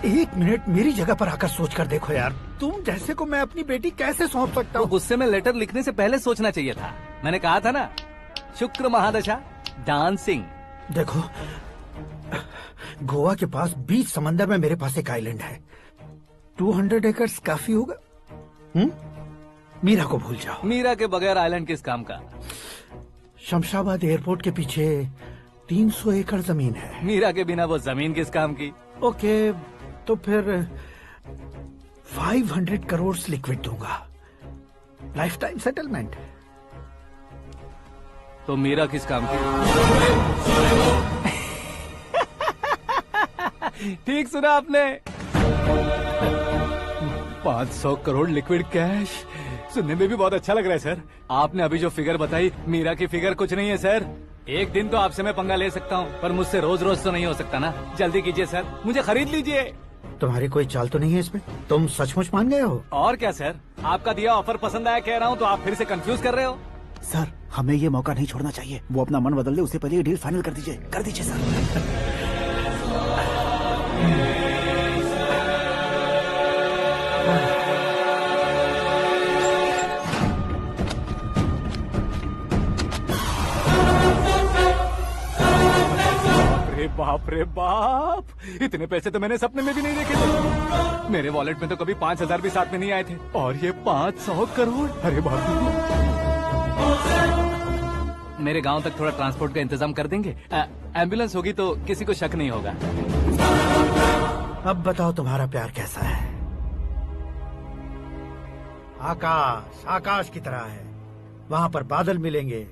1 मिनट मेरी जगह पर आकर सोच कर देखो यार, तुम जैसे को मैं अपनी बेटी कैसे सौंप सकता हूँ? गुस्से में लेटर लिखने से पहले सोचना चाहिए था। मैंने कहा था ना, शुक्र महादशा डांसिंग। देखो, गोवा के पास बीच समंदर में मेरे पास एक आइलैंड है। 200 एकर्स काफी होगा। मीरा को भूल जाओ। मीरा के बगैर आइलैंड किस काम का? शमशाबाद एयरपोर्ट के पीछे 300 एकड़ जमीन है। मीरा के बिना वो जमीन किस काम की? ओके, तो फिर 500 करोड़ लिक्विड दूंगा, लाइफ टाइम सेटलमेंट। तो मीरा किस काम की? ठीक सुना आपने। 500 करोड़ लिक्विड कैश सुनने में भी बहुत अच्छा लग रहा है सर। आपने अभी जो फिगर बताई, मीरा की फिगर कुछ नहीं है सर। एक दिन तो आपसे मैं पंगा ले सकता हूँ, पर मुझसे रोज रोज तो नहीं हो सकता ना। जल्दी कीजिए सर, मुझे खरीद लीजिए। तुम्हारी कोई चाल तो नहीं है इसमें? तुम सचमुच मान गए हो? और क्या सर, आपका दिया ऑफर पसंद आया कह रहा हूँ, तो आप फिर से कंफ्यूज कर रहे हो। सर, हमें ये मौका नहीं छोड़ना चाहिए। वो अपना मन बदल ले, उससे पहले ये डील फाइनल कर दीजिए। कर दीजिए सर। बाप रे बाप, इतने पैसे तो मैंने सपने में भी नहीं देखे थे। मेरे वॉलेट में तो कभी 5000 भी साथ में नहीं आए थे, और ये 500 करोड़। अरे बाप रे। मेरे गांव तक थोड़ा ट्रांसपोर्ट का इंतजाम कर देंगे? एम्बुलेंस होगी तो किसी को शक नहीं होगा। अब बताओ तुम्हारा प्यार कैसा है? आकाश आकाश की तरह है। वहाँ पर बादल मिलेंगे,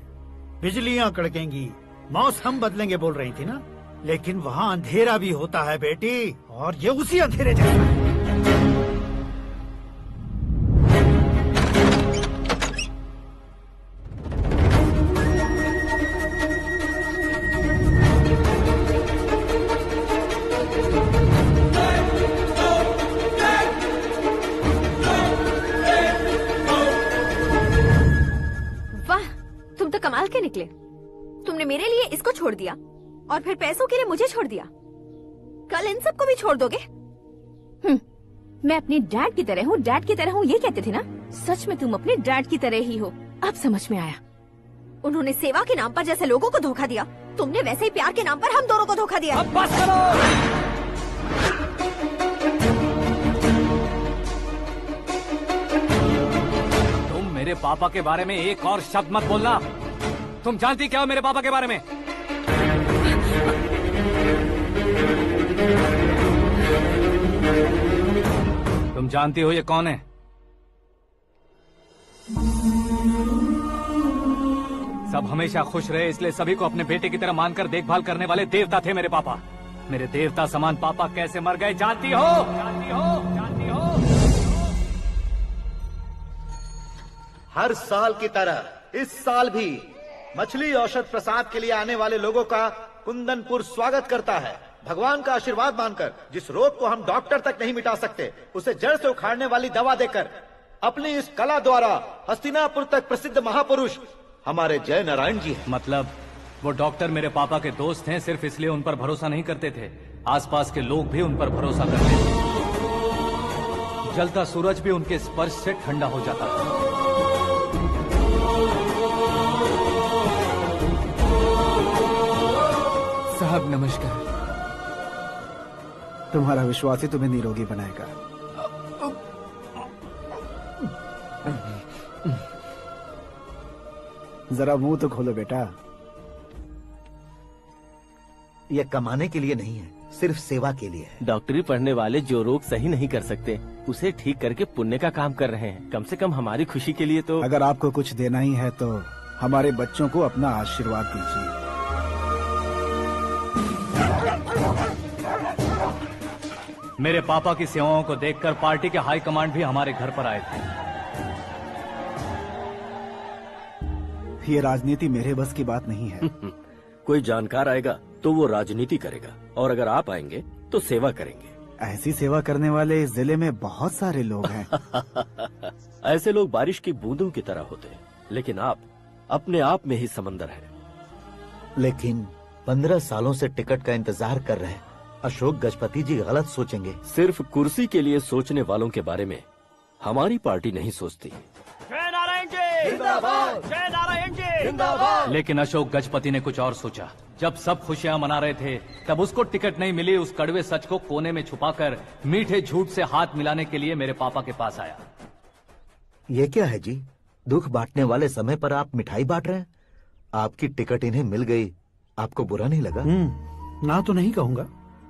बिजलियाँ कड़केंगी, मौसम बदलेंगे बोल रही थी ना। लेकिन वहाँ अंधेरा भी होता है बेटी, और ये उसी अंधेरे जैसा है। वाह, तुम तो कमाल के निकले। तुमने मेरे लिए इसको छोड़ दिया और फिर पैसों के लिए मुझे छोड़ दिया। कल इन सबको भी छोड़ दोगे? मैं अपने डैड की तरह हूँ, डैड की तरह हूँ, ये कहते थे ना। सच में तुम अपने डैड की तरह ही हो। अब समझ में आया। उन्होंने सेवा के नाम पर जैसे लोगों को धोखा दिया, तुमने वैसे ही प्यार के नाम पर हम दोनों को धोखा दिया। अब बस करो। तुम मेरे पापा के बारे में एक और शब्द मत बोलना। तुम जानती क्या हो मेरे पापा के बारे में? तुम जानती हो ये कौन है? सब हमेशा खुश रहे, इसलिए सभी को अपने बेटे की तरह मानकर देखभाल करने वाले देवता थे मेरे पापा। मेरे देवता समान पापा कैसे मर गए जानती हो? जानती हो? जानती हो? हर साल की तरह इस साल भी मछली औषध प्रसाद के लिए आने वाले लोगों का कुंदनपुर स्वागत करता है। भगवान का आशीर्वाद मानकर जिस रोग को हम डॉक्टर तक नहीं मिटा सकते, उसे जड़ से उखाड़ने वाली दवा देकर अपनी इस कला द्वारा हस्तिनापुर तक प्रसिद्ध महापुरुष हमारे जय नारायण जी हैं। मतलब वो डॉक्टर मेरे पापा के दोस्त हैं, सिर्फ इसलिए उन पर भरोसा नहीं करते थे। आसपास के लोग भी उन पर भरोसा करते थे। जलता सूरज भी उनके स्पर्श से ठंडा हो जाता था। साहब नमस्कार। तुम्हारा विश्वास ही तुम्हें निरोगी बनाएगा। जरा मुंह तो खोलो बेटा। यह कमाने के लिए नहीं है, सिर्फ सेवा के लिए है। डॉक्टरी पढ़ने वाले जो रोग सही नहीं कर सकते, उसे ठीक करके पुण्य का काम कर रहे हैं। कम से कम हमारी खुशी के लिए तो। अगर आपको कुछ देना ही है तो हमारे बच्चों को अपना आशीर्वाद दीजिए। मेरे पापा की सेवाओं को देखकर पार्टी के हाई कमांड भी हमारे घर पर आए थे। ये राजनीति मेरे बस की बात नहीं है। कोई जानकार आएगा तो वो राजनीति करेगा, और अगर आप आएंगे तो सेवा करेंगे। ऐसी सेवा करने वाले इस जिले में बहुत सारे लोग हैं। ऐसे लोग बारिश की बूंदों की तरह होते हैं, लेकिन आप अपने आप में ही समंदर हैं। लेकिन 15 सालों से टिकट का इंतजार कर रहे हैं। अशोक गजपति जी गलत सोचेंगे। सिर्फ कुर्सी के लिए सोचने वालों के बारे में हमारी पार्टी नहीं सोचती। जय नारायण जी जिंदाबाद। जय नारायण जी लेकिन अशोक गजपति ने कुछ और सोचा। जब सब खुशियां मना रहे थे तब उसको टिकट नहीं मिली। उस कड़वे सच को कोने में छुपाकर मीठे झूठ से हाथ मिलाने के लिए मेरे पापा के पास आया। ये क्या है जी? दुख बांटने वाले समय पर आप मिठाई बांट रहे हैं। आपकी टिकट इन्हें मिल गई, आपको बुरा नहीं लगा? ना तो नहीं कहूंगा,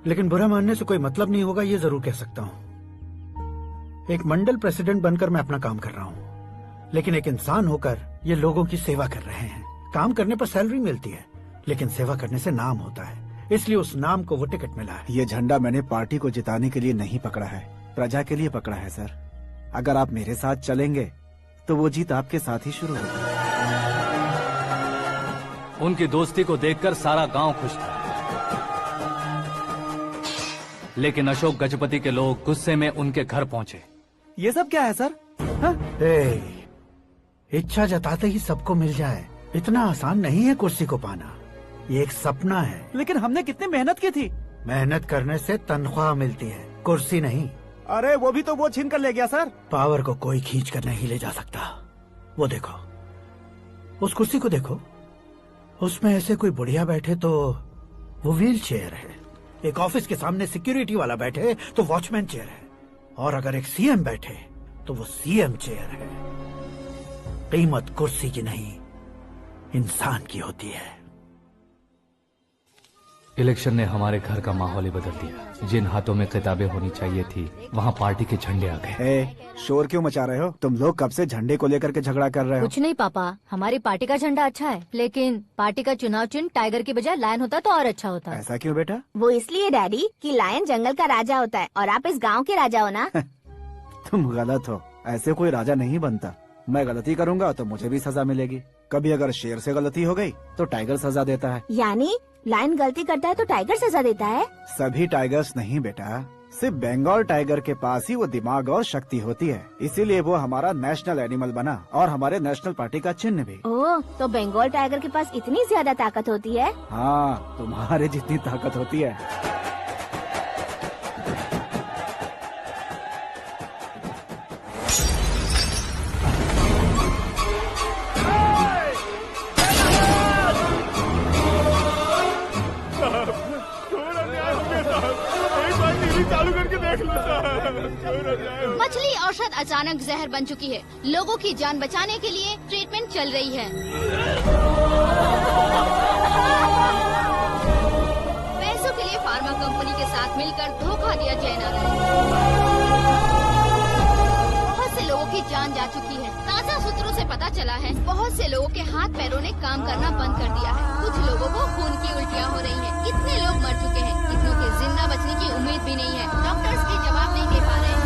लेकिन बुरा मानने से कोई मतलब नहीं होगा, ये जरूर कह सकता हूँ। एक मंडल प्रेसिडेंट बनकर मैं अपना काम कर रहा हूँ, लेकिन एक इंसान होकर ये लोगों की सेवा कर रहे हैं। काम करने पर सैलरी मिलती है, लेकिन सेवा करने से नाम होता है, इसलिए उस नाम को वो टिकट मिला है। ये झंडा मैंने पार्टी को जिताने के लिए नहीं पकड़ा है, प्रजा के लिए पकड़ा है सर। अगर आप मेरे साथ चलेंगे तो वो जीत आपके साथ ही शुरू होगी। उनकी दोस्ती को देखकर सारा गांव खुश था, लेकिन अशोक गजपति के लोग गुस्से में उनके घर पहुंचे। ये सब क्या है सर? इच्छा जताते ही सबको मिल जाए, इतना आसान नहीं है कुर्सी को पाना। ये एक सपना है। लेकिन हमने कितनी मेहनत की थी। मेहनत करने से तनख्वाह मिलती है, कुर्सी नहीं। अरे वो भी तो वो छीन कर ले गया सर। पावर को कोई खींच कर नहीं ले जा सकता। वो देखो, उस कुर्सी को देखो, उसमें ऐसे कोई बुढ़िया बैठे तो वो व्हील चेयर है। एक ऑफिस के सामने सिक्योरिटी वाला बैठे तो वॉचमैन चेयर है, और अगर एक सीएम बैठे तो वो सीएम चेयर है। कीमत कुर्सी की नहीं, इंसान की होती है। इलेक्शन ने हमारे घर का माहौल ही बदल दिया। जिन हाथों में किताबें होनी चाहिए थी, वहाँ पार्टी के झंडे आ गए। शोर क्यों मचा रहे हो? तुम लोग कब से झंडे को लेकर के झगड़ा कर रहे हो? कुछ नहीं पापा, हमारी पार्टी का झंडा अच्छा है, लेकिन पार्टी का चुनाव चिन्ह टाइगर की बजाय लायन होता तो और अच्छा होता। ऐसा क्यों बेटा? वो इसलिए डैडी कि लायन जंगल का राजा होता है और आप इस गांव के राजा हो ना। तुम गलत हो, ऐसे कोई राजा नहीं बनता। मैं गलती करूंगा तो मुझे भी सजा मिलेगी। कभी अगर शेर से गलती हो गई तो टाइगर सजा देता है। यानी लायन गलती करता है तो टाइगर सजा देता है? सभी टाइगर्स नहीं बेटा, सिर्फ बंगाल टाइगर के पास ही वो दिमाग और शक्ति होती है, इसीलिए वो हमारा नेशनल एनिमल बना और हमारे नेशनल पार्टी का चिन्ह भी। ओह, तो बंगाल टाइगर के पास इतनी ज्यादा ताकत होती है? हाँ, तुम्हारे जितनी ताकत होती है। मछली औषध अचानक जहर बन चुकी है। लोगों की जान बचाने के लिए ट्रीटमेंट चल रही है। पैसों के लिए फार्मा कंपनी के साथ मिलकर धोखा दिया जयनारायण। बहुत से लोगों की जान जा चुकी है। ताज़ा सूत्रों से पता चला है बहुत से लोगों के हाथ पैरों ने काम करना बंद कर दिया है। कुछ लोगों को खून की उल्टियाँ हो रही हैं। कितने लोग मर चुके हैं, कितनों के जिंदा बचने की उम्मीद भी नहीं है। डॉक्टर्स भी जवाब नहीं दे पा रहे हैं।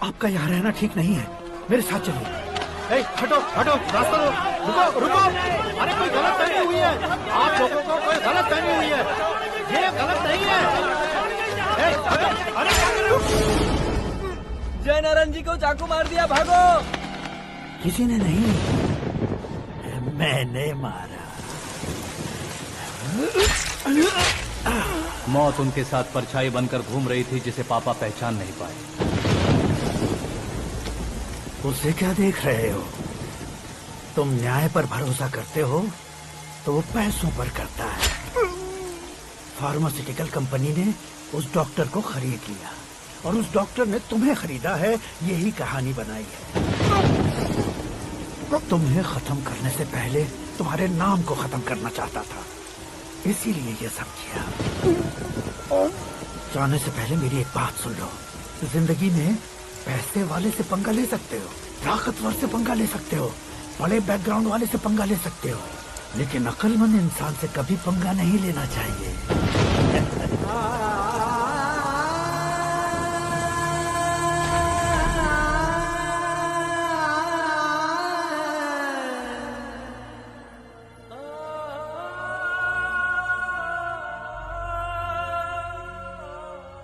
आपका यहाँ रहना ठीक नहीं है, मेरे साथ चलिए। हटो हटो, रास्ता दो, रुको रुको। अरे कोई गलत फहमी हुई है, आप लोगों को कोई गलत फहमी हुई है, ये गलत नहीं है। अरे जयनारायण जी को चाकू मार दिया, भागो। किसी ने नहीं, मैंने मारा। मौत उनके साथ परछाई बनकर घूम रही थी, जिसे पापा पहचान नहीं पाए। उसे क्या देख रहे हो? तुम न्याय पर भरोसा करते हो तो वो पैसों पर करता है। फार्मास्यूटिकल कंपनी ने उस डॉक्टर को खरीद लिया और उस डॉक्टर ने तुम्हें खरीदा है, यही कहानी बनाई है। तुम्हें खत्म करने से पहले तुम्हारे नाम को खत्म करना चाहता था, इसीलिए ये सब किया। जाने से पहले मेरी एक बात सुन लो। जिंदगी में पैसे वाले से पंगा ले सकते हो, ताकतवर से पंगा ले सकते हो, बड़े बैकग्राउंड वाले से पंगा ले सकते हो, लेकिन अक्लमंद इंसान से कभी पंगा नहीं लेना चाहिए।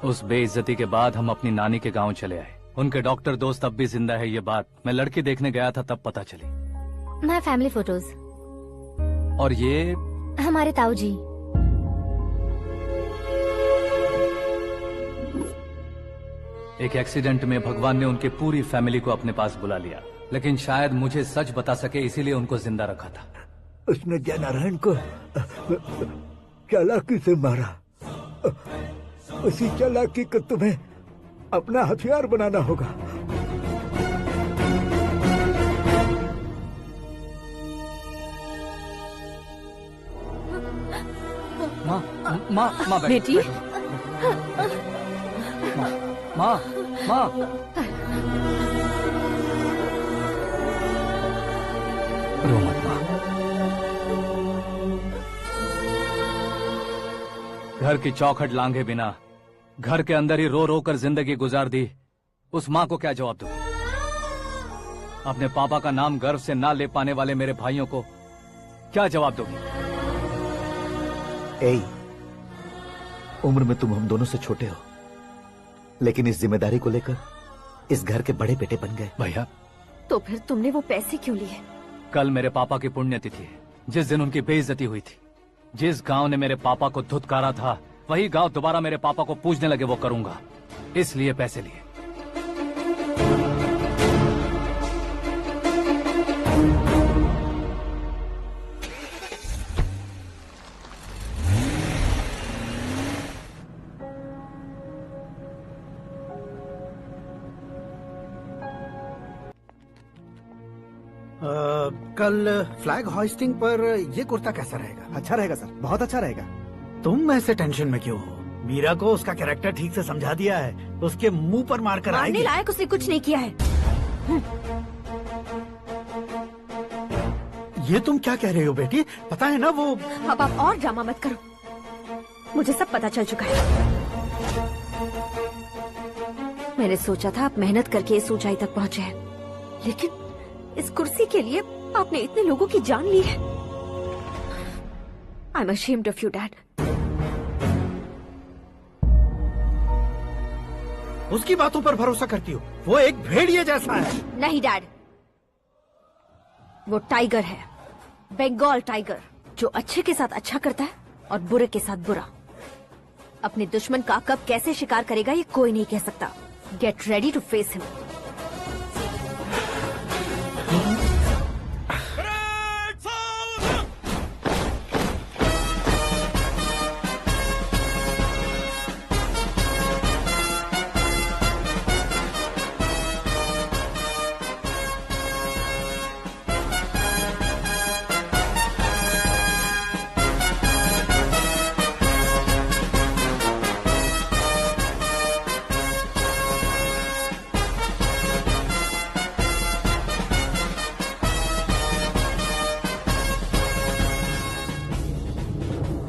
उस बेइज्जती के बाद हम अपनी नानी के गांव चले आए। उनके डॉक्टर दोस्त अब भी जिंदा है, ये बात मैं लड़की देखने गया था तब पता चली। मैं फैमिली फोटोज। और ये हमारे ताऊ जी। एक एक्सीडेंट में भगवान ने उनकी पूरी फैमिली को अपने पास बुला लिया, लेकिन शायद मुझे सच बता सके इसीलिए उनको जिंदा रखा था। उसने जयनारायण को चालाकी से मारा। उसी चालाकी को तुम्हें अपना हथियार बनाना होगा। माँ बेटी, माँ रो मत माँ। घर की चौखट लांघे बिना घर के अंदर ही रो रो कर जिंदगी गुजार दी उस माँ को क्या जवाब दूं? अपने पापा का नाम गर्व से ना ले पाने वाले मेरे भाइयों को क्या जवाब दोगी? उम्र में तुम हम दोनों से छोटे हो, लेकिन इस जिम्मेदारी को लेकर इस घर के बड़े बेटे बन गए। भैया, तो फिर तुमने वो पैसे क्यों लिए? कल मेरे पापा की पुण्यतिथि है, जिस दिन उनकी बेइज्जती हुई थी। जिस गांव ने मेरे पापा को धुतकारा था, वही गांव दोबारा मेरे पापा को पूजने लगे वो करूंगा, इसलिए पैसे लिए। कल फ्लैग होइस्टिंग पर ये कुर्ता कैसा रहेगा? अच्छा रहेगा सर, बहुत अच्छा रहेगा। तुम ऐसे टेंशन में क्यों हो? मीरा को उसका कैरेक्टर ठीक से समझा दिया है, उसके मुंह पर मारकर मारने आएगी। लायक उसने कुछ नहीं किया है। ये तुम क्या कह रहे हो बेटी? पता है ना वो। अब आप और ड्रामा मत करो, मुझे सब पता चल चुका है। मैंने सोचा था आप मेहनत करके इस ऊंचाई तक पहुंचे हैं, लेकिन इस कुर्सी के लिए आपने इतने लोगों की जान ली है। I am ashamed of you dad. उसकी बातों पर भरोसा करती हो? वो एक भेड़िए जैसा है। नहीं डैड, वो टाइगर है, बंगाल टाइगर, जो अच्छे के साथ अच्छा करता है और बुरे के साथ बुरा। अपने दुश्मन का कब कैसे शिकार करेगा ये कोई नहीं कह सकता। Get ready to face him.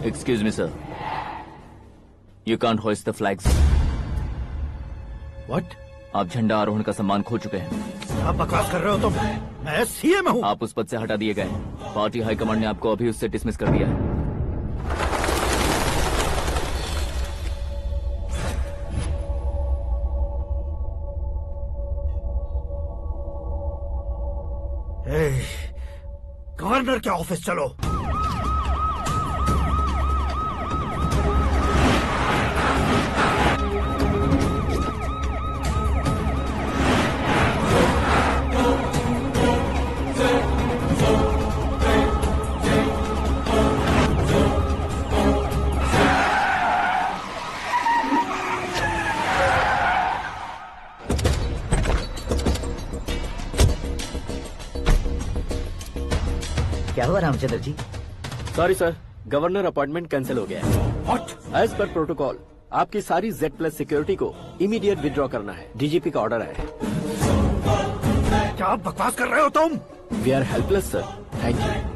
Excuse me, sir. You can't hoist the flags. What? आप झंडा आरोहण का सम्मान खो चुके हैं। आप बकवास कर रहे हो तुम? मैं सीएम हूँ। आप उस पद से हटा दिए गए। पार्टी हाईकमांड ने आपको अभी उससे डिसमिस कर दिया है। गवर्नर के ऑफिस चलो। क्या हुआ Ramchandra ji? Sorry sir, governor appointment cancel हो गया है। What? एज पर प्रोटोकॉल आपकी सारी Z+ सिक्योरिटी को इमीडिएट विड्रॉ करना है। डीजीपी का ऑर्डर है। क्या बकवास कर रहे हो तुम? We are helpless sir, thank you.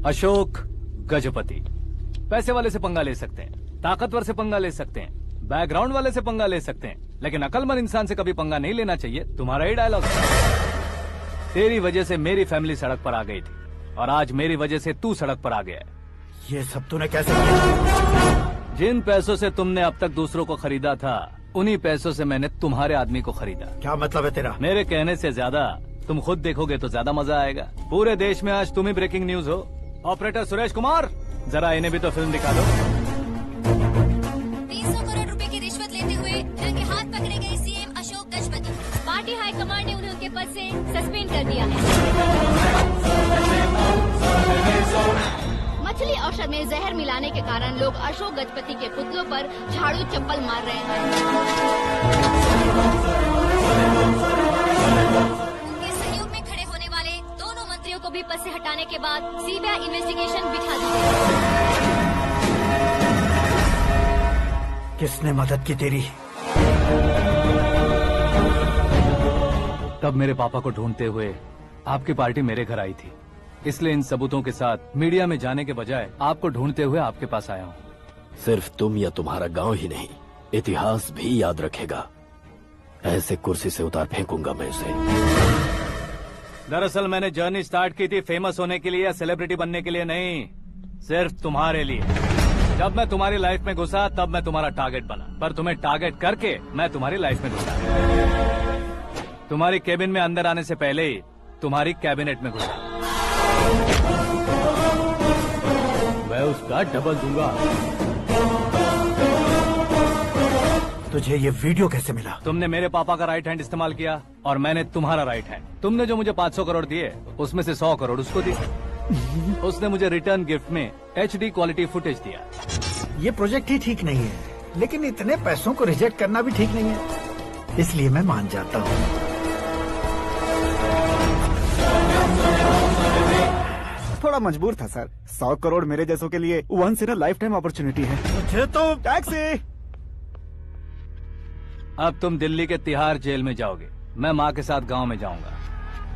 Ashok Gajapati. पैसे वाले से पंगा ले सकते हैं, ताकतवर से पंगा ले सकते हैं, बैकग्राउंड वाले से पंगा ले सकते हैं, लेकिन अकलमंद इंसान से कभी पंगा नहीं लेना चाहिए। तुम्हारा ही डायलॉग। तेरी वजह से मेरी फैमिली सड़क पर आ गई थी और आज मेरी वजह से तू सड़क पर आ गया है। ये सब तूने कैसे किया? जिन पैसों से तुमने अब तक दूसरों को खरीदा था, उन्हीं पैसों से मैंने तुम्हारे आदमी को खरीदा। क्या मतलब है तेरा? मेरे कहने से ज्यादा तुम खुद देखोगे तो ज्यादा मजा आएगा। पूरे देश में आज तुम ही ब्रेकिंग न्यूज हो। ऑपरेटर सुरेश कुमार, जरा इन्हें भी तो फिल्म दिखा दो। 300 करोड़ रुपए की रिश्वत लेते हुए रंगे हाथ पकड़े गए CM Ashok Gajapati. Party high command ने उन्हें उनके पद से सस्पेंड कर दिया है। मछली औषध में जहर मिलाने के कारण लोग अशोक गजपति के पुतलों पर झाड़ू चप्पल मार रहे हैं। उनके सहयोग में खड़े होने वाले दोनों मंत्रियों को भी पद से हटाने के बाद सीबीआई इन्वेस्टिगेशन बिठा दी गई। किसने मदद की तेरी? तब मेरे पापा को ढूंढते हुए आपकी पार्टी मेरे घर आई थी, इसलिए इन सबूतों के साथ मीडिया में जाने के बजाय आपको ढूंढते हुए आपके पास आया हूँ। सिर्फ तुम या तुम्हारा गांव ही नहीं, इतिहास भी याद रखेगा। ऐसे कुर्सी से उतार फेंकूंगा मैं उसे। दरअसल मैंने जर्नी स्टार्ट की थी फेमस होने के लिए या सेलिब्रिटी बनने के लिए नहीं, सिर्फ तुम्हारे लिए। जब मैं तुम्हारी लाइफ में घुसा तब मैं तुम्हारा टारगेट बना, पर तुम्हें टारगेट करके मैं तुम्हारी लाइफ में घुसा। तुम्हारी केबिन में अंदर आने से पहले ही तुम्हारी कैबिनेट में घुसा। मैं उसका डबल दूंगा। तुझे ये वीडियो कैसे मिला? तुमने मेरे पापा का राइट हैंड इस्तेमाल किया और मैंने तुम्हारा राइट हैंड। तुमने जो मुझे 500 करोड़ दिए, उसमें से 100 करोड़ उसको दी। उसने मुझे रिटर्न गिफ्ट में HD क्वालिटी फुटेज दिया। ये प्रोजेक्ट ही ठीक नहीं है, लेकिन इतने पैसों को रिजेक्ट करना भी ठीक नहीं है, इसलिए मैं मान जाता हूँ। थोड़ा मजबूर था सर। 100 करोड़ मेरे जैसों के लिए once in a lifetime opportunity है। मुझे तो टैक्सी। अब तुम दिल्ली के तिहाड़ जेल में जाओगे, मैं माँ के साथ गांव में जाऊंगा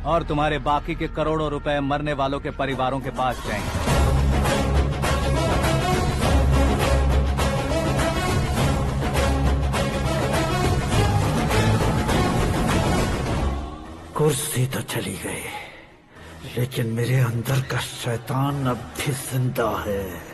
और तुम्हारे बाकी के करोड़ों रुपए मरने वालों के परिवारों के पास जाएंगे। कुर्सी तो चली गई, लेकिन मेरे अंदर का शैतान अब भी जिंदा है।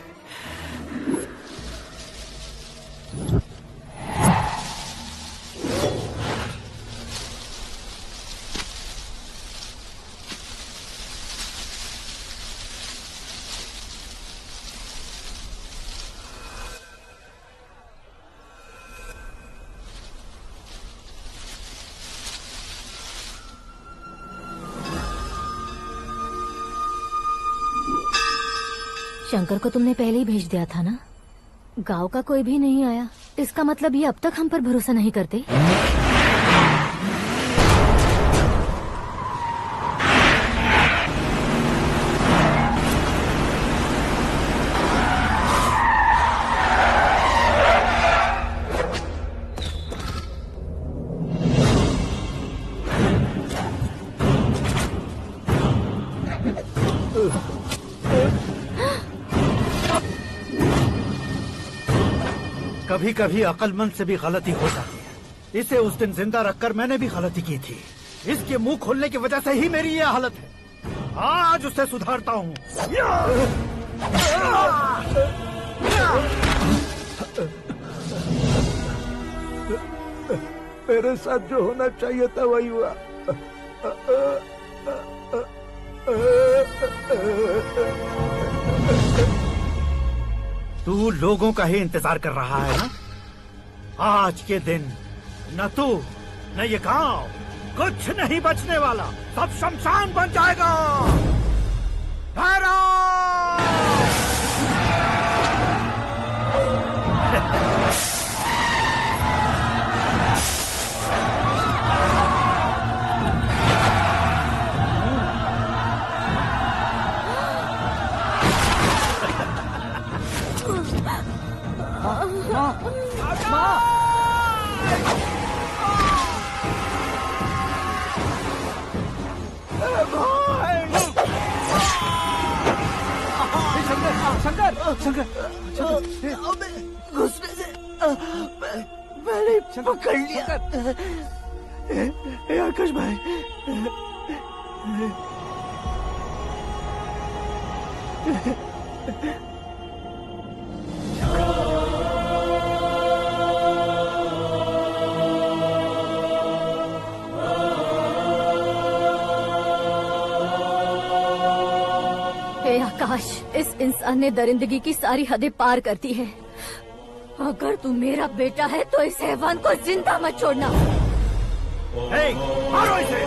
शंकर को तुमने पहले ही भेज दिया था ना? गांव का कोई भी नहीं आया, इसका मतलब ये अब तक हम पर भरोसा नहीं करते। कभी कभी अक्लमंद से भी गलती हो जाती है। इसे उस दिन जिंदा रखकर मैंने भी गलती की थी। इसके मुंह खोलने की वजह से ही मेरी ये हालत है। आज उसे सुधारता हूँ। मेरे साथ जो होना चाहिए था वही हुआ। तू लोगों का ही इंतजार कर रहा है ना? आज के दिन न तू न ये गांव, कुछ नहीं बचने वाला, सब शमशान बन जाएगा। घुसने से मैंने पकड़ लिया। आकाश भाई, हे आकाश, इस इंसान ने दरिंदगी की सारी हदें पार कर दी है। अगर तू मेरा बेटा है तो इस हैवान को जिंदा मत छोड़ना। मारो इसे।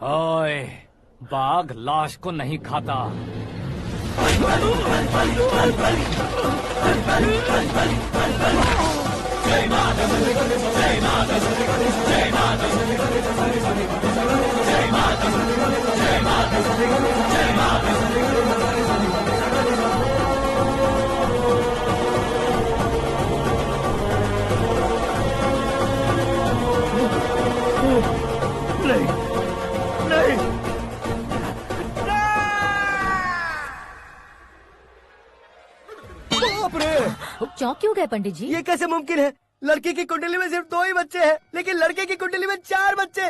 ओए, बाघ लाश को नहीं खाता। नहीं, नहीं, बाप रे! चौंक क्यों गए पंडित जी? ये कैसे मुमकिन है? लड़की की कुंडली में सिर्फ 2 ही बच्चे हैं, लेकिन लड़के की कुंडली में 4 बच्चे।